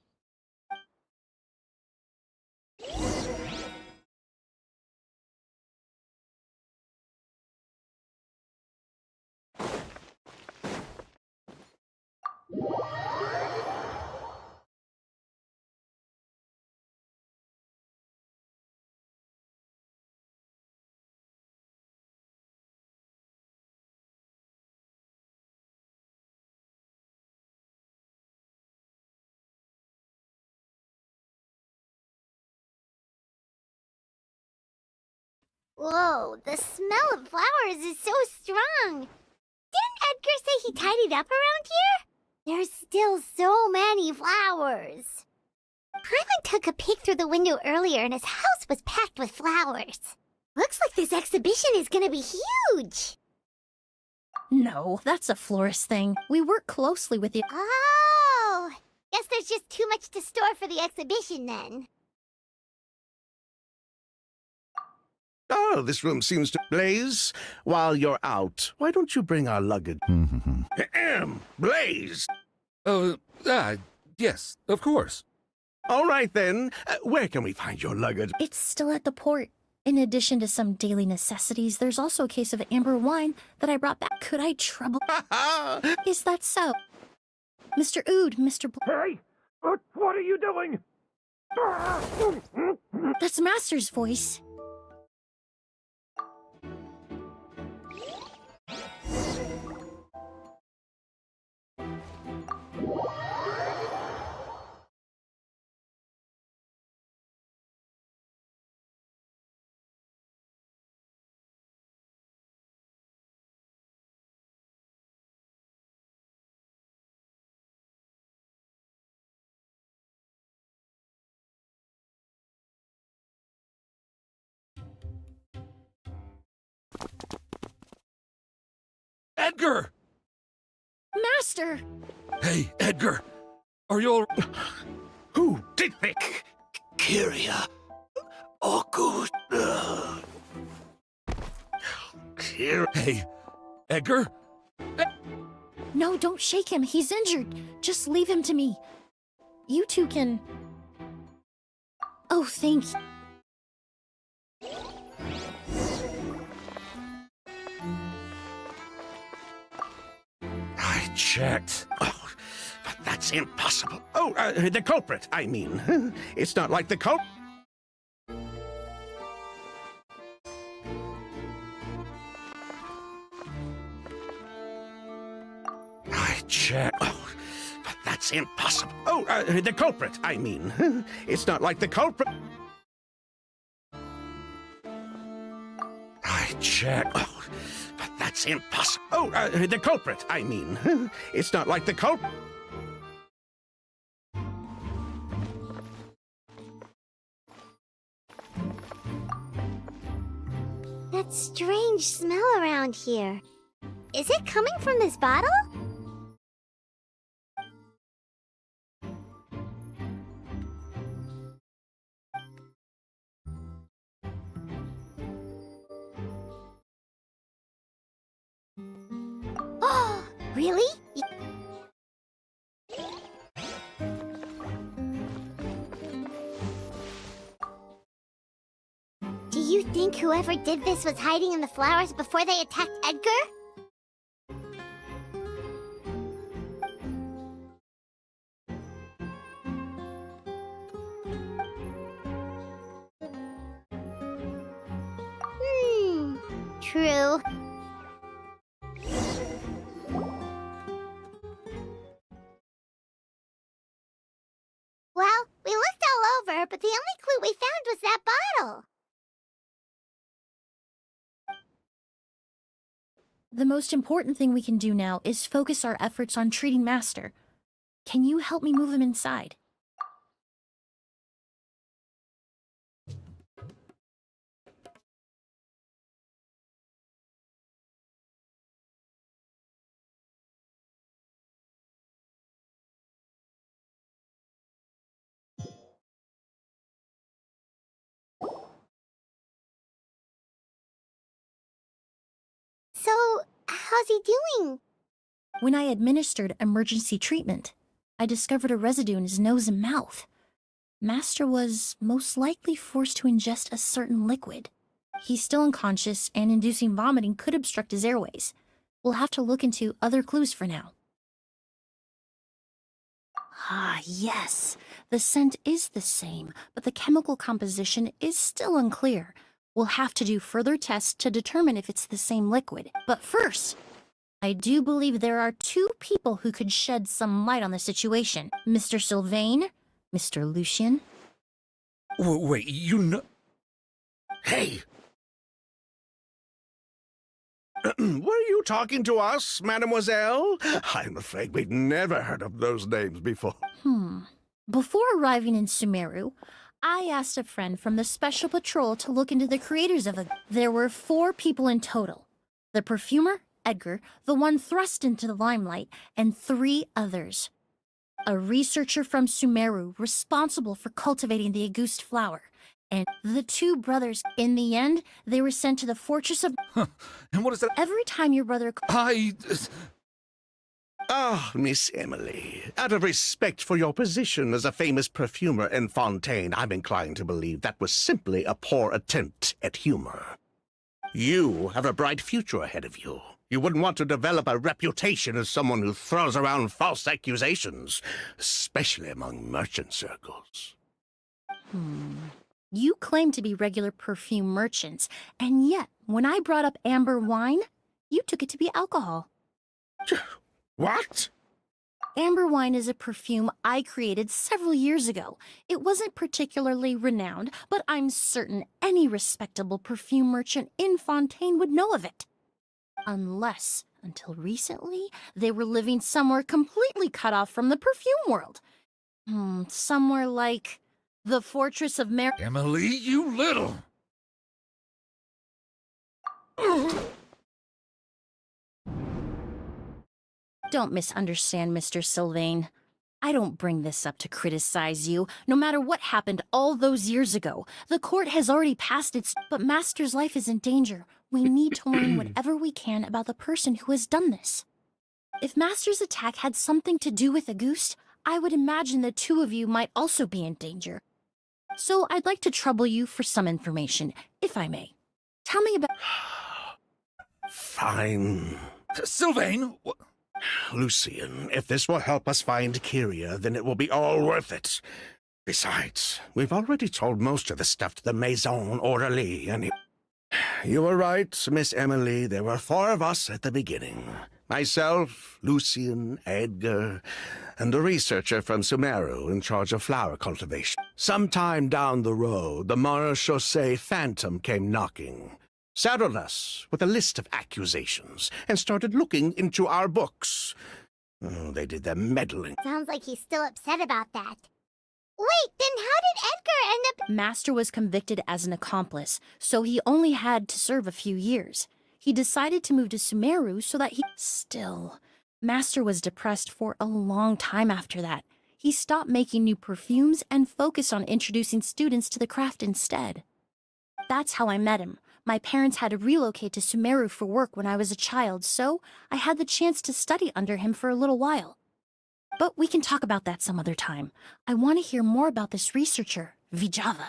Whoa, the smell of flowers is so strong. Didn't Edgar say he tidied up around here? There's still so many flowers. Hyman took a peek through the window earlier and his house was packed with flowers. Looks like this exhibition is gonna be huge. No, that's a florist thing. We work closely with the... Oh, guess there's just too much to store for the exhibition then. Oh, this room seems to blaze. While you're out, why don't you bring our luggage? Ahem, Blaze! Yes, of course. All right, then. Where can we find your luggage? It's still at the port. In addition to some daily necessities, there's also a case of amber wine that I brought back. Could I trouble... Is that so? Mr. Ood, Mr. Hey! What are you doing? That's Master's voice. Edgar! Master! Hey, Edgar! Are you all... Who did it? Kyria. Oh, good. Hey, Edgar? No, don't shake him. He's injured. Just leave him to me. You two can... Oh, thank you. I checked. Oh, but that's impossible. Oh, the culprit, I mean. It's not like the culprit. checked. Oh, but that's impossible. Oh, the culprit, I mean. It's not like the culprit... I checked. Oh, but that's impossible. Oh, the culprit, I mean. It's not like the culprit... That strange smell around here. Is it coming from this bottle? Oh, really? Do you think whoever did this was hiding in the flowers before they attacked Edgar? True. Well, we looked all over, but the only clue we found was that bottle. The most important thing we can do now is focus our efforts on treating Master. Can you help me move him inside? So, how's he doing? When I administered emergency treatment, I discovered a residue in his nose and mouth. Master was most likely forced to ingest a certain liquid. He's still unconscious, and inducing vomiting could obstruct his airways. We'll have to look into other clues for now. Ah, yes. The scent is the same, but the chemical composition is still unclear. We'll have to do further tests to determine if it's the same liquid. But first, I do believe there are two people who could shed some light on the situation. Mr. Sylvain, Mr. Lucien. Wait, you know... Hey! Were you talking to us, mademoiselle? I'm afraid we'd never heard of those names before. Before arriving in Sumeru, I asked a friend from the Special Patrol to look into the creators of There were 4 people in total. The perfumer, Edgar, the one thrust into the limelight, and 3 others. A researcher from Sumeru responsible for cultivating the Auguste flower, and the 2 brothers. In the end, they were sent to the fortress of... And what is that? Every time your brother... Ah, Miss Emily, out of respect for your position as a famous perfumer in Fontaine, I'm inclined to believe that was simply a poor attempt at humor. You have a bright future ahead of you. You wouldn't want to develop a reputation as someone who throws around false accusations, especially among merchant circles. You claim to be regular perfume merchants, and yet, when I brought up amber wine, you took it to be alcohol. What? Amber wine is a perfume I created several years ago. It wasn't particularly renowned, but I'm certain any respectable perfume merchant in Fontaine would know of it. Unless, until recently, they were living somewhere completely cut off from the perfume world. Somewhere like the Fortress of Emily, you little... Don't misunderstand, Mr. Sylvain. I don't bring this up to criticize you. No matter what happened all those years ago, the court has already passed its... But Master's life is in danger. We need to learn whatever we can about the person who has done this. If Master's attack had something to do with Auguste, I would imagine the 2 of you might also be in danger. So I'd like to trouble you for some information, if I may. Tell me about... Fine. Sylvain! Lucien, if this will help us find Kyria, then it will be all worth it. Besides, we've already told most of the stuff to the Maison Orderly, and... You were right, Miss Emily. There were 4 of us at the beginning. Myself, Lucian, Edgar, and a researcher from Sumeru in charge of flower cultivation. Sometime down the road, the Marechaussee Phantom came knocking, saddled us with a list of accusations, and started looking into our books. Oh, they did their meddling. Sounds like he's still upset about that. Wait, then how did Edgar end up— Master was convicted as an accomplice, so he only had to serve a few years. He decided to move to Sumeru so that he— Still, Master was depressed for a long time after that. He stopped making new perfumes and focused on introducing students to the craft instead. That's how I met him. My parents had to relocate to Sumeru for work when I was a child, so I had the chance to study under him for a little while. But we can talk about that some other time. I want to hear more about this researcher, Vijava.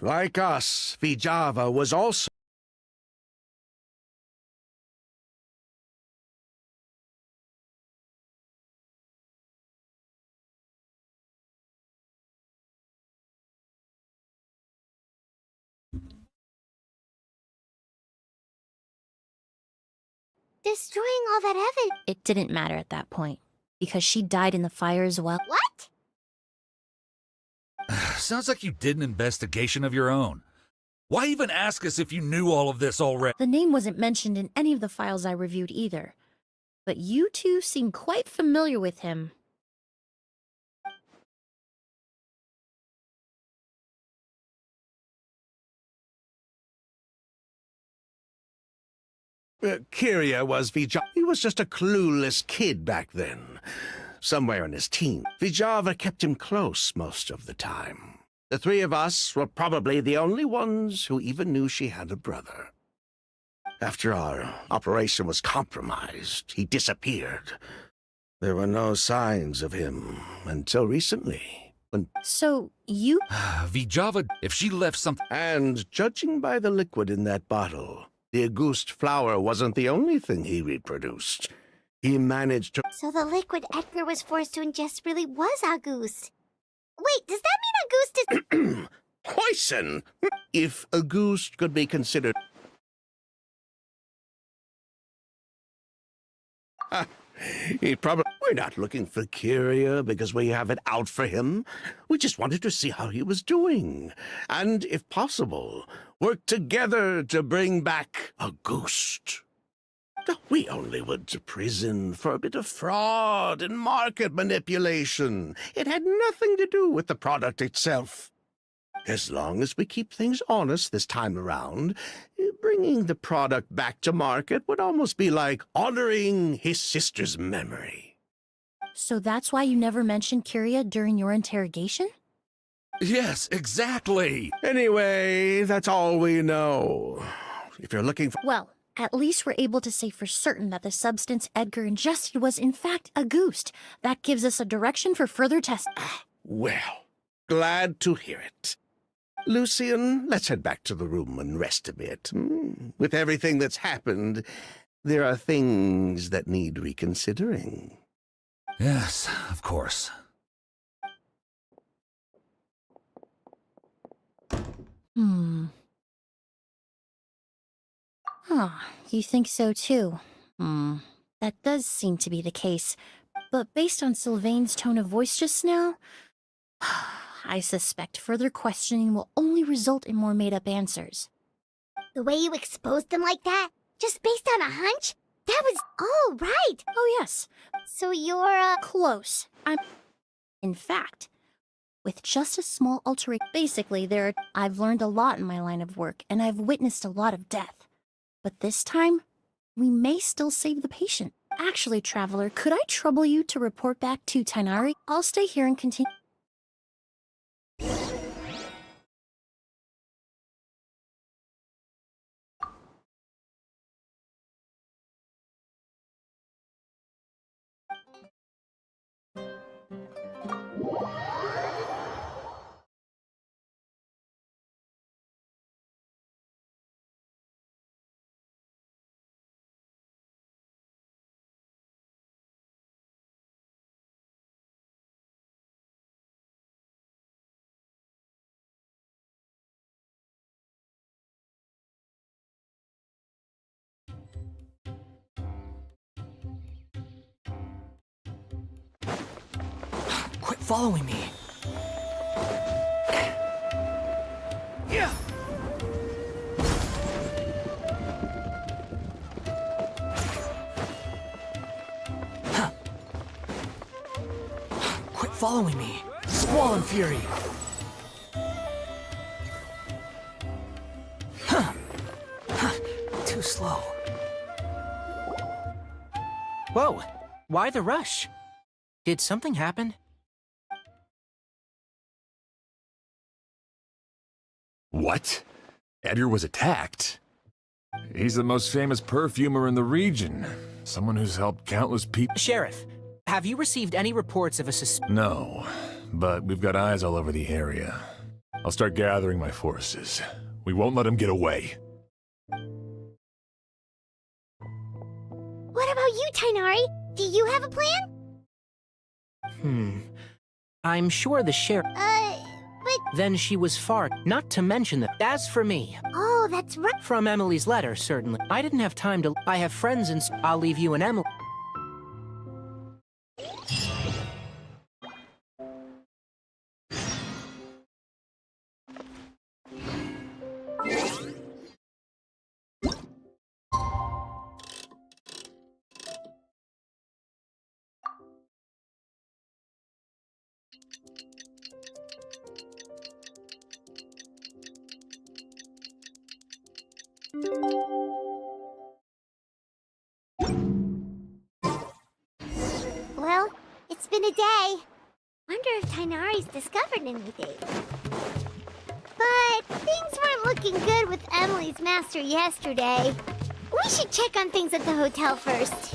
Like us, Vijava was also destroying all that evidence? It didn't matter at that point, because she died in the fire as well. What? Sounds like you did an investigation of your own. Why even ask us if you knew all of this already? The name wasn't mentioned in any of the files I reviewed either. But you two seem quite familiar with him. Kyria was Vijava. He was just a clueless kid back then, somewhere in his teens. Vijava kept him close most of the time. The three of us were probably the only ones who even knew she had a brother. After our operation was compromised, he disappeared. There were no signs of him until recently, when— So, you— Vijava, if she left something... And judging by the liquid in that bottle, the Auguste flower wasn't the only thing he reproduced. He managed to— So the liquid Edgar was forced to ingest really was Auguste. Wait, does that mean Auguste is— Poison! If Auguste could be considered— He probably— We're not looking for Kyria because we have it out for him. We just wanted to see how he was doing. And, if possible, work together to bring back Auguste. We only went to prison for a bit of fraud and market manipulation. It had nothing to do with the product itself. As long as we keep things honest this time around, bringing the product back to market would almost be like honoring his sister's memory. So that's why you never mentioned Kyria during your interrogation? Yes, exactly! Anyway, that's all we know. If you're looking for— Well, at least we're able to say for certain that the substance Edgar ingested was in fact Auguste. That gives us a direction for further testing. Well, glad to hear it. Lucian, let's head back to the room and rest a bit. With everything that's happened, there are things that need reconsidering. Yes, of course. You think so too? That does seem to be the case. But based on Sylvain's tone of voice just now, I suspect further questioning will only result in more made-up answers. The way you exposed them like that? Just based on a hunch? That was— Oh, right! Oh yes, So you're, close. In fact, with just a small alteration, basically I've learned a lot in my line of work, and I've witnessed a lot of death. But this time, we may still save the patient. Actually, Traveler, could I trouble you to report back to Tainari? I'll stay here and continue. following me. Yeah. Huh. Quit following me. Squall and Fury. Huh. Huh. Too slow. Whoa. Why the rush? Did something happen? What? Edgar was attacked? He's the most famous perfumer in the region. Someone who's helped countless people. Sheriff, have you received any reports of a No, but we've got eyes all over the area. I'll start gathering my forces. We won't let him get away. What about you, Tainari? Do you have a plan? I'm sure the sheriff... But... Then she was far, not to mention that. As for me... Oh, that's right. From Emily's letter, certainly. I didn't have time to... I have friends and... I'll leave you and Emily... Well, it's been a day. Wonder if Tainari's discovered anything. But things weren't looking good with Emily's master yesterday. We should check on things at the hotel first.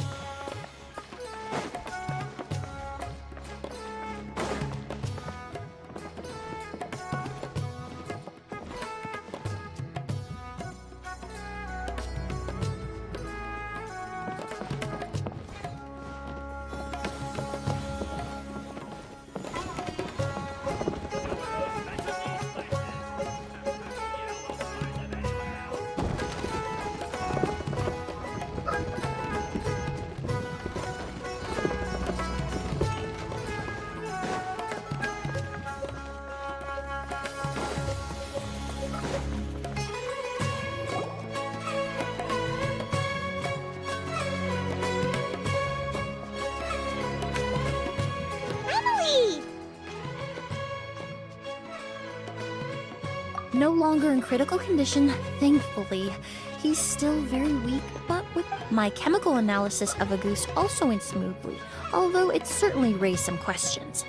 No longer in critical condition, thankfully. He's still very weak, but with my chemical analysis of Auguste also went smoothly, although it certainly raised some questions.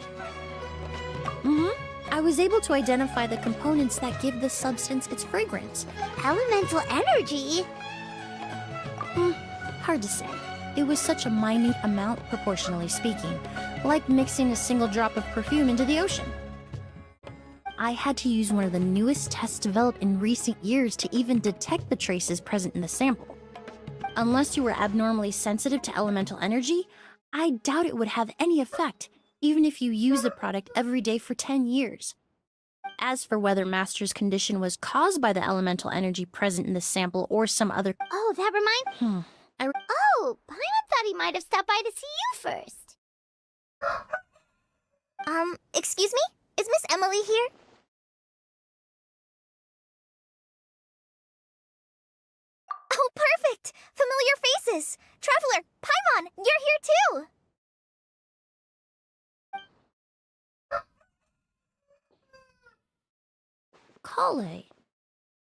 I was able to identify the components that give the substance its fragrance. Elemental energy? Hard to say. It was such a minute amount, proportionally speaking, like mixing a single drop of perfume into the ocean. I had to use one of the newest tests developed in recent years to even detect the traces present in the sample. Unless you were abnormally sensitive to elemental energy, I doubt it would have any effect, even if you use the product every day for 10 years. As for whether Master's condition was caused by the elemental energy present in the sample or some other... Oh, that reminds... Oh, Paimon thought he might have stopped by to see you first. Excuse me? Is Miss Emily here? Oh, perfect! Familiar faces! Traveler, Paimon, you're here too! Kale.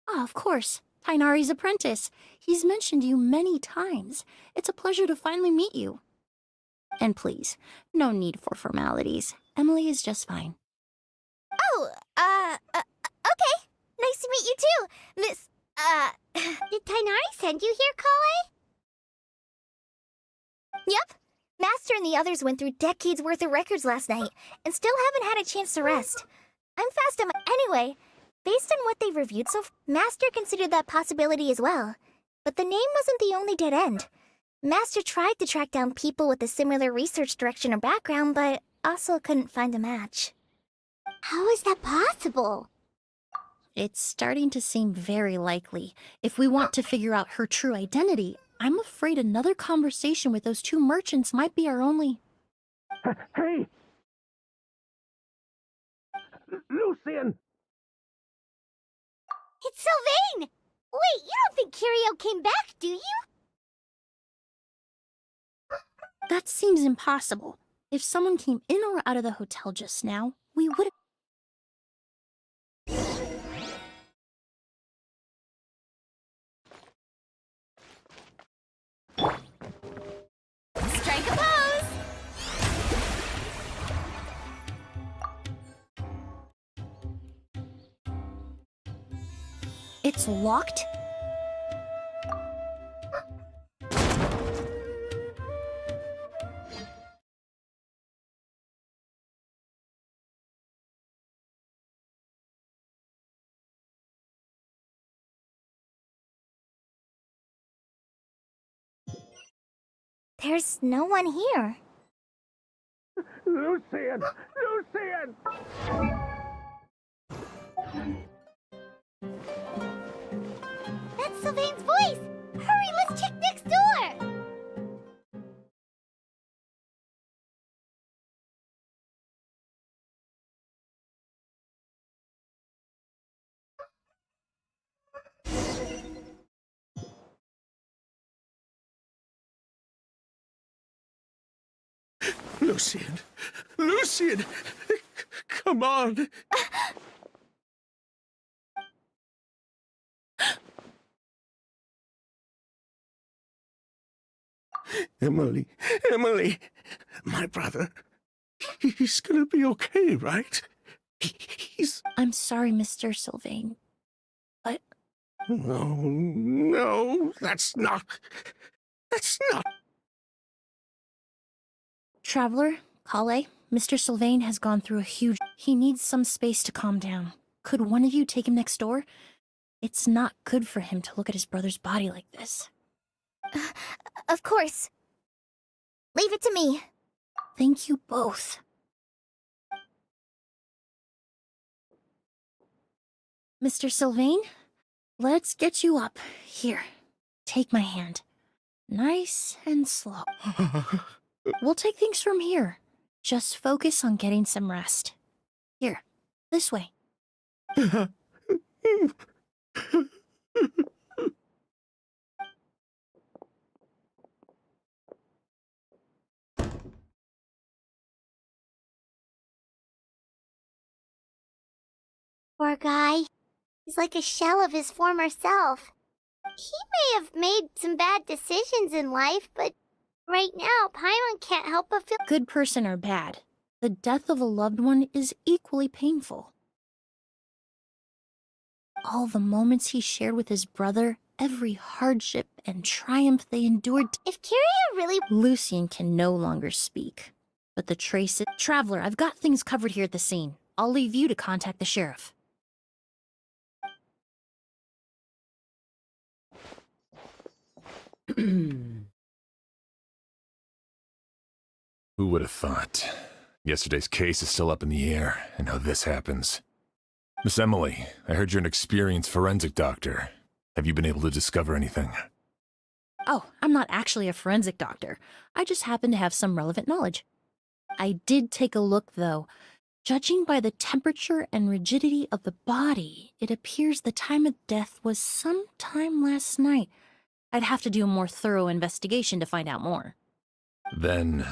Ah, of course. Tainari's apprentice. He's mentioned you many times. It's a pleasure to finally meet you. And please, no need for formalities. Emily is just fine. Oh, okay. Nice to meet you too, Miss, did Tainari send you here, Kale? Yep. Master and the others went through decades worth of records last night, and still haven't had a chance to rest. I'm fast on my... Anyway, based on what they've reviewed so far, Master considered that possibility as well. But the name wasn't the only dead end. Master tried to track down people with a similar research direction or background, but also couldn't find a match. How is that possible? It's starting to seem very likely. If we want to figure out her true identity, I'm afraid another conversation with those two merchants might be our only... Hey! Lucian! It's Sylvain! Wait, you don't think Curio came back, do you? That seems impossible. If someone came in or out of the hotel just now, we would have. Strike a pose! It's locked? There's no one here. Lucian! Lucian! That's Sylvain's voice! Hurry, let's check next door! Lucian! Lucian! Come on! Emily, Emily, my brother, he's gonna be okay, right? He's... I'm sorry, Mr. Sylvain. But No, no, that's not... Traveler, Kale, Mr. Sylvain has gone through a huge... He needs some space to calm down. Could one of you take him next door? It's not good for him to look at his brother's body like this. Of course. Leave it to me. Thank you both. Mr. Sylvain, let's get you up. Here, take my hand. Nice and slow. We'll take things from here. Just focus on getting some rest. Here, this way. Poor guy. He's like a shell of his former self. He may have made some bad decisions in life, but right now, Paimon can't help but feel... Good person or bad, the death of a loved one is equally painful. All the moments he shared with his brother, every hardship and triumph they endured... If Curio really... Lucian can no longer speak, but the traces... Traveler, I've got things covered here at the scene. I'll leave you to contact the sheriff. Who would have thought? Yesterday's case is still up in the air, and now this happens. Miss Emily, I heard you're an experienced forensic doctor. Have you been able to discover anything? Oh, I'm not actually a forensic doctor. I just happen to have some relevant knowledge. I did take a look, though. Judging by the temperature and rigidity of the body, it appears the time of death was sometime last night. I'd have to do a more thorough investigation to find out more. Then,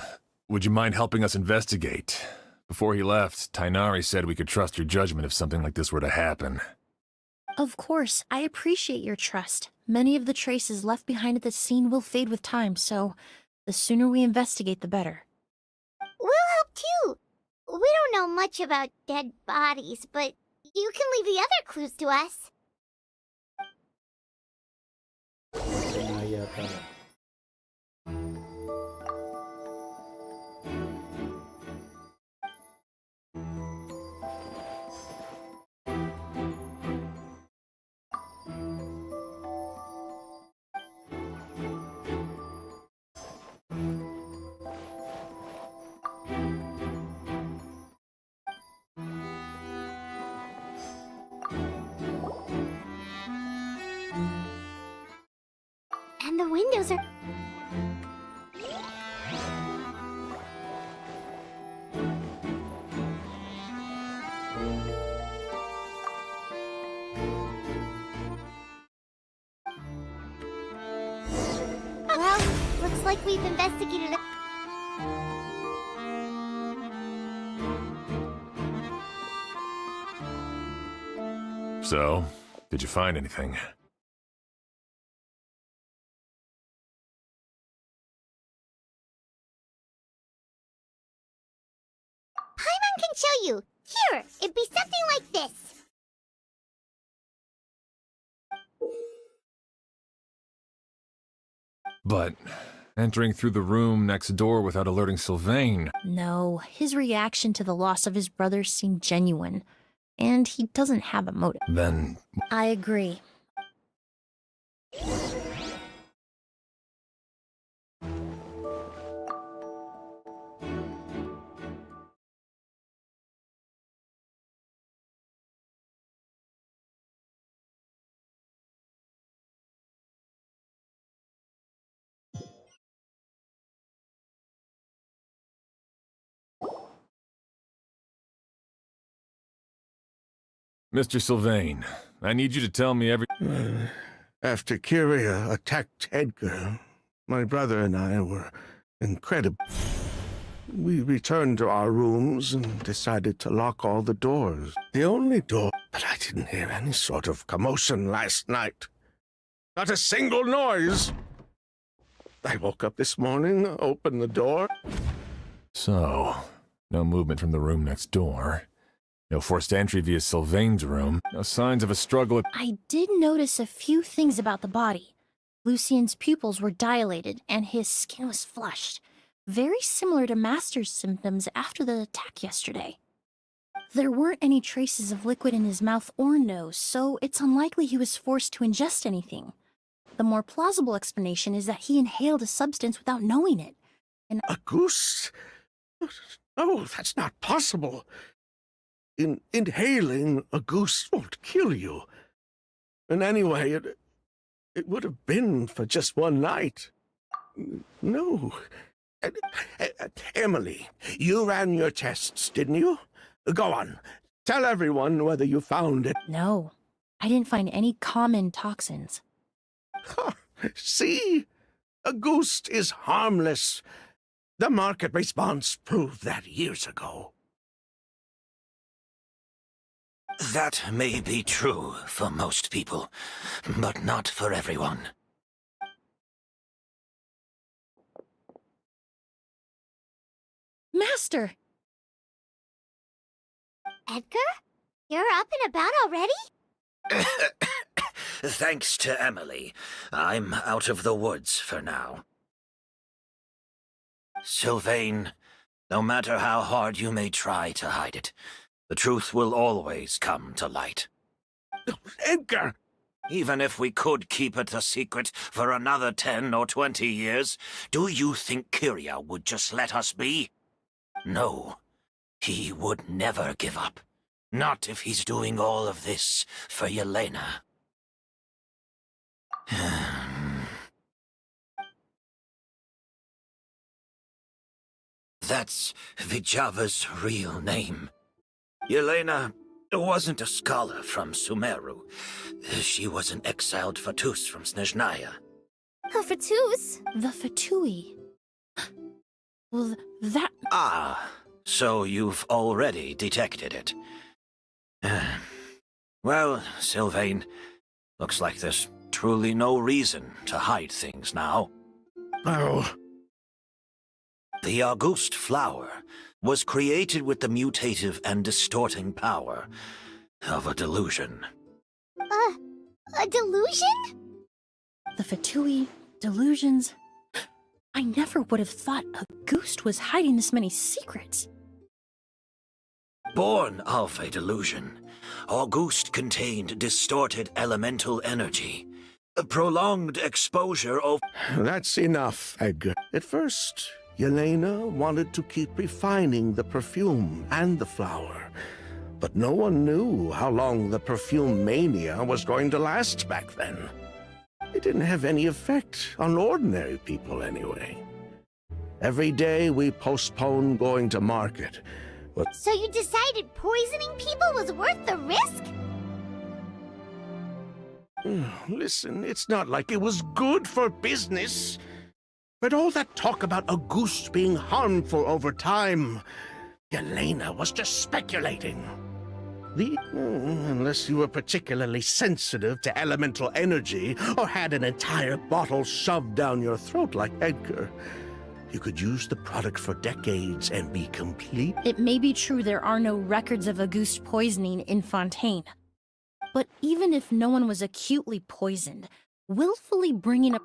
would you mind helping us investigate? Before he left, Tainari said we could trust your judgment if something like this were to happen. Of course, I appreciate your trust. Many of the traces left behind at the scene will fade with time, so the sooner we investigate, the better. We'll help too. We don't know much about dead bodies, but you can leave the other clues to us. And the windows are... Well, looks like we've investigated it. So, did you find anything? Paimon can show you. Here, it'd be something like this. But entering through the room next door without alerting Sylvain... No, his reaction to the loss of his brother seemed genuine, and he doesn't have a motive. Then... I agree. Mr. Sylvain, I need you to tell me every... After Kyria attacked Edgar, my brother and I were incredible. We returned to our rooms and decided to lock all the doors. The only door... But I didn't hear any sort of commotion last night. Not a single noise. I woke up this morning, opened the door. So, no movement from the room next door. No forced entry via Sylvain's room. No signs of a struggle. I did notice a few things about the body. Lucien's pupils were dilated, and his skin was flushed. Very similar to Master's symptoms after the attack yesterday. There weren't any traces of liquid in his mouth or nose, so it's unlikely he was forced to ingest anything. The more plausible explanation is that he inhaled a substance without knowing it. And A goose? No, that's not possible. Inhaling a goose won't kill you. And anyway, it would have been for just one night. No. Emily, you ran your tests, didn't you? Go on. Tell everyone whether you found it. no, I didn't find any common toxins. See? A goose is harmless. The market response proved that years ago. That may be true for most people, but not for everyone. Master! Edgar? You're up and about already? Thanks to Emily, I'm out of the woods for now. Sylvain, no matter how hard you may try to hide it, the truth will always come to light. Edgar! Even if we could keep it a secret for another 10 or 20 years, do you think Kyria would just let us be? No, he would never give up. Not if he's doing all of this for Yelena. That's Vijava's real name. Yelena wasn't a scholar from Sumeru. She was an exiled Fatus from Snezhnaya. Oh, Fatus? The Fatui. Well, that... Ah, so you've already detected it. Well, Sylvain, looks like there's truly no reason to hide things now. Oh, The August Flower was created with the mutative and distorting power of a delusion. A delusion? The Fatui, delusions... I never would have thought a Ghost was hiding this many secrets. Born of a delusion, August contained distorted elemental energy. A prolonged exposure of... that's enough, Edgar. At first, Yelena wanted to keep refining the perfume and the flower. But no one knew how long the perfume mania was going to last back then. It didn't have any effect on ordinary people anyway. Every day we postponed going to market. But So you decided poisoning people was worth the risk? listen, it's not like it was good for business. But all that talk about a goose being harmful over time, Yelena was just speculating. Unless you were particularly sensitive to elemental energy or had an entire bottle shoved down your throat like Edgar, you could use the product for decades and be complete. It may be true there are no records of Auguste poisoning in Fontaine. But even if no one was acutely poisoned, willfully bringing up...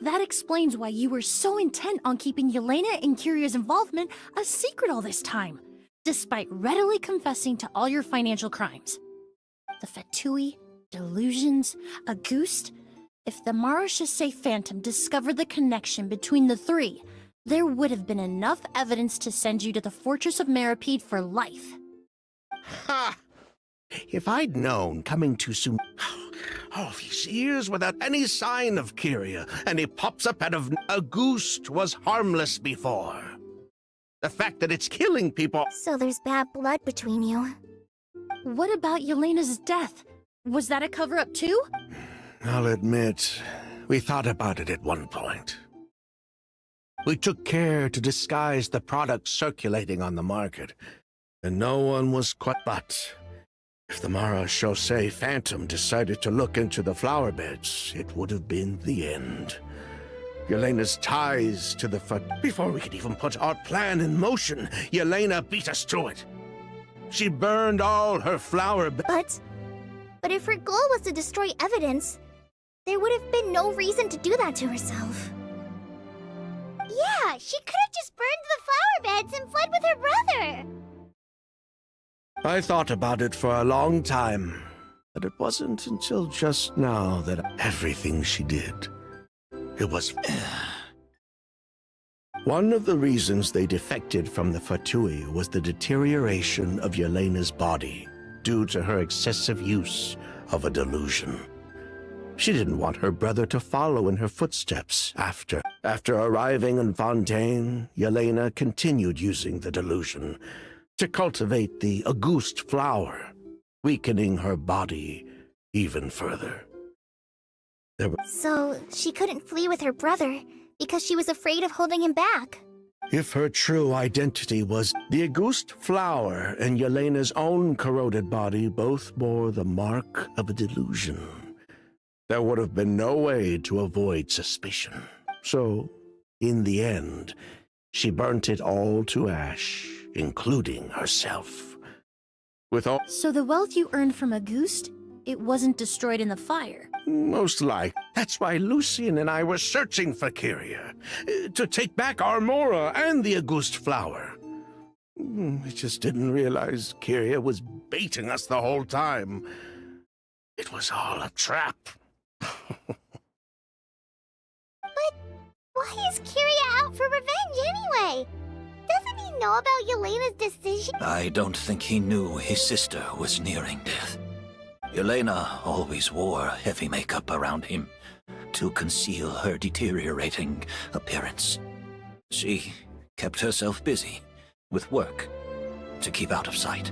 That explains why you were so intent on keeping Yelena and Kyria's involvement a secret all this time, despite readily confessing to all your financial crimes. The Fatui, delusions, Auguste... If the Maréchaussée Phantom discovered the connection between the three, there would have been enough evidence to send you to the Fortress of Meripede for life. Ha! If I'd known coming too soon... All these years without any sign of Kyria, and he pops up out of... Auguste was harmless before. The fact that it's killing people... So there's bad blood between you. What about Yelena's death? Was that a cover-up too? I'll admit, we thought about it at one point. We took care to disguise the products circulating on the market, and no one was quite... But if the Maréchaussée Phantom decided to look into the flower beds, it would have been the end. Yelena's ties to the... Before we could even put our plan in motion, Yelena beat us to it. She burned all her flower beds. But if her goal was to destroy evidence, there would have been no reason to do that to herself. Yeah, she could have just burned the flower beds and fled with her brother. I thought about it for a long time, but it wasn't until just now that everything she did, it was... One of the reasons they defected from the Fatui was the deterioration of Yelena's body due to her excessive use of a delusion. She didn't want her brother to follow in her footsteps. After arriving in Fontaine, Yelena continued using the delusion to cultivate the Auguste flower, weakening her body even further. So she couldn't flee with her brother because she was afraid of holding him back. If her true identity was the Auguste flower and Yelena's own corroded body both bore the mark of a delusion, there would have been no way to avoid suspicion. So, in the end, she burnt it all to ash, including herself. So the wealth you earned from Auguste, it wasn't destroyed in the fire? Most like. That's why Lucien and I were searching for Kyria, to take back Armora and the Auguste flower. We just didn't realize Kyria was baiting us the whole time. It was all a trap. But why is Kyria out for revenge anyway? Doesn't he know about Yelena's decision? I don't think he knew his sister was nearing death. Yelena always wore heavy makeup around him to conceal her deteriorating appearance. She kept herself busy with work to keep out of sight.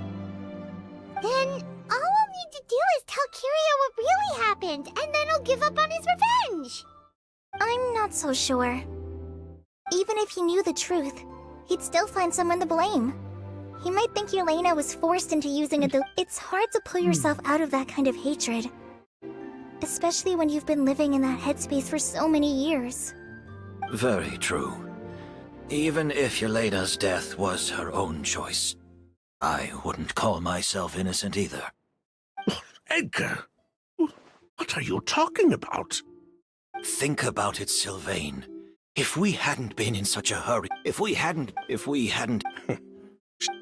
Then all we'll need to do is tell Kyria what really happened, and then he'll give up on his revenge. I'm not so sure. Even if he knew the truth, he'd still find someone to blame. He might think Yelena was forced into using It's hard to pull yourself out of that kind of hatred. Especially when you've been living in that headspace for so many years. Very true. Even if Yelena's death was her own choice, I wouldn't call myself innocent either. Edgar, what are you talking about? Think about it, Sylvain. If we hadn't been in such a hurry, if we hadn't...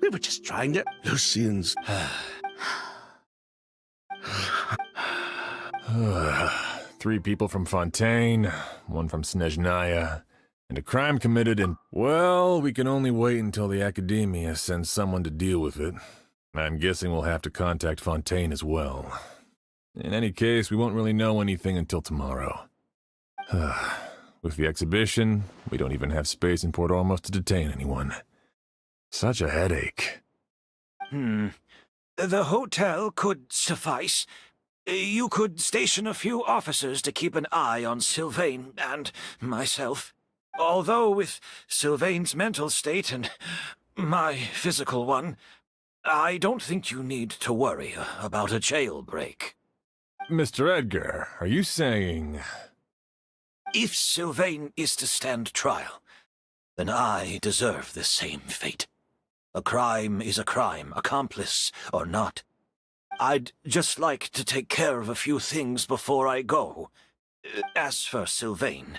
We were just trying to... Lucien's... 3 people from Fontaine, 1 from Snezhnaya, and a crime committed in... Well, we can only wait until the Academia sends someone to deal with it. I'm guessing we'll have to contact Fontaine as well. In any case, we won't really know anything until tomorrow. With the exhibition, we don't even have space in Port Ormos to detain anyone. Such a headache. The hotel could suffice. You could station a few officers to keep an eye on Sylvain and myself. Although with Sylvain's mental state and my physical one, I don't think you need to worry about a jailbreak. Mr. Edgar, are you saying... If Sylvain is to stand trial, then I deserve the same fate. A crime is a crime, accomplice or not. I'd just like to take care of a few things before I go. As for Sylvain,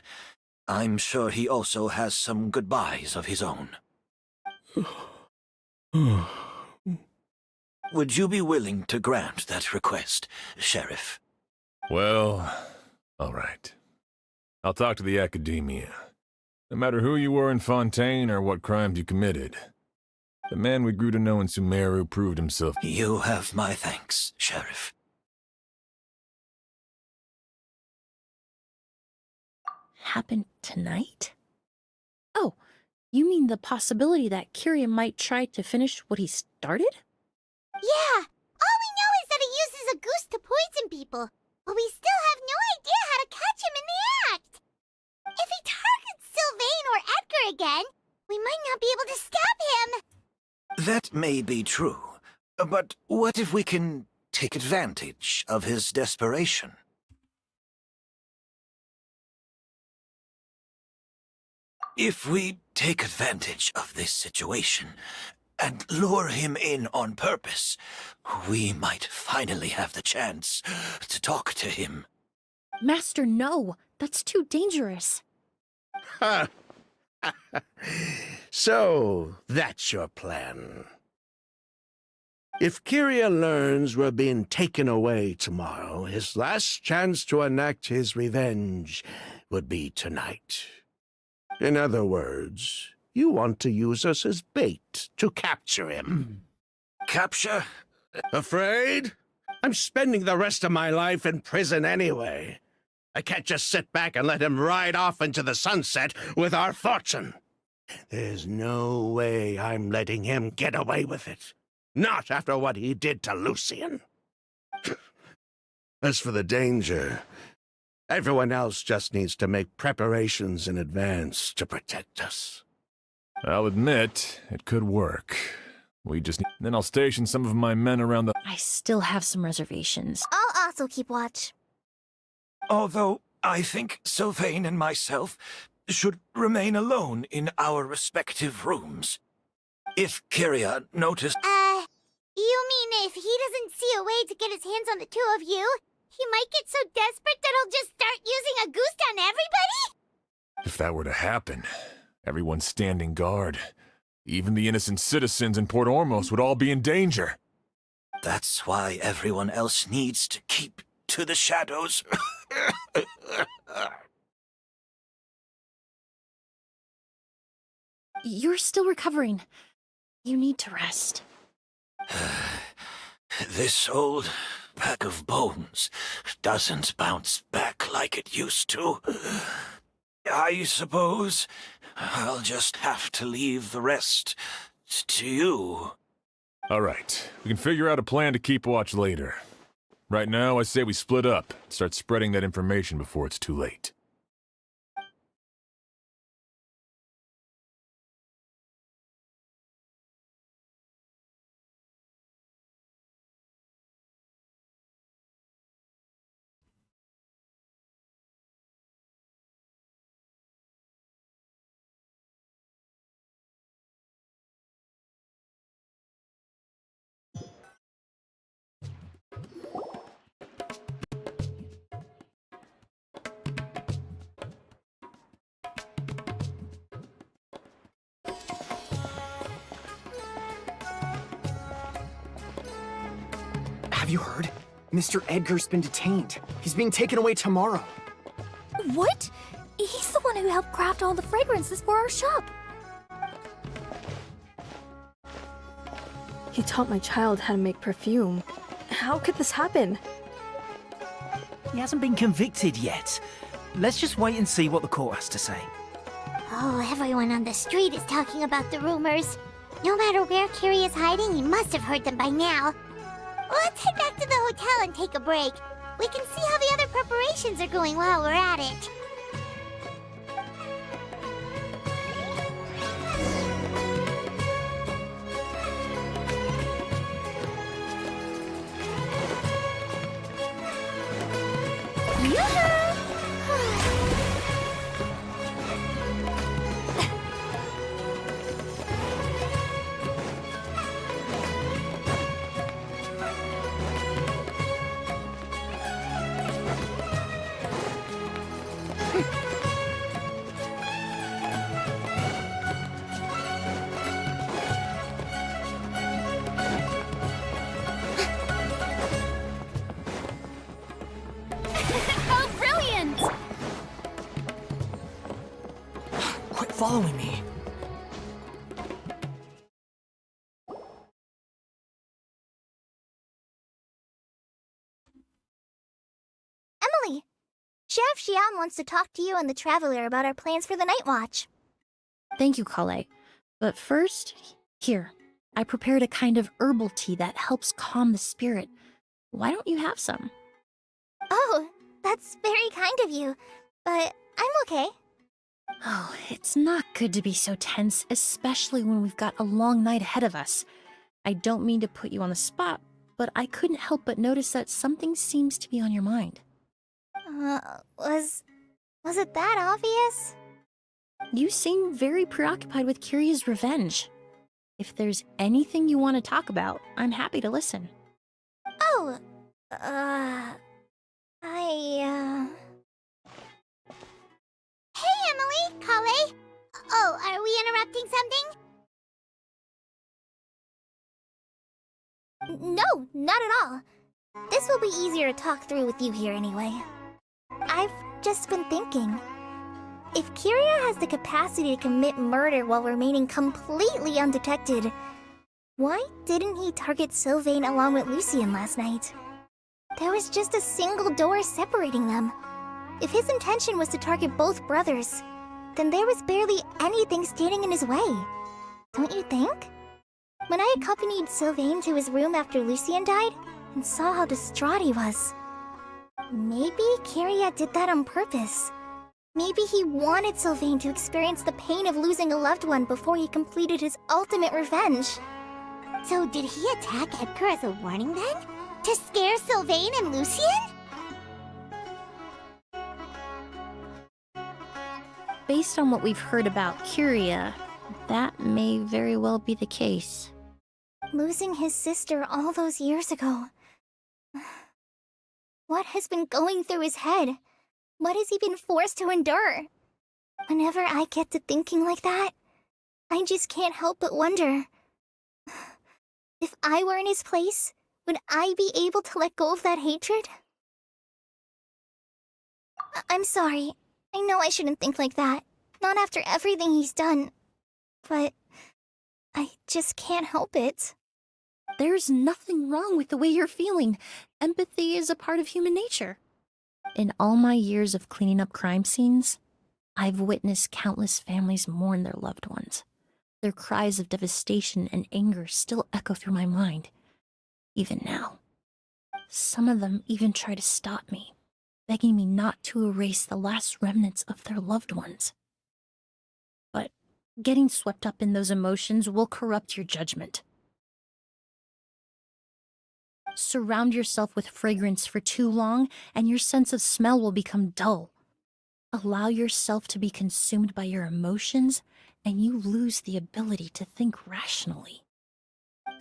I'm sure he also has some goodbyes of his own. Would you be willing to grant that request, Sheriff? Well, all right. I'll talk to the Academia. No matter who you were in Fontaine or what crimes you committed, the man we grew to know in Sumeru proved himself. You have my thanks, Sheriff. Happened tonight? Oh, you mean the possibility that Kiria might try to finish what he started? Yeah, all we know is that he uses a goose to poison people, but we still have no idea how to catch him in the act. If he targets Sylvain or Edgar again, we might not be able to stop him. That may be true, but what if we can take advantage of his desperation? If we take advantage of this situation and lure him in on purpose, we might finally have the chance to talk to him. Master, no. That's too dangerous. Ha! So, that's your plan. If Kiria learns we're being taken away tomorrow, his last chance to enact his revenge would be tonight. In other words, you want to use us as bait to capture him. Capture? Afraid? I'm spending the rest of my life in prison anyway. I can't just sit back and let him ride off into the sunset with our fortune. There's no way I'm letting him get away with it. Not after what he did to Lucian. As for the danger, everyone else just needs to make preparations in advance to protect us. I'll admit, it could work. We just need... Then I'll station some of my men around the... I still have some reservations. I'll also keep watch. Although I think Sylvain and myself should remain alone in our respective rooms. If Kiria noticed... You mean if he doesn't see a way to get his hands on the two of you, he might get so desperate that he'll just start using a goose on everybody? If that were to happen, everyone standing guard, even the innocent citizens in Port Ormos would all be in danger. That's why everyone else needs to keep to the shadows. You're still recovering. You need to rest. This old bag of bones doesn't bounce back like it used to. I suppose I'll just have to leave the rest to you. All right, we can figure out a plan to keep watch later. Right now, I say we split up, start spreading that information before it's too late. Have you heard? Mr. Edgar's been detained. He's being taken away tomorrow. What? He's the one who helped craft all the fragrances for our shop. He taught my child how to make perfume. How could this happen? He hasn't been convicted yet. Let's just wait and see what the court has to say. Oh, everyone on the street is talking about the rumors. No matter where Kiria is hiding, he must have heard them by now. Let's head back to the hotel and take a break. We can see how the other preparations are going while we're at it. How brilliant! Quit following me. Emily, Sheriff Xian wants to talk to you and the Traveler about our plans for the Night Watch. Thank you, Kale. But first, here, I prepared a kind of herbal tea that helps calm the spirit. Why don't you have some? Oh, that's very kind of you, but I'm okay. Oh, it's not good to be so tense, especially when we've got a long night ahead of us. I don't mean to put you on the spot, but I couldn't help but notice that something seems to be on your mind. Was it that obvious? You seem very preoccupied with Kyria's revenge. If there's anything you want to talk about, I'm happy to listen. Oh, Hey, Emily, Kale. Oh, are we interrupting something? No, not at all. This will be easier to talk through with you here anyway. I've just been thinking. If Kyria has the capacity to commit murder while remaining completely undetected, why didn't he target Sylvain along with Lucien last night? There was just a single door separating them. If his intention was to target both brothers, then there was barely anything standing in his way. Don't you think? When I accompanied Sylvain to his room after Lucien died, and saw how distraught he was, maybe Kyria did that on purpose. Maybe he wanted Sylvain to experience the pain of losing a loved one before he completed his ultimate revenge. So did he attack Edgar as a warning then? To scare Sylvain and Lucien? Based on what we've heard about Kyria, that may very well be the case. Losing his sister all those years ago. What has been going through his head? What has he been forced to endure? Whenever I get to thinking like that, I just can't help but wonder. If I were in his place, would I be able to let go of that hatred? I'm sorry. I know I shouldn't think like that. Not after everything he's done. But I just can't help it. There's nothing wrong with the way you're feeling. Empathy is a part of human nature. In all my years of cleaning up crime scenes, I've witnessed countless families mourn their loved ones. Their cries of devastation and anger still echo through my mind, even now. Some of them even try to stop me, begging me not to erase the last remnants of their loved ones. But getting swept up in those emotions will corrupt your judgment. Surround yourself with fragrance for too long, and your sense of smell will become dull. Allow yourself to be consumed by your emotions, and you lose the ability to think rationally.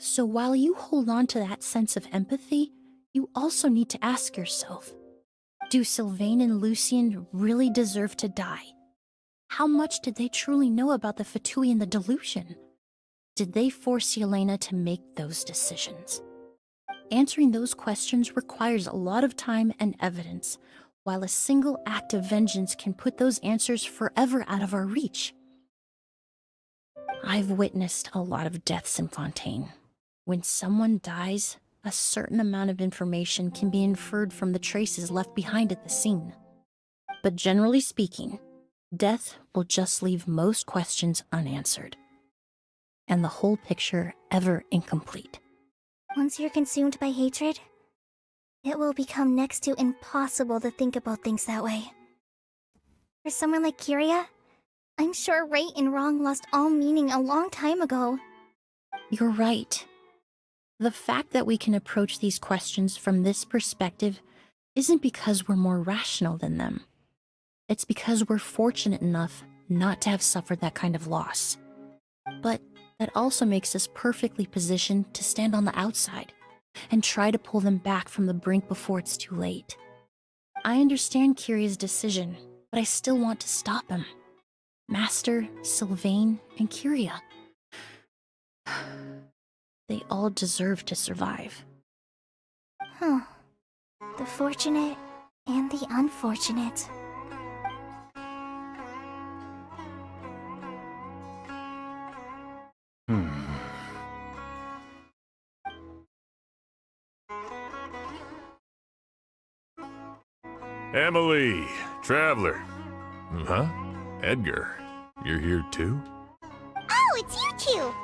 So while you hold on to that sense of empathy, you also need to ask yourself, do Sylvain and Lucien really deserve to die? How much did they truly know about the Fatui and the delusion? Did they force Yelena to make those decisions? Answering those questions requires a lot of time and evidence, while a single act of vengeance can put those answers forever out of our reach. I've witnessed a lot of deaths in Fontaine. When someone dies, a certain amount of information can be inferred from the traces left behind at the scene. But generally speaking, death will just leave most questions unanswered, and the whole picture ever incomplete. Once you're consumed by hatred, it will become next to impossible to think about things that way. For someone like Kyria, I'm sure right and wrong lost all meaning a long time ago. You're right. The fact that we can approach these questions from this perspective isn't because we're more rational than them. It's because we're fortunate enough not to have suffered that kind of loss. But that also makes us perfectly positioned to stand on the outside and try to pull them back from the brink before it's too late. I understand Kyria's decision, but I still want to stop him. Master, Sylvain, and Kyria. They all deserve to survive. Huh. The fortunate and the unfortunate. Emily, Traveler. Huh? Edgar, you're here too? Oh, it's you two!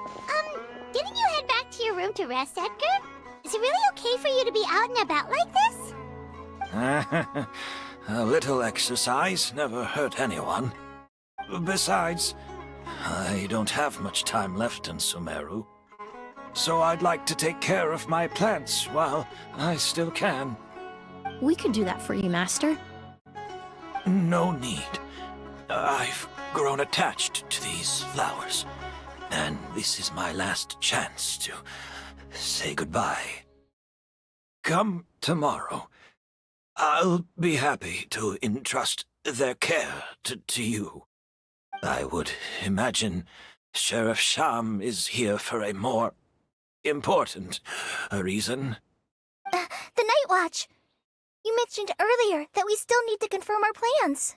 Didn't you head back to your room to rest, Edgar? Is it really okay for you to be out and about like this? A little exercise never hurt anyone. Besides, I don't have much time left in Sumeru. So I'd like to take care of my plants while I still can. We could do that for you, Master. No need. I've grown attached to these flowers, and this is my last chance to say goodbye. Come tomorrow. I'll be happy to entrust their care to you. I would imagine Sheriff Sham is here for a more important reason. The Night Watch! You mentioned earlier that we still need to confirm our plans.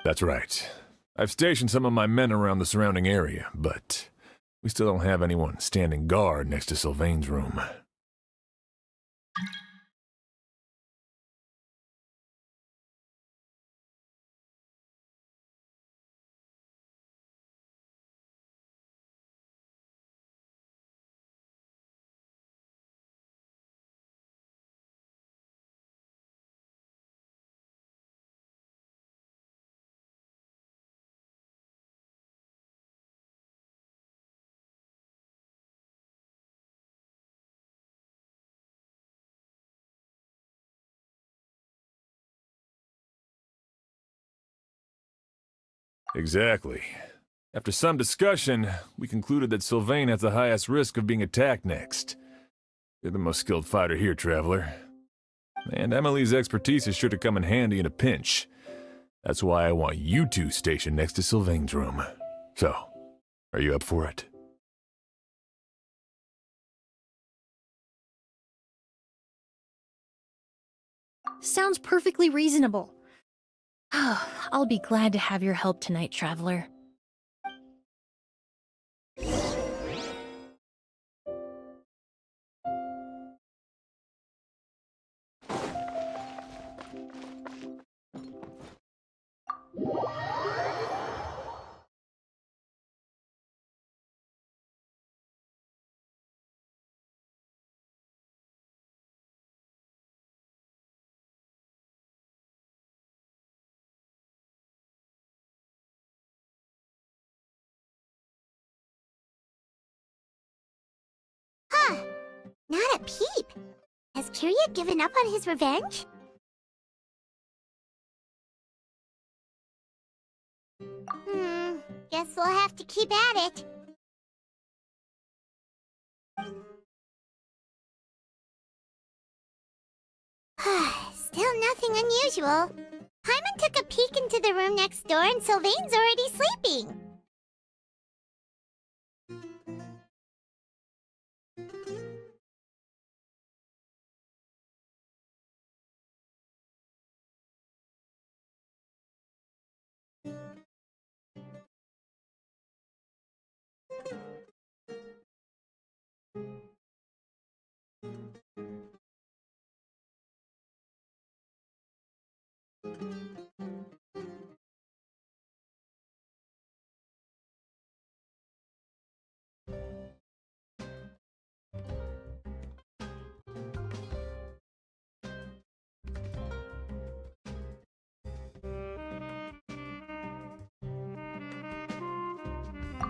That's right. I've stationed some of my men around the surrounding area, but we still don't have anyone standing guard next to Sylvain's room. Exactly. After some discussion, we concluded that Sylvain has the highest risk of being attacked next. You're the most skilled fighter here, Traveler. And Emily's expertise is sure to come in handy in a pinch. That's why I want you two stationed next to Sylvain's room. So, are you up for it? Sounds perfectly reasonable. I'll be glad to have your help tonight, Traveler. Huh. Not a peep. Has Kyria given up on his revenge? Guess we'll have to keep at it. Still nothing unusual. Hyman took a peek into the room next door and Sylvain's already sleeping.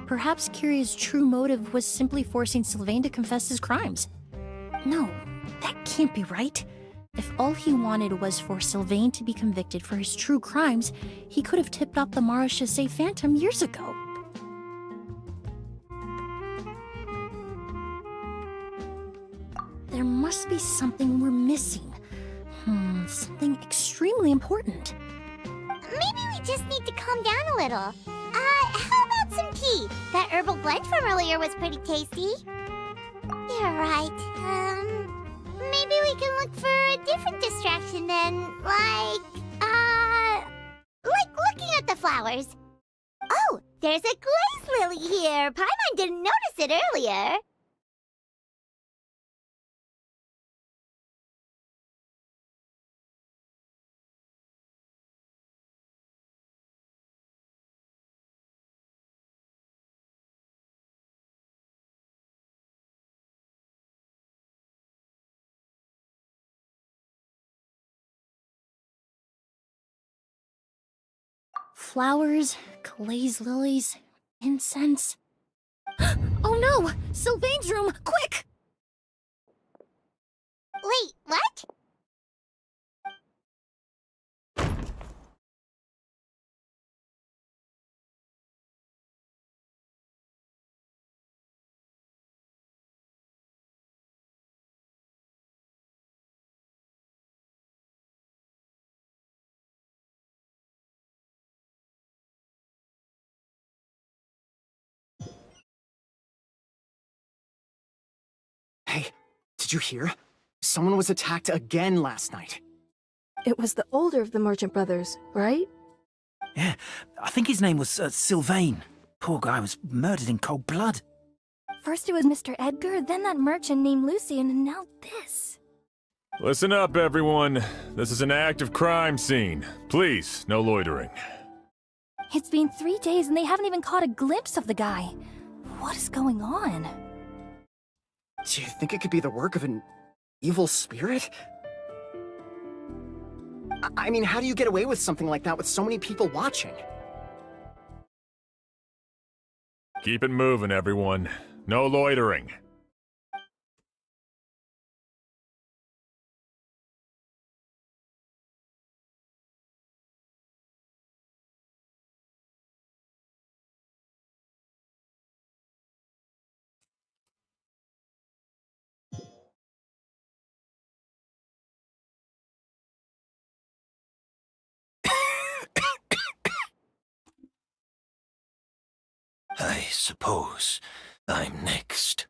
Perhaps Kiria's true motive was simply forcing Sylvain to confess his crimes. No, that can't be right. If all he wanted was for Sylvain to be convicted for his true crimes, he could have tipped off the Marechaussee Phantom years ago. There must be something we're missing. Something extremely important. Maybe we just need to calm down a little. How about some tea? That herbal blend from earlier was pretty tasty. You're right. Maybe we can look for a different distraction then, like looking at the flowers. Oh, there's a glaze lily here. Paimon didn't notice it earlier. Flowers, glaze lilies, incense. Oh no! Sylvain's room! Quick! Wait, what? Hey, did you hear? Someone was attacked again last night. It was the older of the merchant brothers, right? Yeah, I think his name was Sylvain. Poor guy was murdered in cold blood. First it was Mr. Edgar, then that merchant named Lucian, and now this. Listen up, everyone. This is an active crime scene. Please, no loitering. It's been 3 days and they haven't even caught a glimpse of the guy. What is going on? Do you think it could be the work of an evil spirit? I mean, how do you get away with something like that with so many people watching? Keep it moving, everyone. No loitering. I suppose I'm next.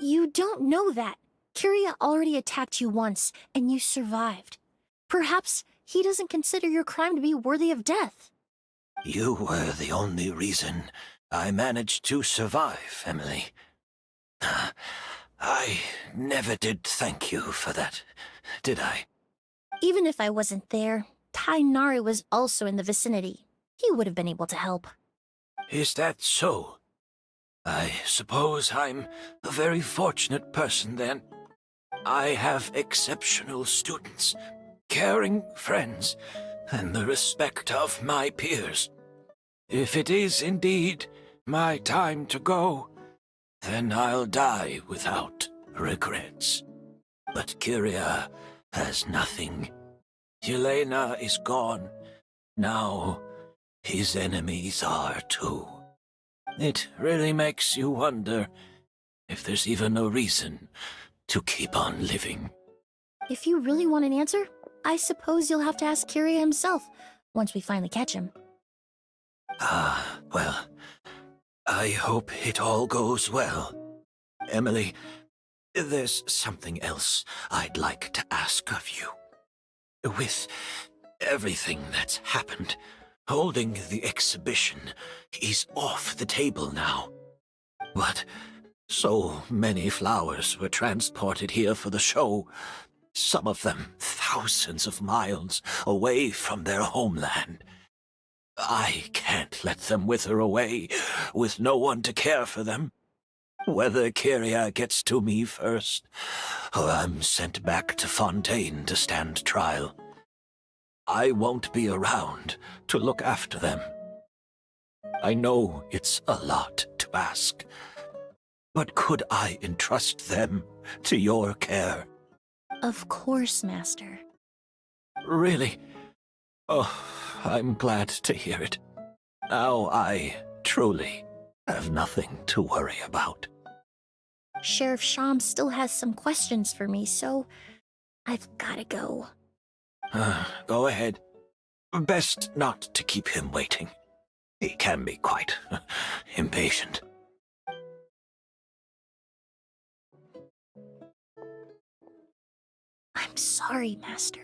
You don't know that. Kiria already attacked you once, and you survived. Perhaps he doesn't consider your crime to be worthy of death. You were the only reason I managed to survive, Emily. I never did thank you for that, did I? Even if I wasn't there, Tainari was also in the vicinity. He would have been able to help. Is that so? I suppose I'm a very fortunate person then. I have exceptional students, caring friends, and the respect of my peers. If it is indeed my time to go, then I'll die without regrets. But Kiria has nothing. Yelena is gone. Now, his enemies are too. It really makes you wonder if there's even a reason to keep on living. If you really want an answer, I suppose you'll have to ask Kiria himself, once we finally catch him. Well, I hope it all goes well. Emily, there's something else I'd like to ask of you. With everything that's happened, holding the exhibition is off the table now. But so many flowers were transported here for the show, some of them thousands of miles away from their homeland. I can't let them wither away with no one to care for them. Whether Kiria gets to me first, or I'm sent back to Fontaine to stand trial, I won't be around to look after them. I know it's a lot to ask, but could I entrust them to your care? Of course, Master. Really? Oh, I'm glad to hear it. Now I truly have nothing to worry about. Sheriff Sham still has some questions for me, so I've gotta go. Go ahead. Best not to keep him waiting. He can be quite impatient. I'm sorry, Master.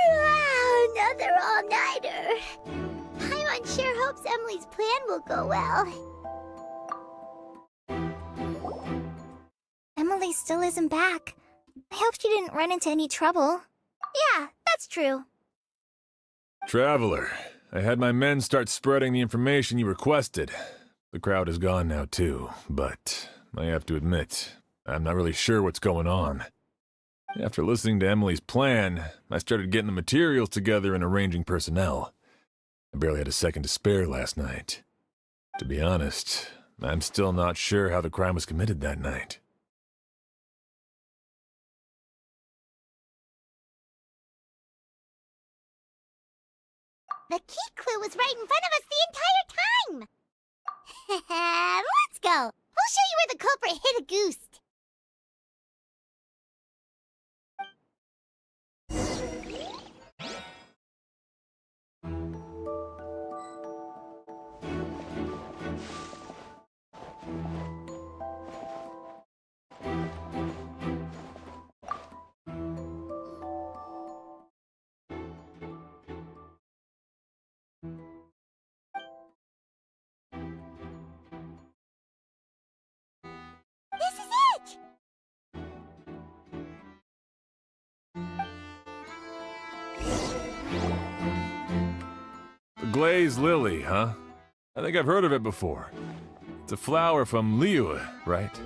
Wow, another all-nighter. Paimon sure hopes Emily's plan will go well. Emily still isn't back. I hope she didn't run into any trouble. Yeah, that's true. Traveler, I had my men start spreading the information you requested. The crowd is gone now too, but I have to admit, I'm not really sure what's going on. After listening to Emily's plan, I started getting the materials together and arranging personnel. I barely had a second to spare last night. To be honest, I'm still not sure how the crime was committed that night. The key clue was right in front of us the entire time! Let's go! We'll show you where the culprit hid a goose! This is it! The glazed lily, huh? I think I've heard of it before. It's a flower from Liyue, right?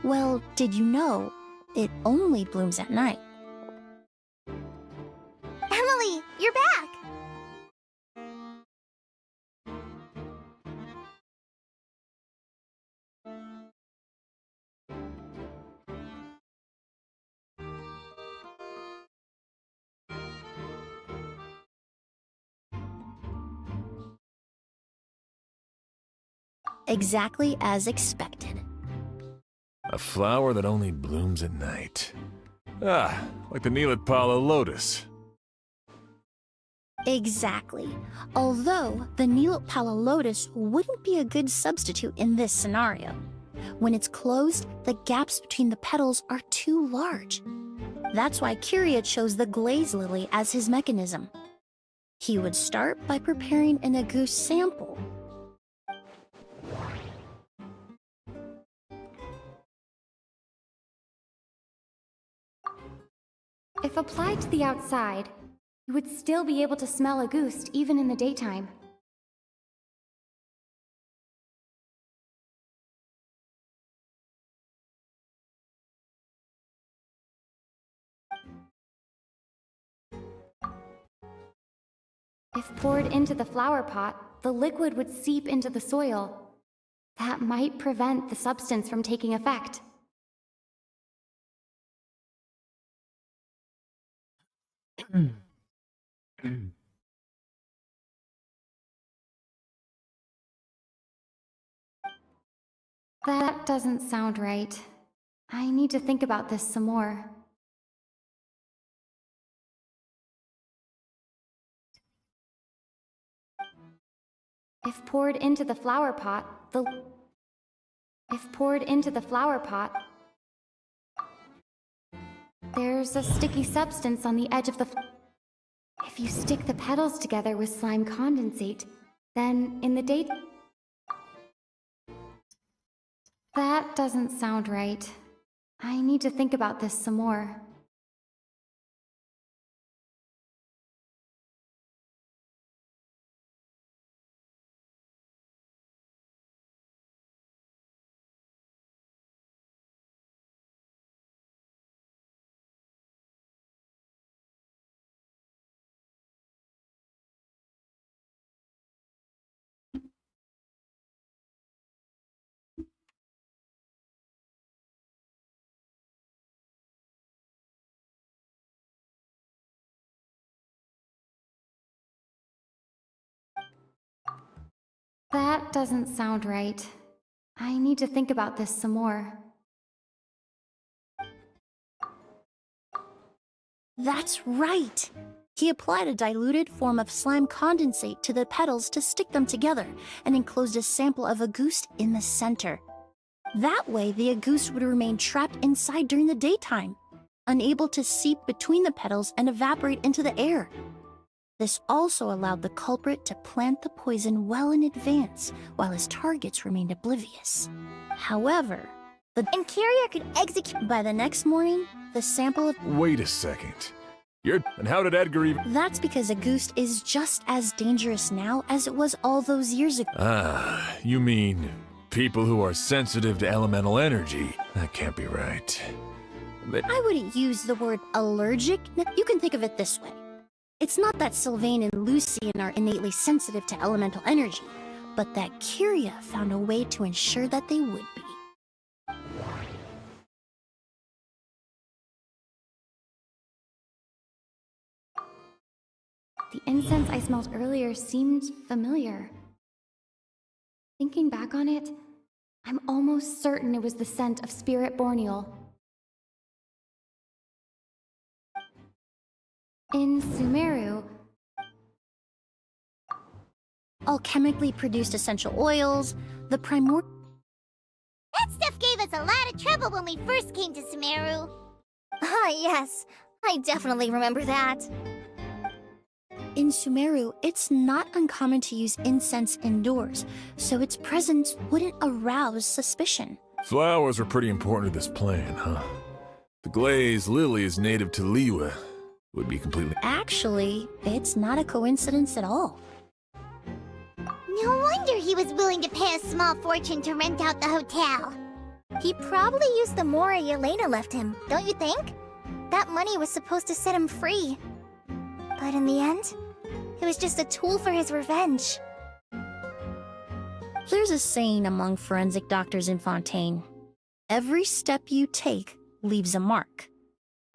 Well, did you know it only blooms at night? Emily, you're back! Exactly as expected. A flower that only blooms at night. Ah, like the Neelitpala lotus. Exactly. Although the Neelitpala lotus wouldn't be a good substitute in this scenario. When it's closed, the gaps between the petals are too large. That's why Kyria chose the glaze lily as his mechanism. He would start by preparing an agouti sample. If applied to the outside, you would still be able to smell a goose even in the daytime. If poured into the flower pot, the liquid would seep into the soil. That might prevent the substance from taking effect. That doesn't sound right. I need to think about this some more. If poured into the flower pot, the If poured into the flower pot, there's a sticky substance on the edge of the If you stick the petals together with slime condensate, then in the date... That doesn't sound right. I need to think about this some more. That doesn't sound right. I need to think about this some more. That's right! He applied a diluted form of slime condensate to the petals to stick them together and enclosed a sample of agouste in the center. That way, the agouste would remain trapped inside during the daytime, unable to seep between the petals and evaporate into the air. This also allowed the culprit to plant the poison well in advance, while his targets remained oblivious. However, And Kyria could execute... by the next morning, the sample of... Wait a second. And how did Edgar even... That's because agouste is just as dangerous now as it was all those years ago. Ah, you mean people who are sensitive to elemental energy? That can't be right. I wouldn't use the word allergic. You can think of it this way. It's not that Sylvain and Lucian are innately sensitive to elemental energy, but that Kyria found a way to ensure that they would be. The incense I smelled earlier seemed familiar. Thinking back on it, I'm almost certain it was the scent of Spirit Borneal. In Sumeru, Alchemically produced essential oils, the primordial... That stuff gave us a lot of trouble when we first came to Sumeru. Ah, yes. I definitely remember that. In Sumeru, it's not uncommon to use incense indoors, so its presence wouldn't arouse suspicion. Flowers were pretty important to this plan, huh? The glazed lily is native to Liyue. Would be completely... Actually, it's not a coincidence at all. No wonder he was willing to pay a small fortune to rent out the hotel. He probably used the Mora Yelena left him, don't you think? That money was supposed to set him free. But in the end, it was just a tool for his revenge. There's a saying among forensic doctors in Fontaine. Every step you take leaves a mark.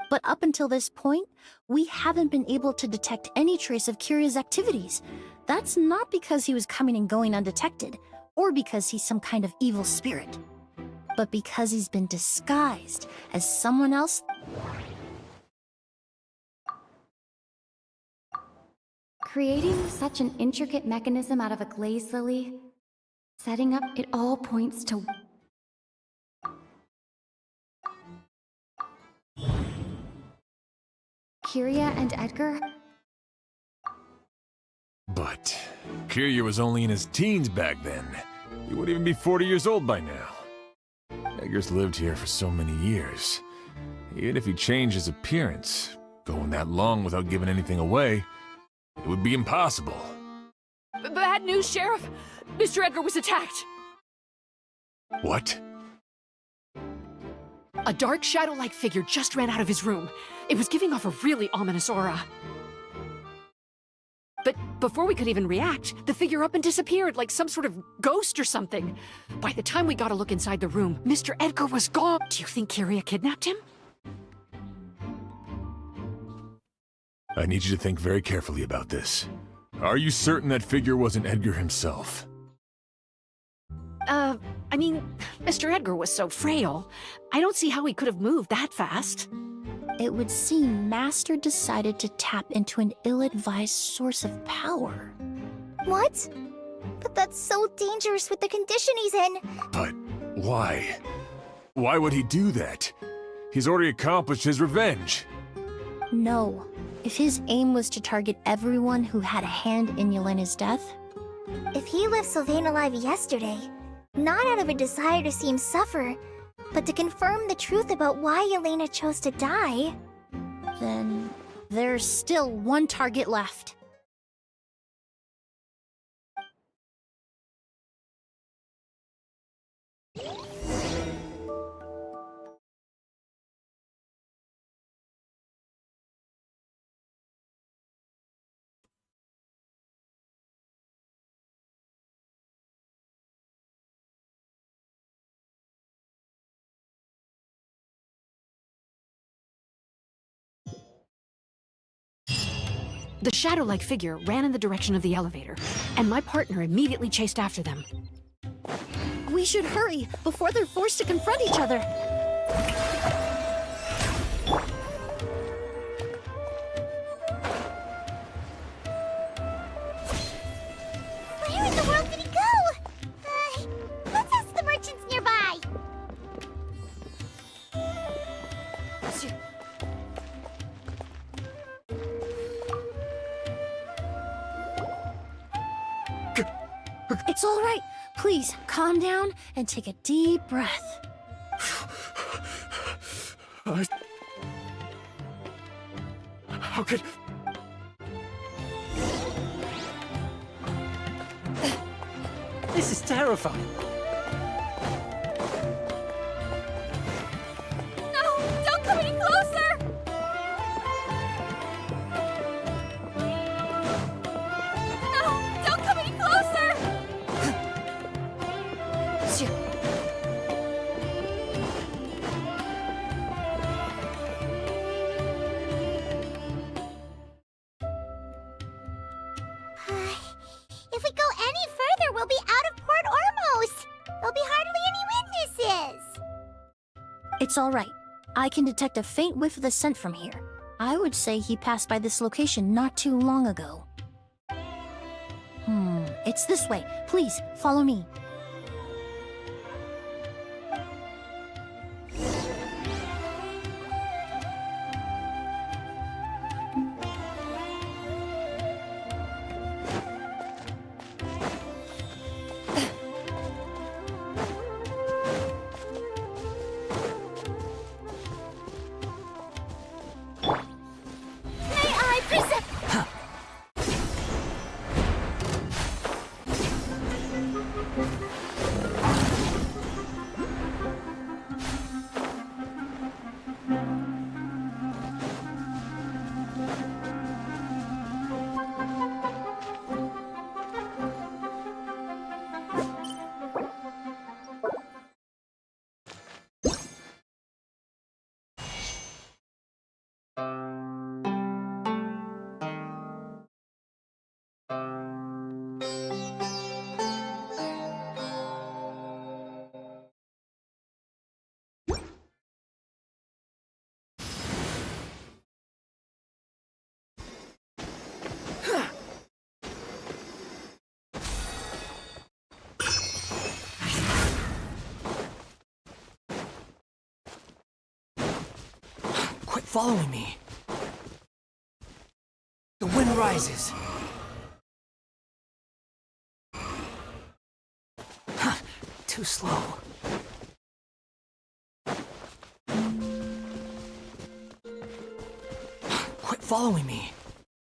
But up until this point, we haven't been able to detect any trace of Kyria's activities. That's not because he was coming and going undetected, or because he's some kind of evil spirit, but because he's been disguised as someone else. creating such an intricate mechanism out of a glazed lily, setting up, it all points to... Kyria and Edgar? But Kyria was only in his teens back then. He wouldn't even be 40 years old by now. Edgar's lived here for so many years. Even if he changed his appearance, going that long without giving anything away, it would be impossible. Bad news, Sheriff! Mr. Edgar was attacked! What? A dark shadow-like figure just ran out of his room. It was giving off a really ominous aura. But before we could even react, the figure up and disappeared like some sort of ghost or something. By the time we got a look inside the room, Mr. Edgar was gone. Do you think Kyria kidnapped him? I need you to think very carefully about this. Are you certain that figure wasn't Edgar himself? I mean, Mr. Edgar was so frail. I don't see how he could have moved that fast. It would seem Master decided to tap into an ill-advised source of power. What? But that's so dangerous with the condition he's in. But Why? Why would he do that? He's already accomplished his revenge. No. If his aim was to target everyone who had a hand in Yelena's death, If he left Sylvain alive yesterday, not out of a desire to see him suffer, but to confirm the truth about why Yelena chose to die, then there's still one target left. The shadow-like figure ran in the direction of the elevator, and my partner immediately chased after them. We should hurry before they're forced to confront each other. where in the world did he go? Let's ask the merchants nearby. It's all right. Please, calm down and take a deep breath. How could... This is terrifying. No! Don't come any closer! No! Don't come any closer! If we go any further, we'll be out of Port Ormos. There'll be hardly any witnesses. It's all right. I can detect a faint whiff of the scent from here. I would say he passed by this location not too long ago. It's this way. Please, follow me. May I present... Quit following me. The wind rises. Too slow. Quit following me.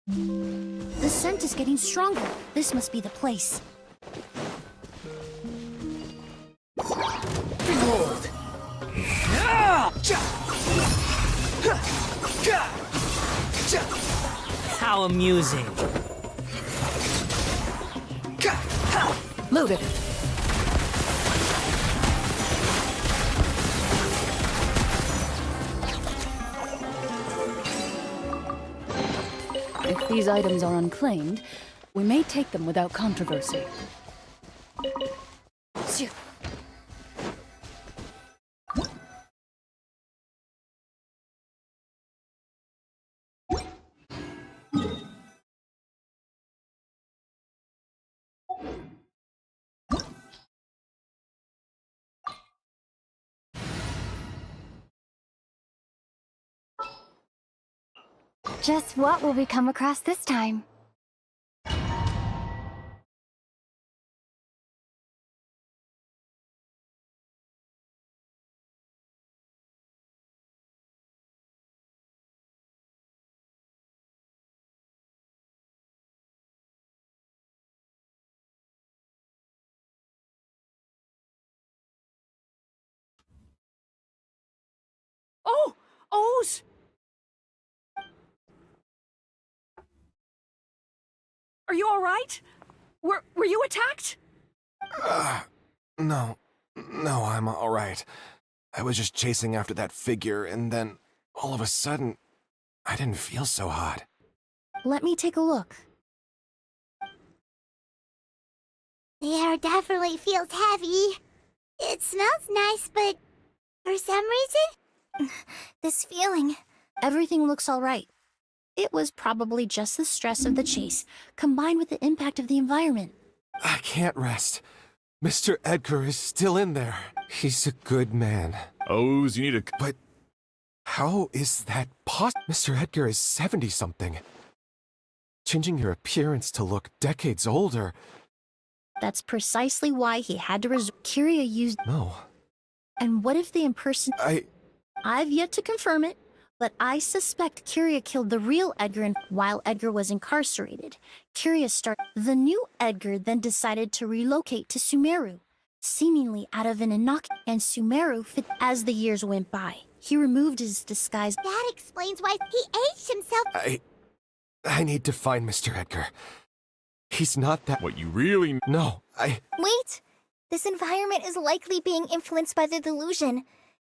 The scent is getting stronger. This must be the place. Behold! How amusing. Loaded. If these items are unclaimed, we may take them without controversy. Just what will we come across this time? Oh! O's! Are you alright? Were you attacked? No, I'm alright. I was just chasing after that figure, and then, all of a sudden, I didn't feel so hot. Let me take a look. The air definitely feels heavy. It smells nice, but for some reason, this feeling. Everything looks all right. It was probably just the stress of the chase, combined with the impact of the environment. I can't rest. Mr. Edgar is still in there. He's a good man. O's, you need to... But how is that possible? Mr. Edgar is 70-something. Changing your appearance to look decades older. That's precisely why he had to Kyria used... No. And what if the I've yet to confirm it, but I suspect Kyria killed the real Edgar while Edgar was incarcerated. Kyria The new Edgar then decided to relocate to Sumeru, seemingly out of an and Sumeru fit as the years went by. He removed his disguise. That explains why he aged himself. I need to find Mr. Edgar. He's not that... What you really... No, Wait! This environment is likely being influenced by the delusion.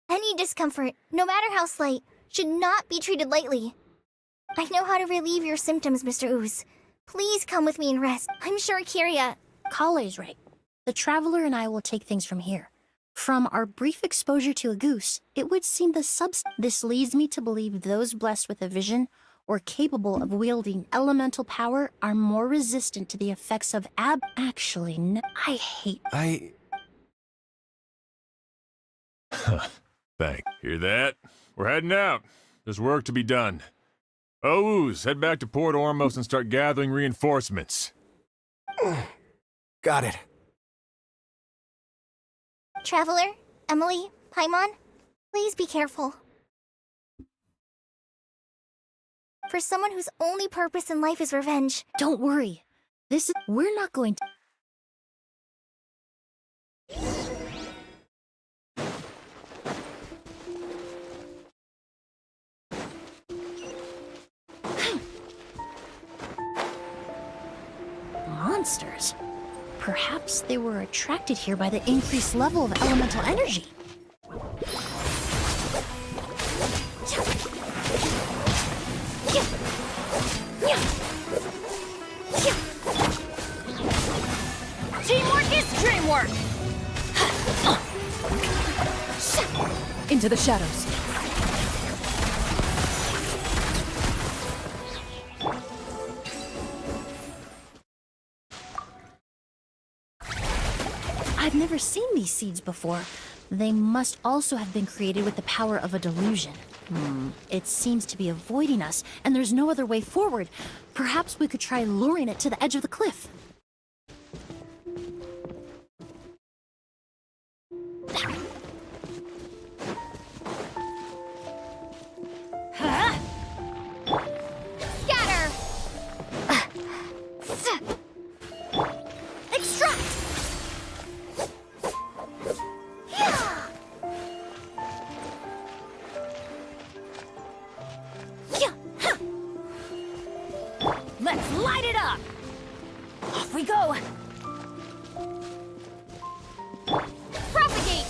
Any discomfort, no matter how slight, should not be treated lightly. I know how to relieve your symptoms, Mr. Ooze. Please come with me and rest. I'm sure Kyria... Kale's right. The Traveler and I will take things from here. From our brief exposure to a goose, it would seem This leads me to believe those blessed with a vision or capable of wielding elemental power are more resistant to the effects of Actually, I hate... Thank. Hear that? We're heading out. There's work to be done. O's, head back to Port Ormos and start gathering reinforcements. Got it. Traveler, Emily, Paimon, please be careful. For someone whose only purpose in life is revenge. Don't worry. We're not going to... Monsters. Perhaps they were attracted here by the increased level of elemental energy. Teamwork is dreamwork! Into the shadows. I've never seen these seeds before. They must also have been created with the power of a delusion. It seems to be avoiding us, and there's no other way forward. Perhaps we could try luring it to the edge of the cliff. Scatter! Extract! Let's light it up! Off we go! Propagate!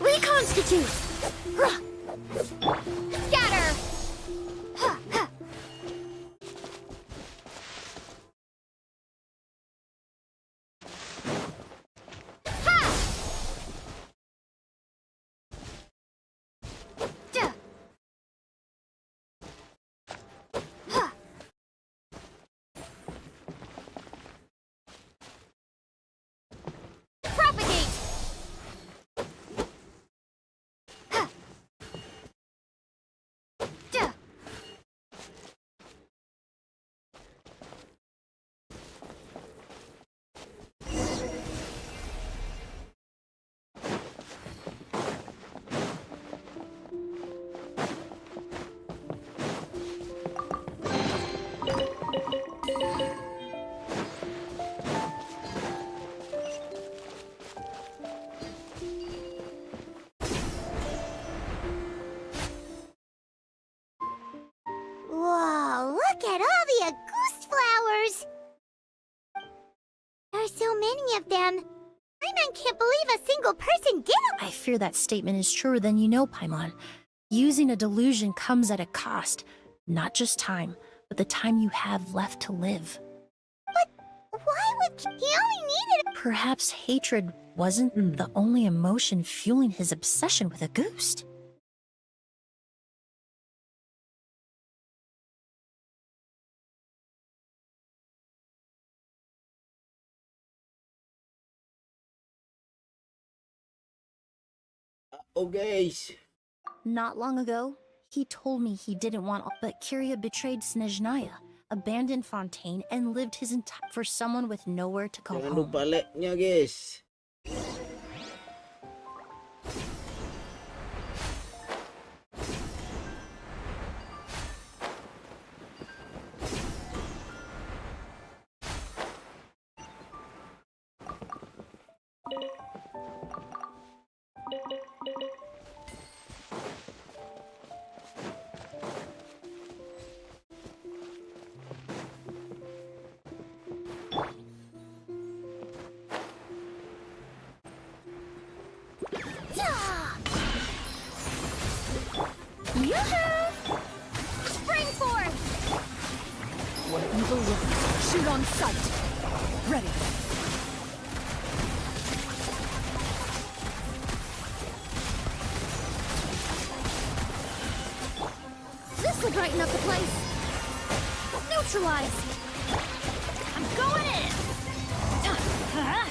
Reconstitute! Scatter! Ha, ha. Ha! Duh. Ha. Propagate! Ha. Duh. Whoa, look at all the Auguste flowers! There are so many of them. Paimon can't believe a single person get them. I fear that statement is truer than you know, Paimon. Using a delusion comes at a cost. Not just time, but the time you have left to live. Why would he only needed? Perhaps hatred wasn't the only emotion fueling his obsession with Auguste. Oh guys. Not long ago, he told me he didn't want, but Kyria betrayed Snezhnaya, abandoned Fontaine, and lived his entire for someone with nowhere to call Jangan home. lupa like-nya guys. Yoo-hoo! Spring forth! One evil look. Shoot on sight. Ready. This will brighten up the place. Neutralize. I'm going in. Huh?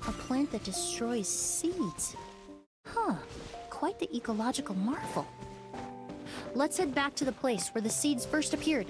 A plant that destroys seeds. Huh, quite the ecological marvel. Let's head back to the place where the seeds first appeared.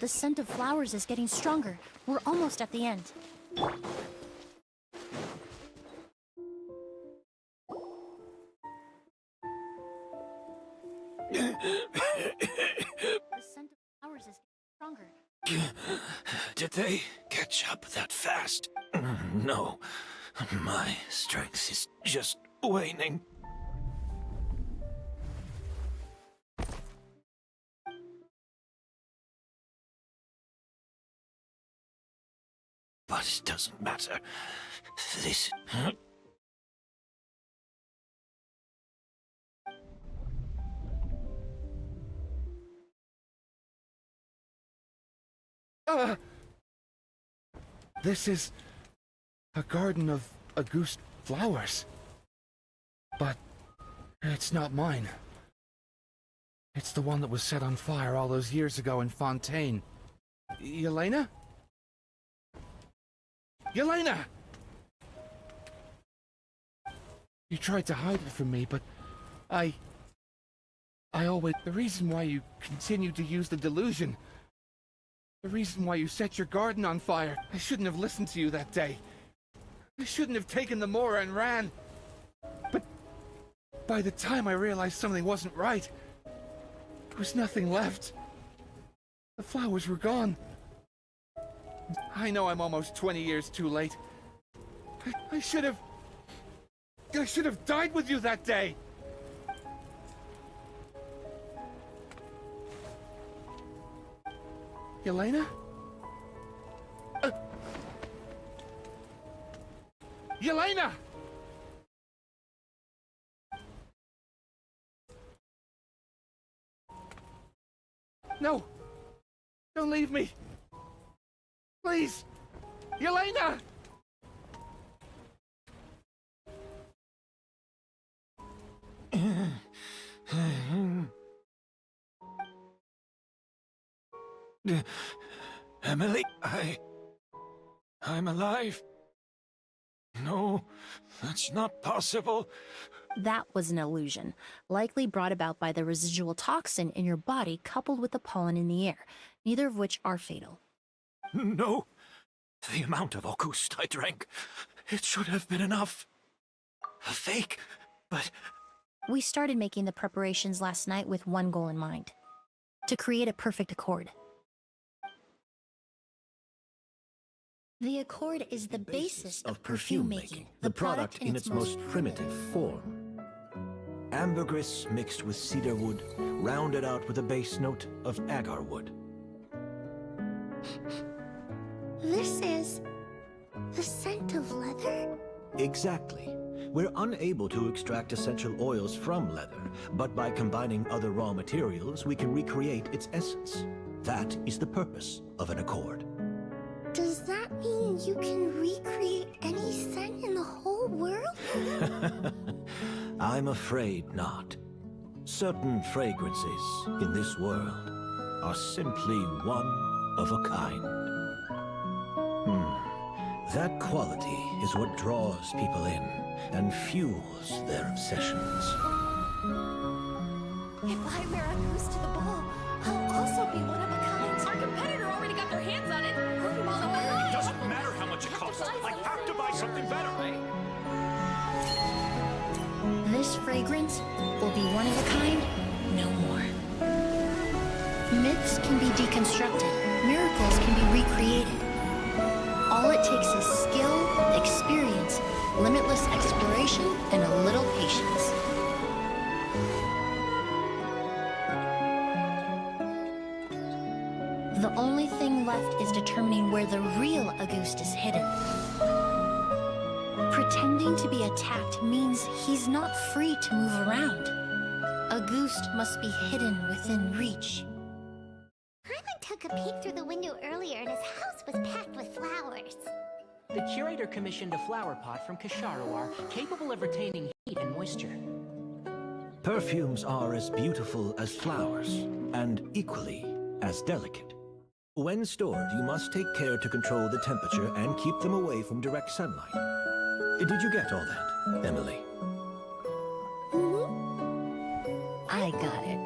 The scent of flowers is getting stronger. We're almost at the end. The scent of flowers is getting stronger. Did they catch up that fast? No. My strength is just waning. But it doesn't matter. This... This is a garden of Auguste flowers. But it's not mine. It's the one that was set on fire all those years ago in Fontaine. Yelena? Yelena! You tried to hide it from me, but I always... The reason why you continued to use the delusion... The reason why you set your garden on fire... I shouldn't have listened to you that day. I shouldn't have taken the Mora and ran. But by the time I realized something wasn't right, there was nothing left. The flowers were gone. I know I'm almost 20 years too late. I should have died with you that day. Yelena? Yelena! No! Don't leave me! Please! Yelena! Emily, I'm alive. No, that's not possible. That was an illusion, likely brought about by the residual toxin in your body coupled with the pollen in the air, neither of which are fatal. No, the amount of Auguste I drank, it should have been enough. A fake, but... We started making the preparations last night with one goal in mind: to create a perfect accord. The accord is the basis of perfume making, the product in its most primitive form. Ambergris mixed with cedar wood, rounded out with a base note of agar wood. This is the scent of leather? Exactly. We're unable to extract essential oils from leather, but by combining other raw materials, we can recreate its essence. That is the purpose of an accord. Does that mean you can recreate any scent in the whole world? I'm afraid not. Certain fragrances in this world are simply one of a kind. That quality is what draws people in and fuels their obsessions. If I wear a goose to the ball, I'll also be one of a kind. Our competitor already got their hands on it. It doesn't matter how much it costs. I have to buy something better. This fragrance will be one of a kind, no more. Myths can be deconstructed, miracles can be recreated. All it takes is skill, experience, limitless exploration, and a little patience. The only thing left is determining where the real Auguste is hidden. Pretending to be attacked means he's not free to move around. Auguste must be hidden within reach. Hyman took a peek through the window earlier and his house was packed with flowers. The curator commissioned a flower pot from Kasharawar, capable of retaining heat and moisture. Perfumes are as beautiful as flowers, and equally as delicate. When stored, you must take care to control the temperature and keep them away from direct sunlight. Did you get all that, Emily? I got it.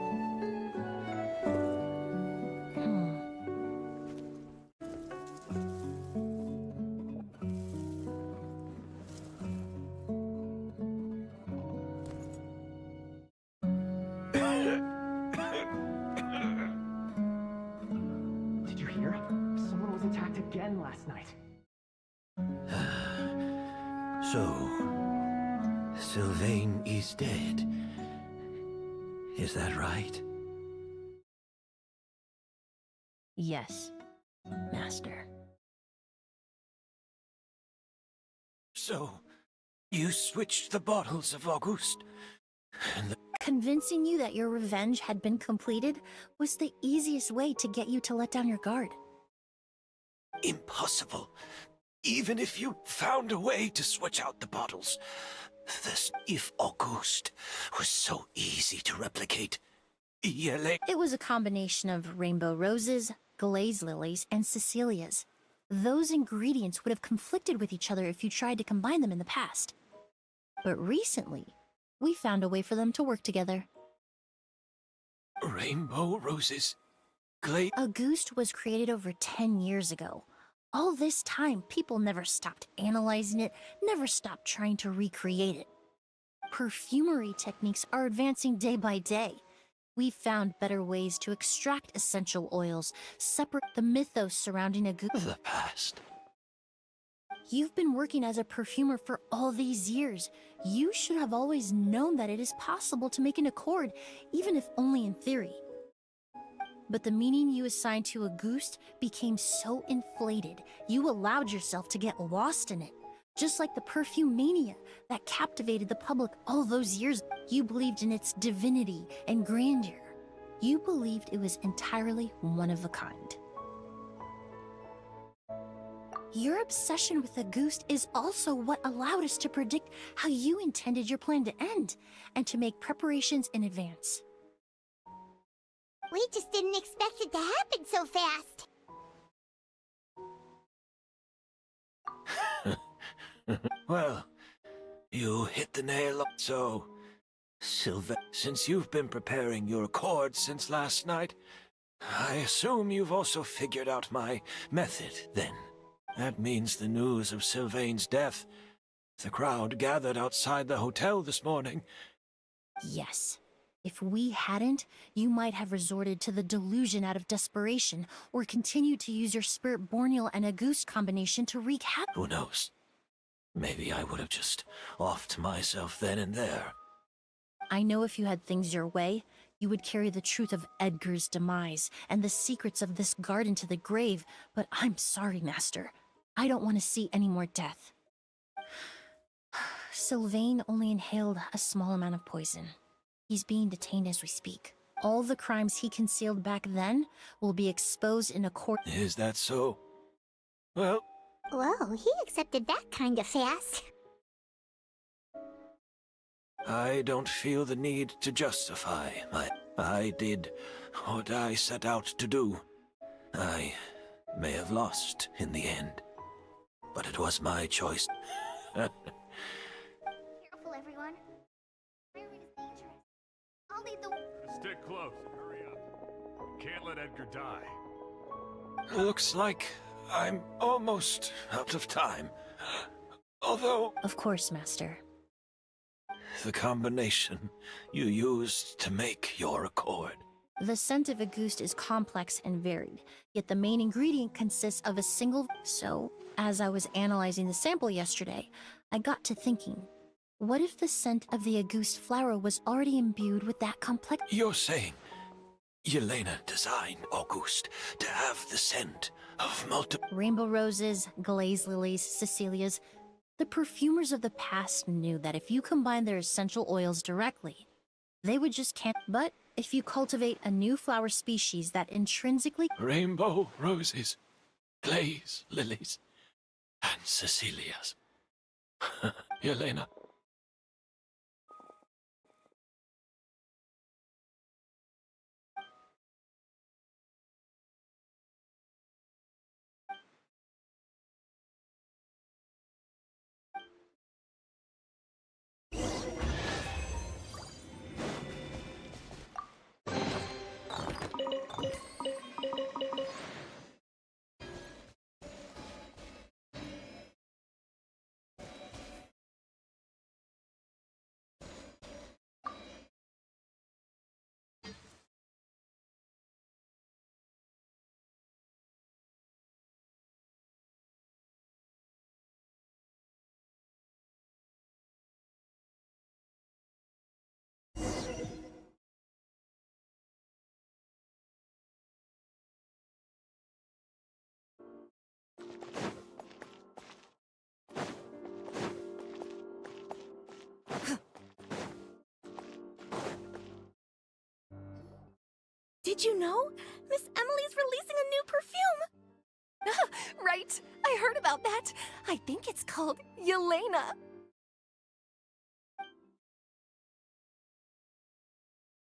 again last night. So, Sylvain is dead. Is that right? Yes, Master. So, you switched the bottles of Auguste, and Convincing you that your revenge had been completed was the easiest way to get you to let down your guard. Impossible. Even if you found a way to switch out the bottles. If Auguste was so easy to replicate. It was a combination of rainbow roses, glaze lilies, and Cecilias. Those ingredients would have conflicted with each other if you tried to combine them in the past. But recently, we found a way for them to work together. Rainbow roses. Glaze. Auguste was created over 10 years ago. All this time, people never stopped analyzing it, never stopped trying to recreate it. Perfumery techniques are advancing day by day. We've found better ways to extract essential oils, separate the mythos surrounding Auguste. The past. You've been working as a perfumer for all these years. You should have always known that it is possible to make an accord, even if only in theory. But the meaning you assigned to Auguste became so inflated, you allowed yourself to get lost in it. Just like the perfume mania that captivated the public all those years, you believed in its divinity and grandeur. You believed it was entirely one of a kind. Your obsession with Auguste is also what allowed us to predict how you intended your plan to end, and to make preparations in advance. We just didn't expect it to happen so fast. Well, you hit the nail. So, Sylvain, since you've been preparing your accord since last night, I assume you've also figured out my method, then. That means the news of Sylvain's death. The crowd gathered outside the hotel this morning. Yes. If we hadn't, you might have resorted to the delusion out of desperation, or continued to use your Spirit Borneal and Auguste combination to wreak havoc. Who knows? Maybe I would have just offed myself then and there. I know if you had things your way, you would carry the truth of Edgar's demise and the secrets of this garden to the grave, but I'm sorry, Master. I don't want to see any more death. Sylvain only inhaled a small amount of poison. He's being detained as we speak. All the crimes he concealed back then will be exposed in a court. Is that so? Well... Whoa, he accepted that kind of fast. I don't feel the need to justify I did what I set out to do. I may have lost in the end, but it was my choice. Careful, everyone. Iron is dangerous. I'll lead the... Stick close. Hurry up. Can't let Edgar die. Looks like I'm almost out of time. Although... Of course, Master. The combination you used to make your accord. The scent of Auguste is complex and varied, yet the main ingredient consists of a single... So, as I was analyzing the sample yesterday, I got to thinking, what if the scent of the Auguste flower was already imbued with that complex... You're saying Yelena designed Auguste to have the scent of multiple... Rainbow roses, glaze lilies, Cecilias... The perfumers of the past knew that if you combine their essential oils directly, they would just can't. But if you cultivate a new flower species that intrinsically... Rainbow roses, glaze lilies, and Cecilias. Yelena. Did you know? Miss Emily's releasing a new perfume! Right, I heard about that. I think it's called Yelena.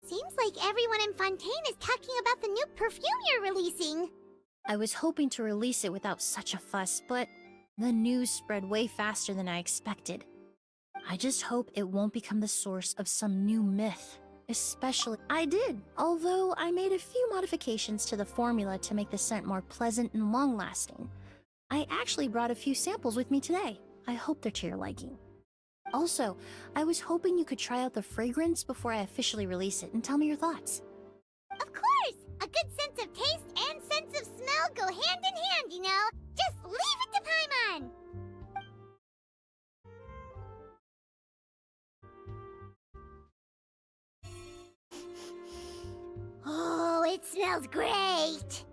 Seems like everyone in Fontaine is talking about the new perfume you're releasing. I was hoping to release it without such a fuss, but the news spread way faster than I expected. I just hope it won't become the source of some new myth. Especially, I did, although I made a few modifications to the formula to make the scent more pleasant and long-lasting. I actually brought a few samples with me today. I hope they're to your liking. Also, I was hoping you could try out the fragrance before I officially release it and tell me your thoughts. Of course! A good sense of taste and sense of smell go hand in hand, you know? Just leave it to Paimon! Oh, it smells great!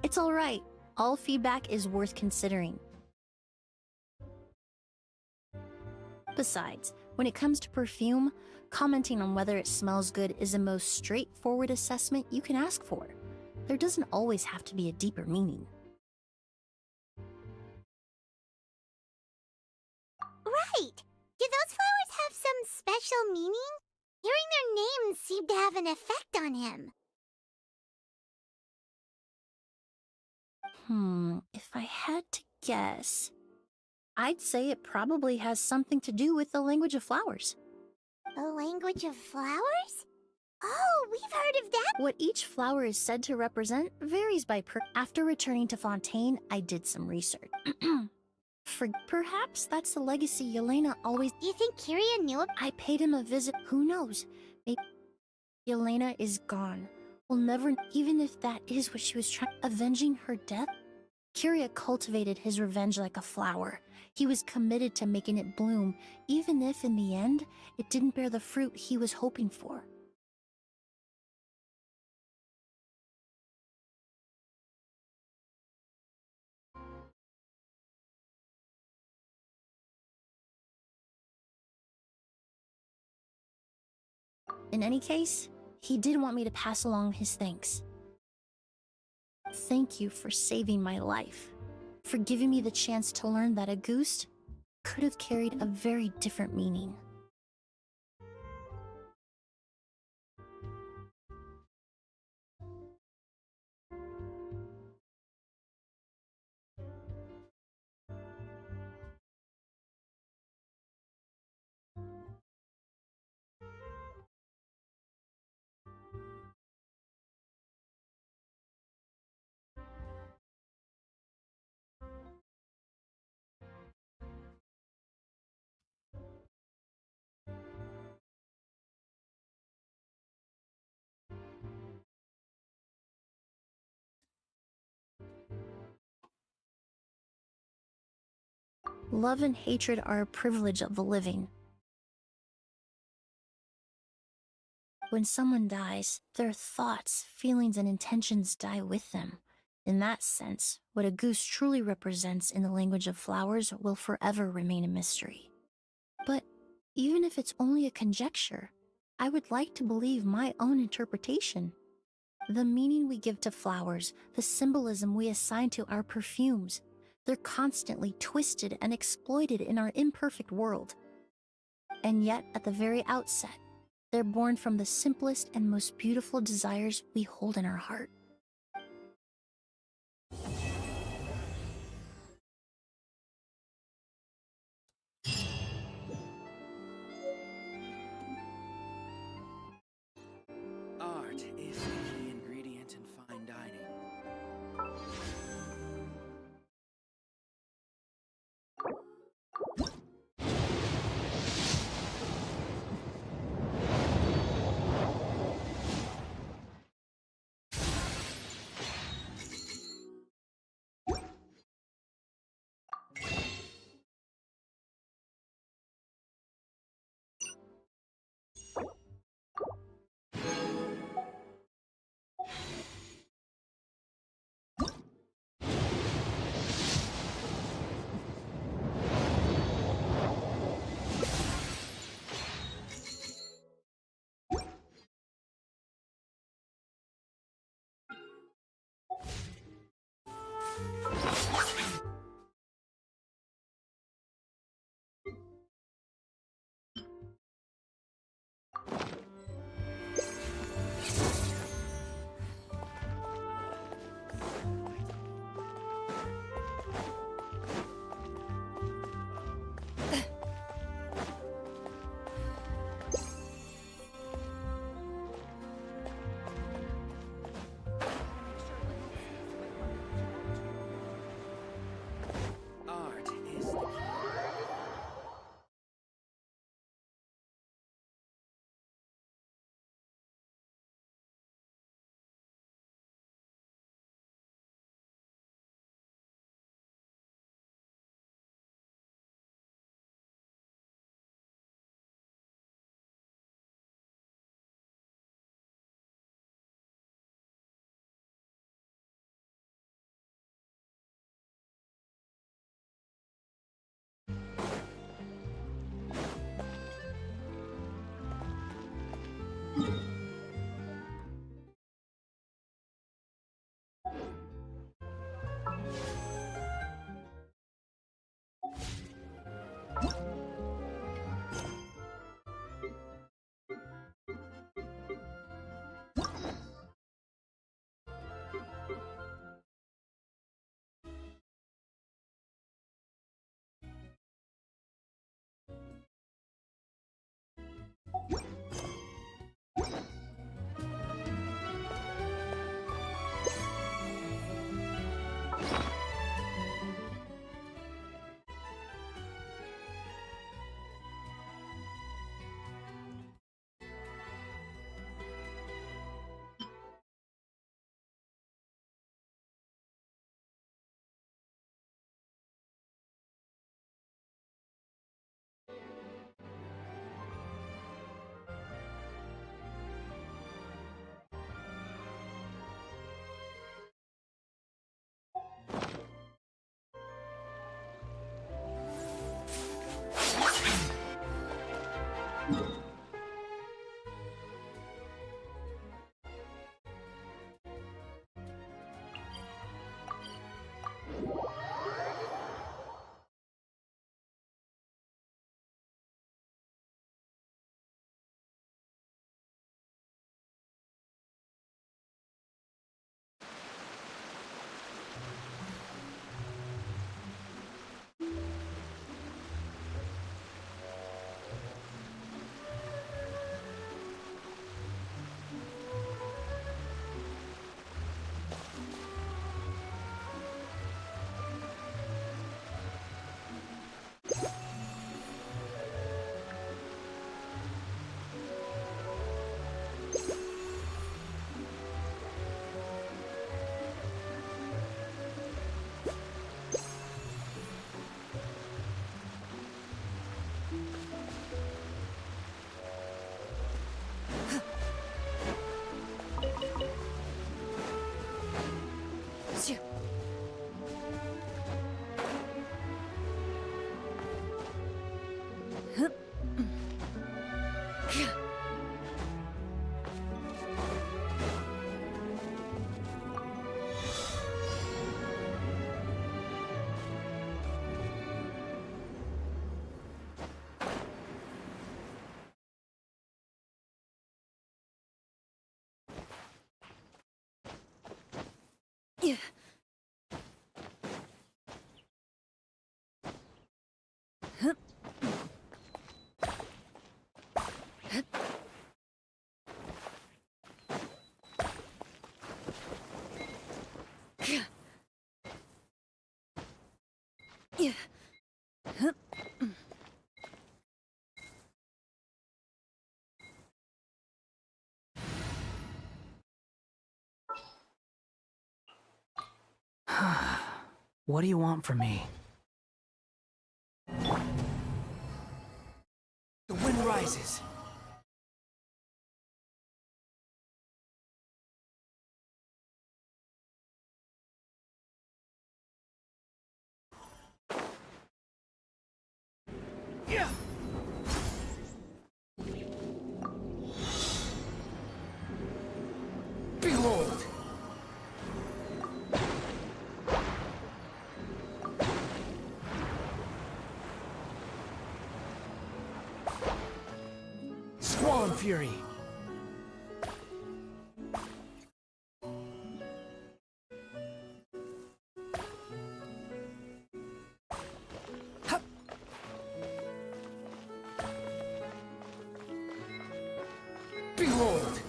It's alright. All feedback is worth considering. Besides, when it comes to perfume, commenting on whether it smells good is the most straightforward assessment you can ask for. There doesn't always have to be a deeper meaning. Right! Do those flowers have some special meaning? Hearing their names seemed to have an effect on him. If I had to guess, I'd say it probably has something to do with the language of flowers. The language of flowers? Oh, we've heard of that! What each flower is said to represent varies by After returning to Fontaine, I did some research. Perhaps that's the legacy Yelena always— Do you think Kiria knew? I paid him a visit. Who knows? Maybe Yelena is gone. We'll never— even if that is what she was trying— avenging her death? Kiria cultivated his revenge like a flower. He was committed to making it bloom, even if in the end, it didn't bear the fruit he was hoping for. In any case, he did want me to pass along his thanks. Thank you for saving my life, for giving me the chance to learn that a goose could have carried a very different meaning. Love and hatred are a privilege of the living. When someone dies, their thoughts, feelings, and intentions die with them. In that sense, what a goose truly represents in the language of flowers will forever remain a mystery. But even if it's only a conjecture, I would like to believe my own interpretation. The meaning we give to flowers, the symbolism we assign to our perfumes, they're constantly twisted and exploited in our imperfect world. And yet, at the very outset, they're born from the simplest and most beautiful desires we hold in our heart. Art is the key ingredient in fine dining. What do you want from me? The wind rises. Yeah. Behold. Squall Fury. Hup. Behold.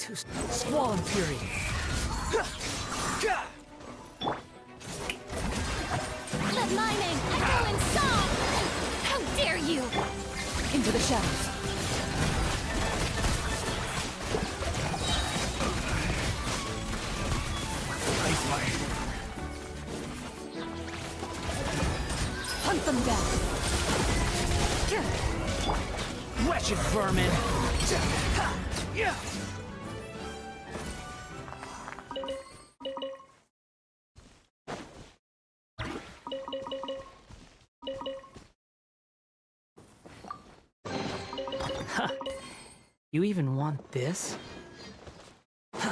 Too Squall and Fury. Let my name echo in song! How dare you! Into the shadows. Hunt them down. Wretched vermin. You even want this? The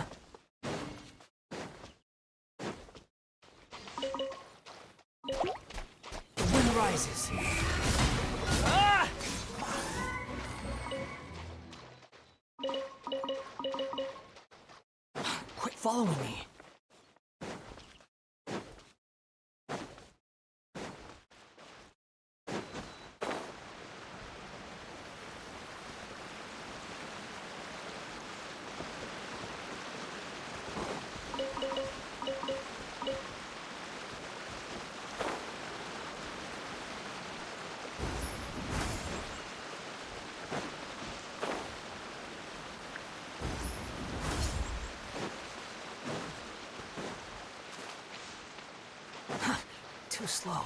wind rises. Ah! Quit following me. Too slow.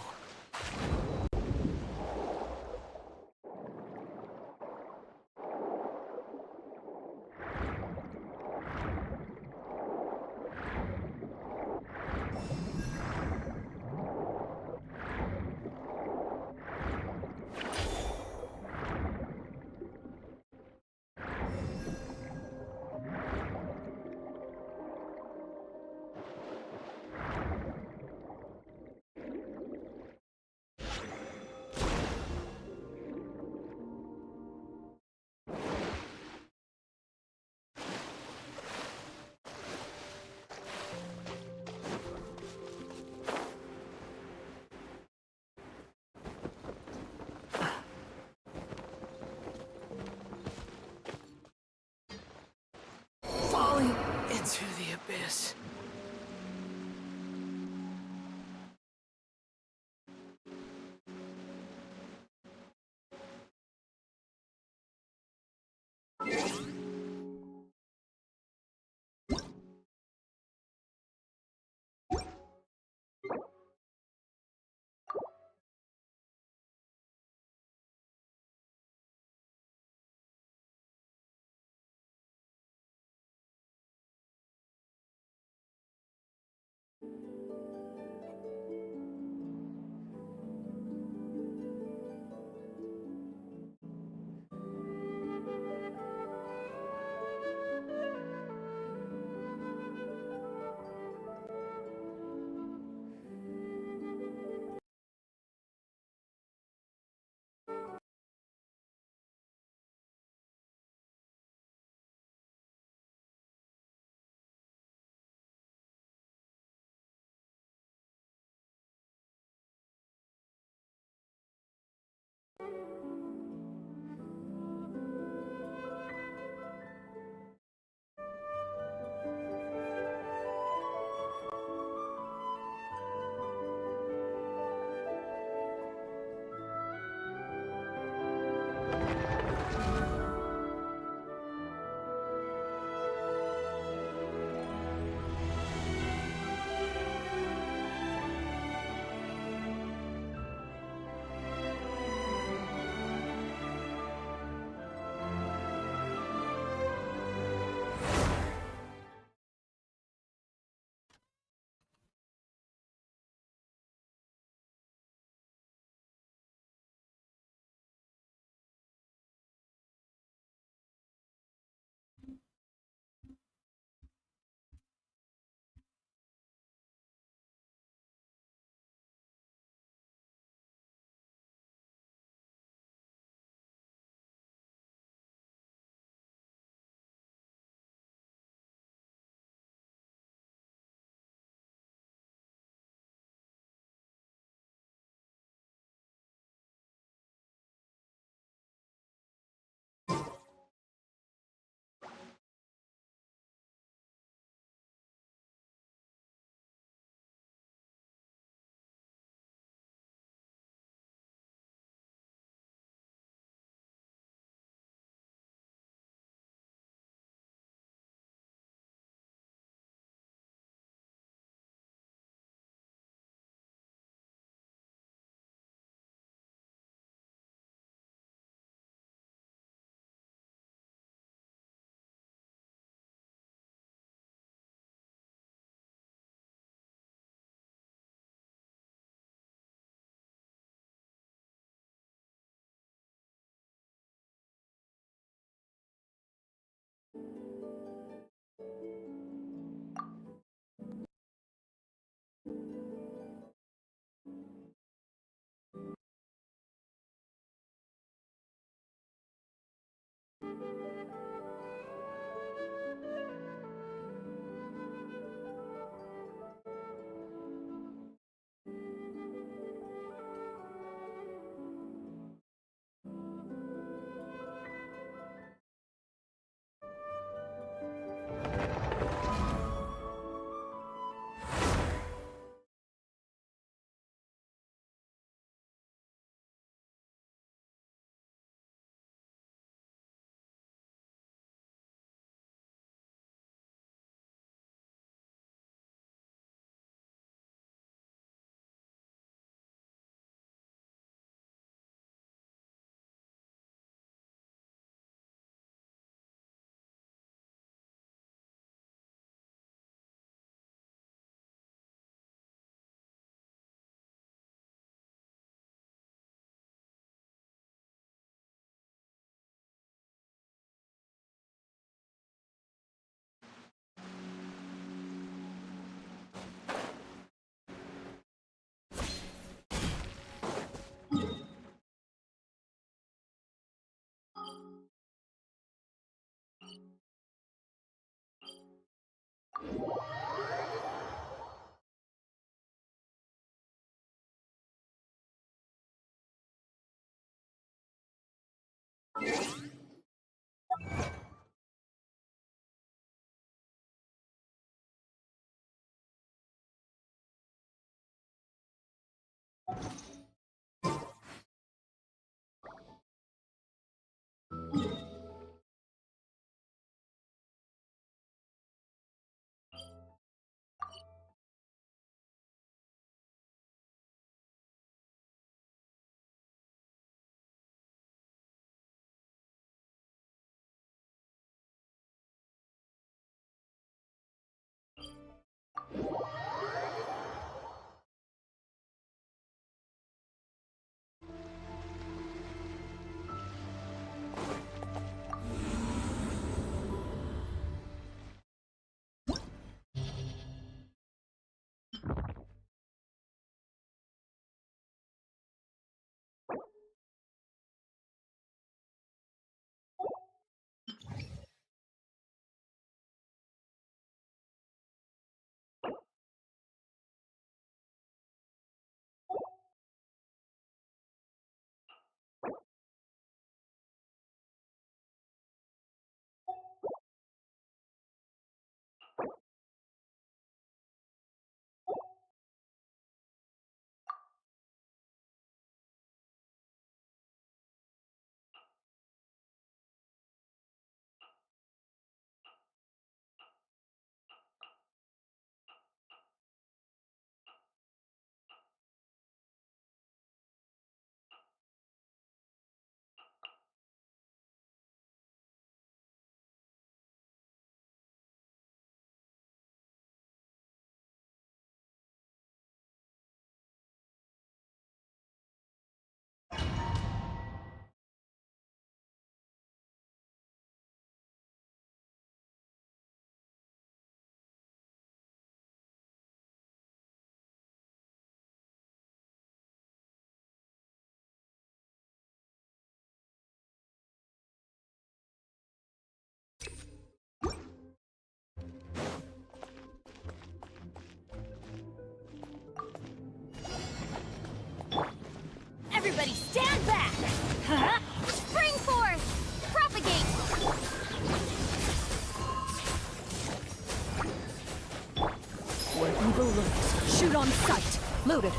Shoot on sight. Loaded.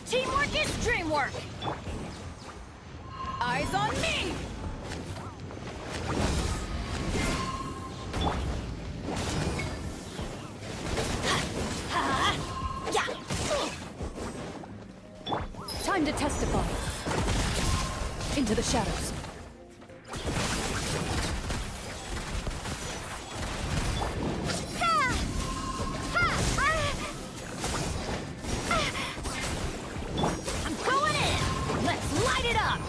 Teamwork is dreamwork! Eyes on me! Time to testify. Into the shadows. I'm going in! Let's light it up!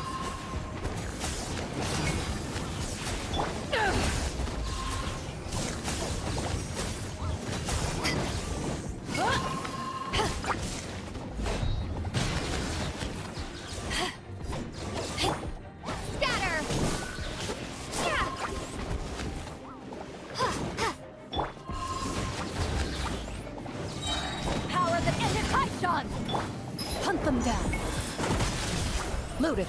Scatter! Power that ended Haishan! Hunt them down. Loaded.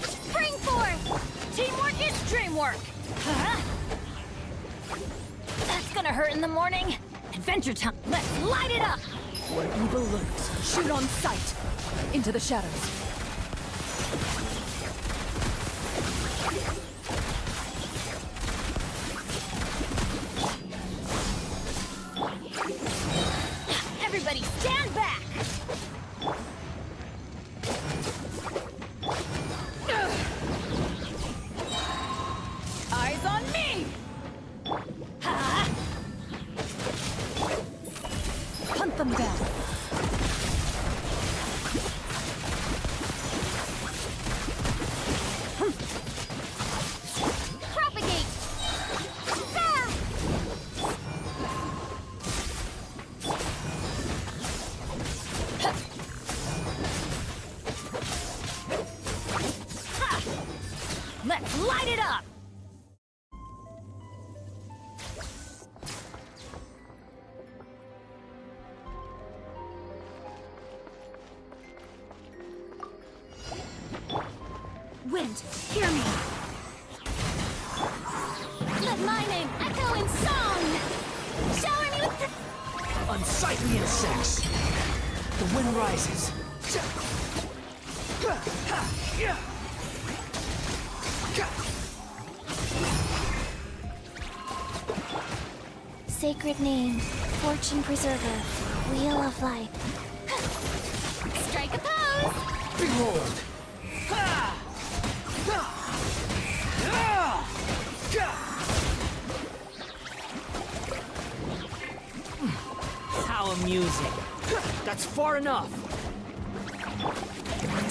Spring forth! Teamwork is dreamwork! That's gonna hurt in the morning. Adventure time. Let's light it up! Where evil lurks, shoot on sight. Into the shadows. Everybody stand back! Eyes on me! Hunt them down. Propagate! Let's light it up! Wind, hear me! Let my name echo in song! Shower me with Unsightly insects. The wind rises. Sacred name, fortune preserver, wheel of life. Strike a pose! Behold! How amusing. That's far enough.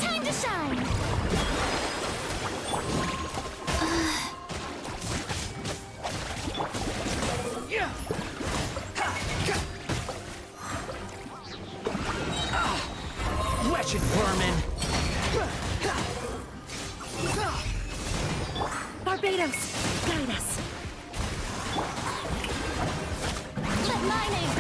Time to shine! Wretched vermin. Barbados, guide us. Let my name